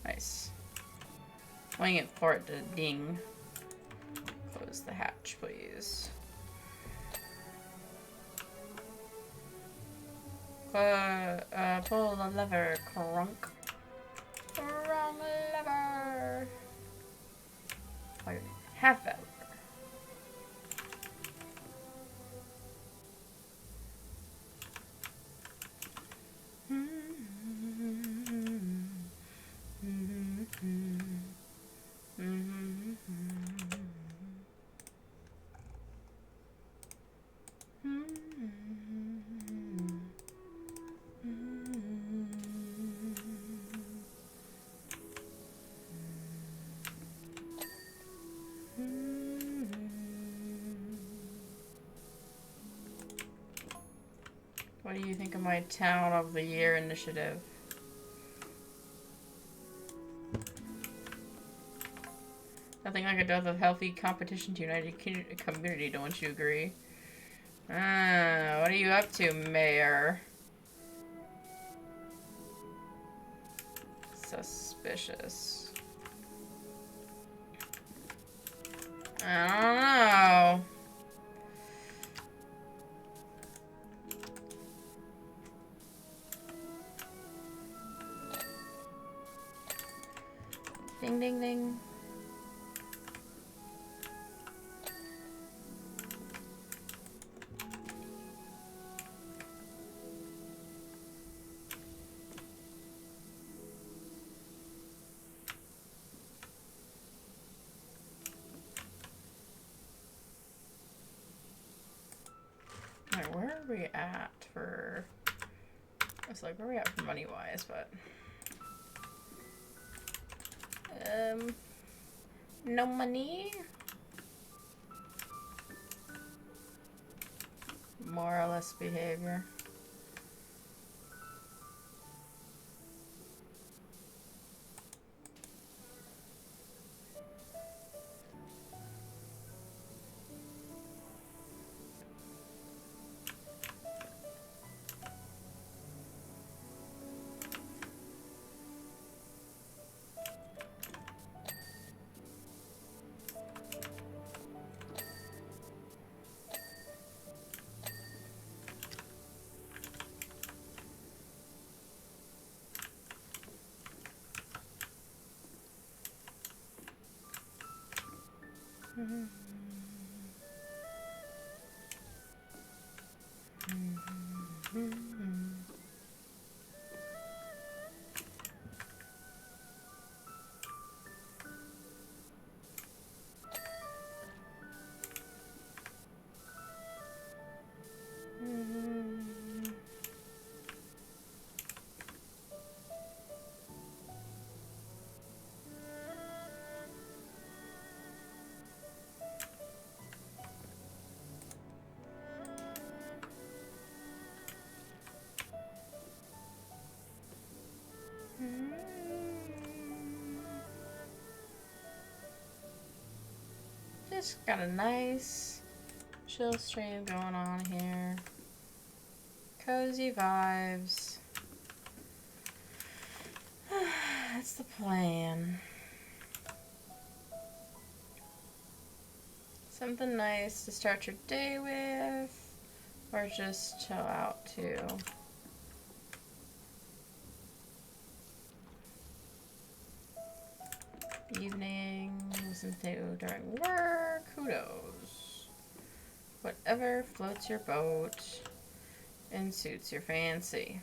Nice. Waiting for it to ding. Close the hatch, please. Pull the lever, crunk. Half hour. What do you think of my Town of the Year initiative? Nothing like a dose of healthy competition to unite a community, don't you agree? What are you up to, Mayor? Suspicious. I don't know. Ding, ding, ding. Alright, where are we at for... It's like, where are we at for money-wise, but... No money? More or less behavior. Just got a nice chill stream going on here. Cozy vibes. That's the plan. Something nice to start your day with, or just chill out too. Evening, listen to during work, who knows? Whatever floats your boat and suits your fancy.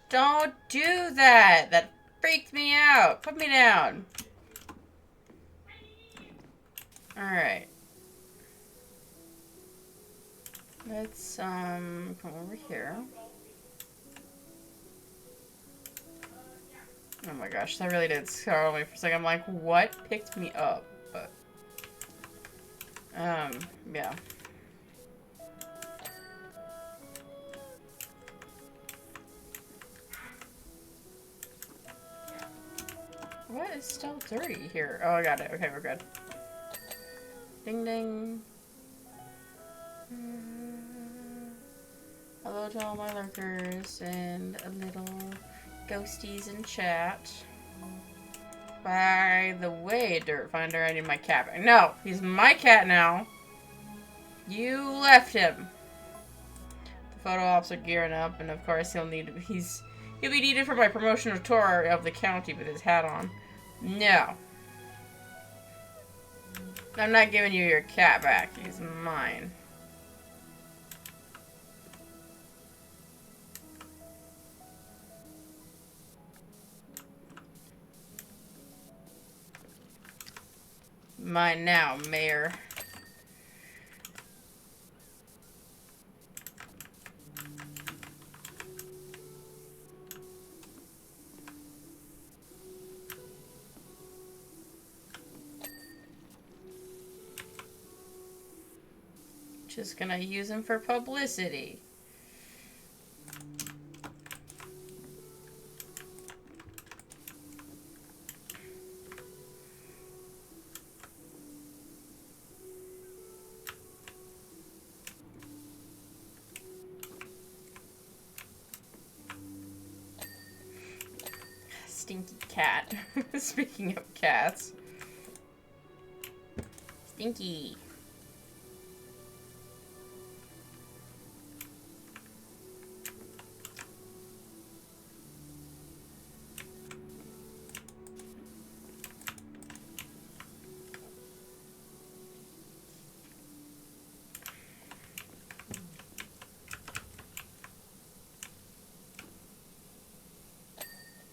Don't do that. That freaked me out. Put me down. Alright. Let's, come over here. Oh my gosh, that really did startle me for a second. I'm like, what picked me up? But, yeah. What is still dirty here? Oh, I got it. Okay, we're good. Ding ding. Hello to all my lurkers and little ghosties in chat. By the way, Dirt Finder, I need my cat back. No, he's my cat now. You left him. The photo ops are gearing up, and of course he'll be needed for my promotional tour of the county with his hat on. No. I'm not giving you your cat back. He's mine. Mine now, Mayor. Just gonna use him for publicity. Stinky cat. Speaking of cats. Stinky.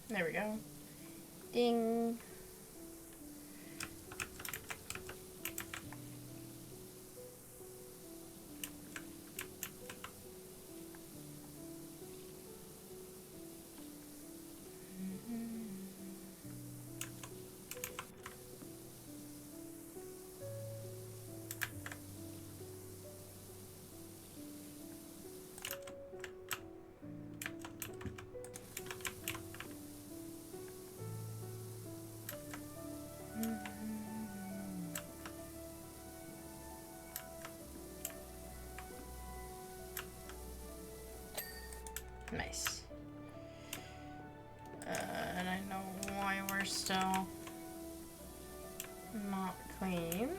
There we go. Ding. Nice. And I know why we're still not cleaned.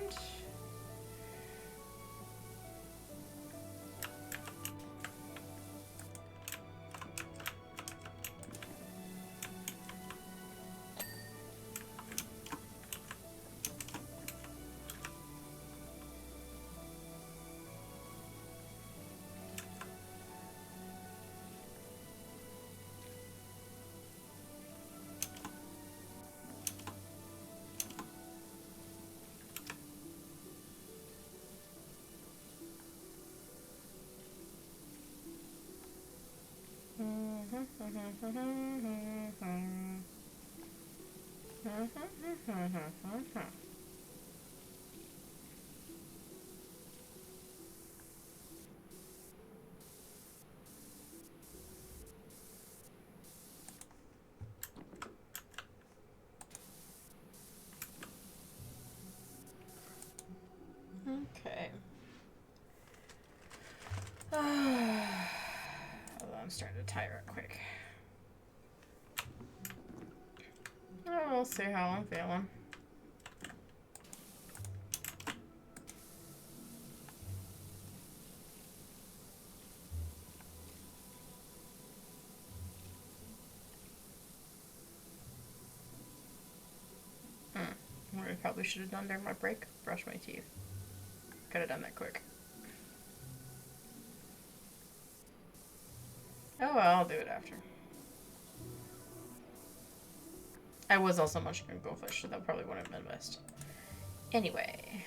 Okay. Although I'm starting to tire it quick. Oh, we'll see how I'm feeling. What I probably should have done during my break, brush my teeth. Could have done that quick. Oh well, I'll do it after. I was also munching a goldfish, so that probably wouldn't have been best. Anyway.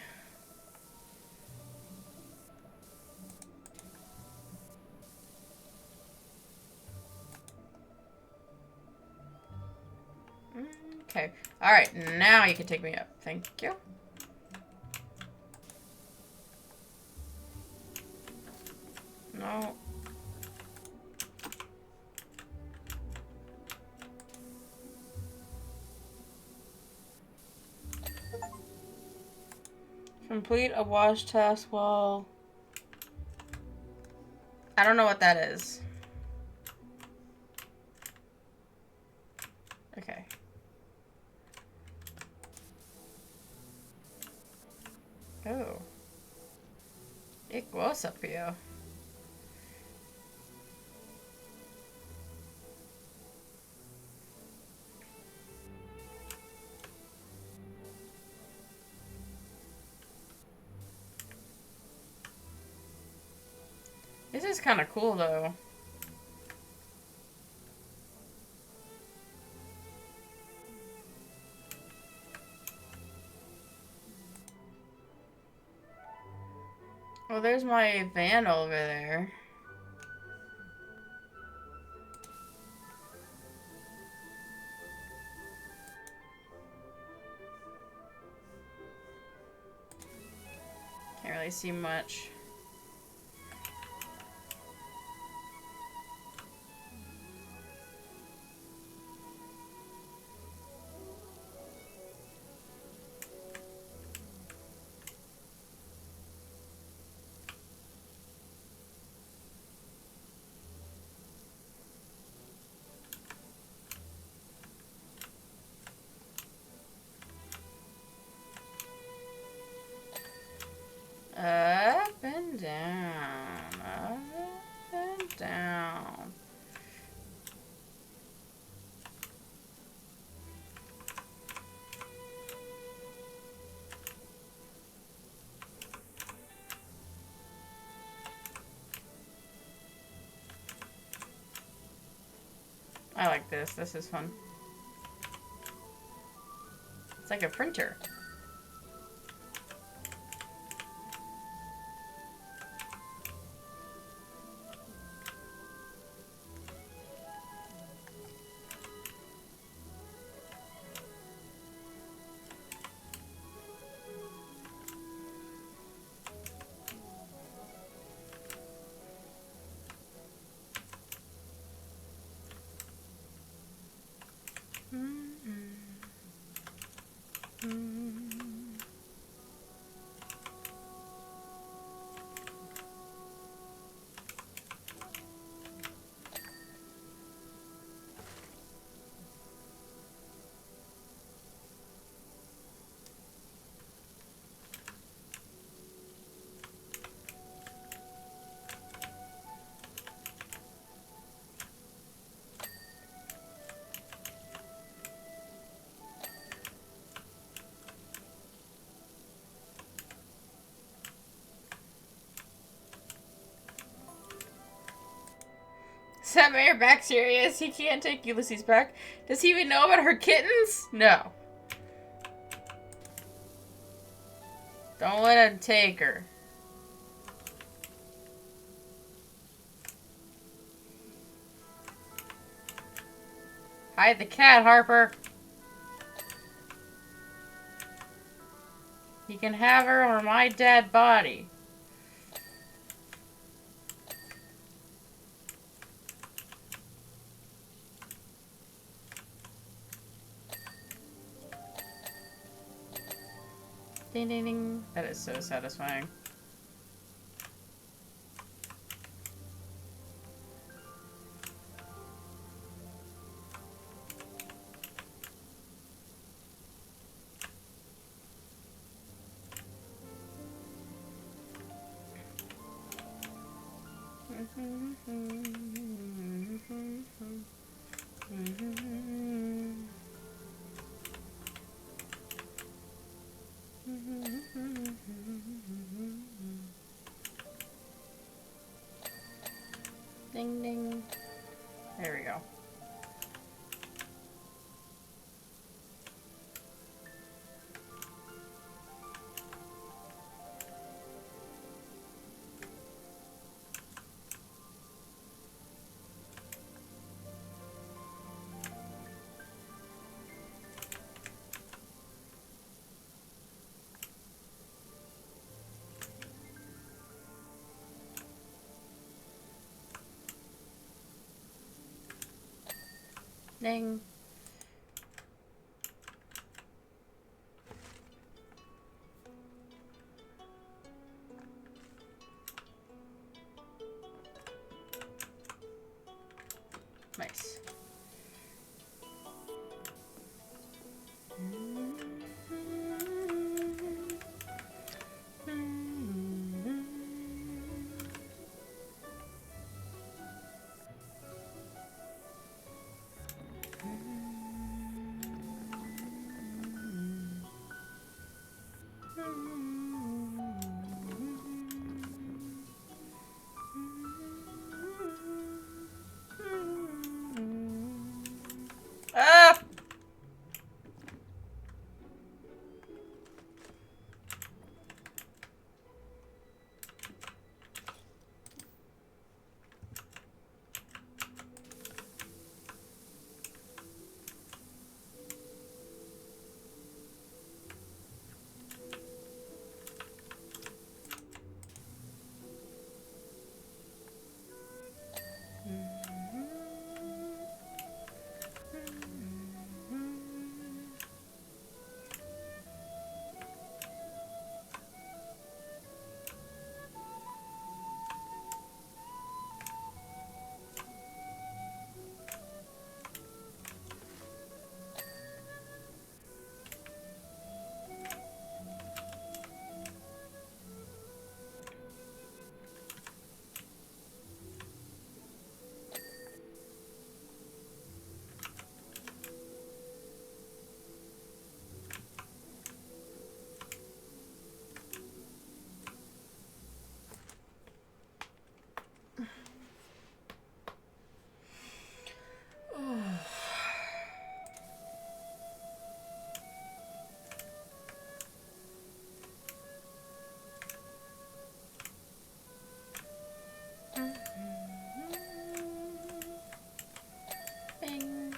Okay. Alright, now you can take me up. Thank you. No. Complete a wash task while... I don't know what that is. Okay. Oh. It was up here. This is kind of cool, though. Well, there's my van over there. Can't really see much. Up and down, up and down. I like this. This is fun. It's like a printer. Is that Mayor back serious? He can't take Ulysses back. Does he even know about her kittens? No. Don't let him take her. Hide the cat, Harper. He can have her or my dead body. Ding ding ding. That is so satisfying. Ding ding. There we go. Ding. Nice. Ah! Bing.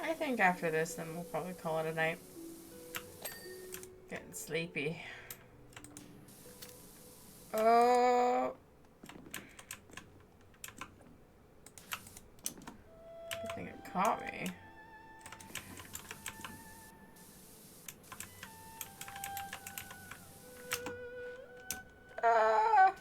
I think after this, then we'll probably call it a night. Getting sleepy. Oh. Good thing it caught me. Ah.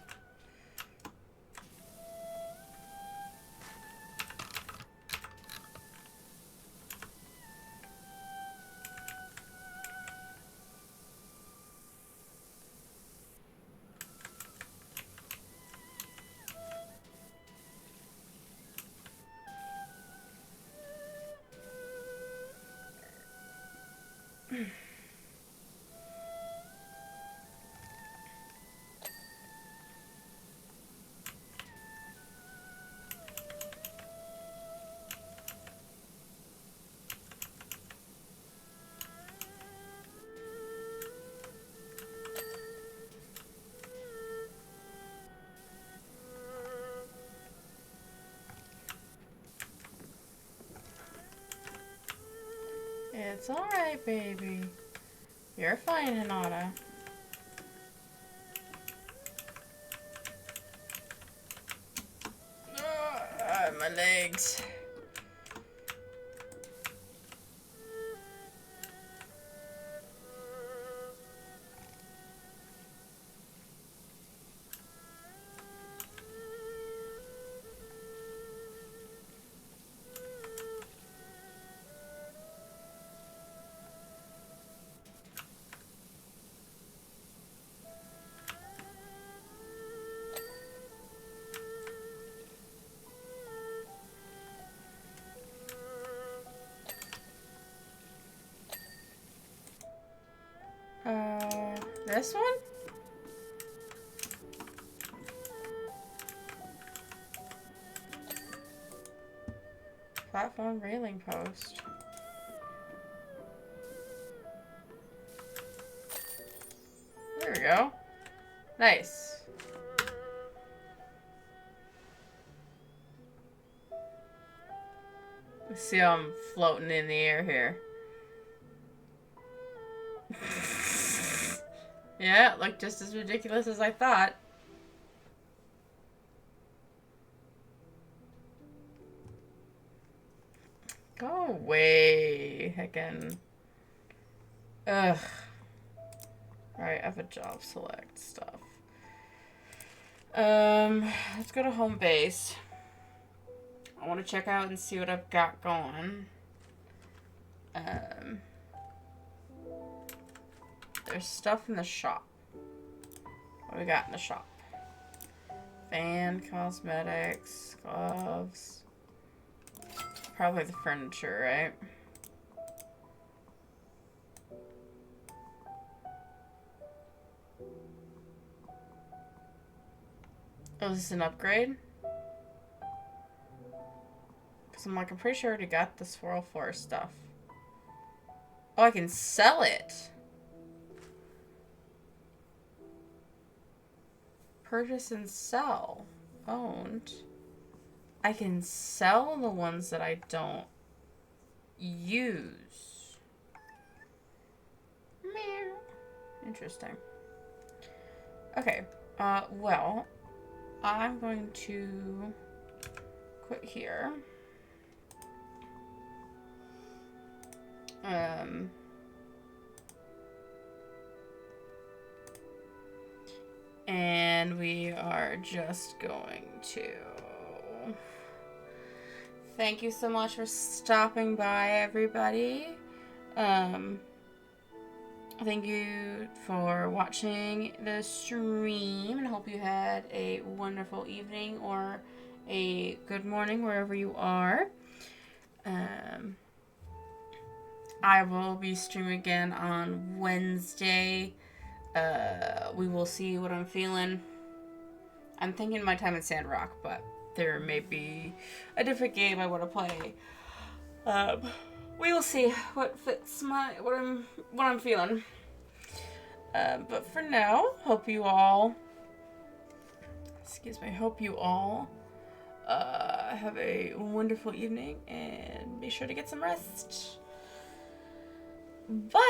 It's alright, baby. You're fine, Hinata. My legs. This one? Platform railing post. There we go. Nice. Let's see how I'm floating in the air here. Yeah, it looked just as ridiculous as I thought. Go away, heckin'. Ugh. Alright, I have a job select stuff. Let's go to home base. I want to check out and see what I've got going. There's stuff in the shop. What do we got in the shop? Fan, cosmetics, gloves. Probably the furniture, right? Oh, is this an upgrade? Because I'm like, I'm pretty sure I already got the Swirl Force stuff. Oh, I can sell it. Purchase and sell. Owned. I can sell the ones that I don't use. Meow. Interesting. Okay. Well, I'm going to quit here. And we are just going to thank you so much for stopping by, everybody. Thank you for watching the stream, and hope you had a wonderful evening or a good morning wherever you are. I will be streaming again on Wednesday. We will see what I'm feeling. I'm thinking my time in Sandrock, but there may be a different game I want to play. We will see what fits what I'm feeling. But for now, hope you all have a wonderful evening and be sure to get some rest. Bye.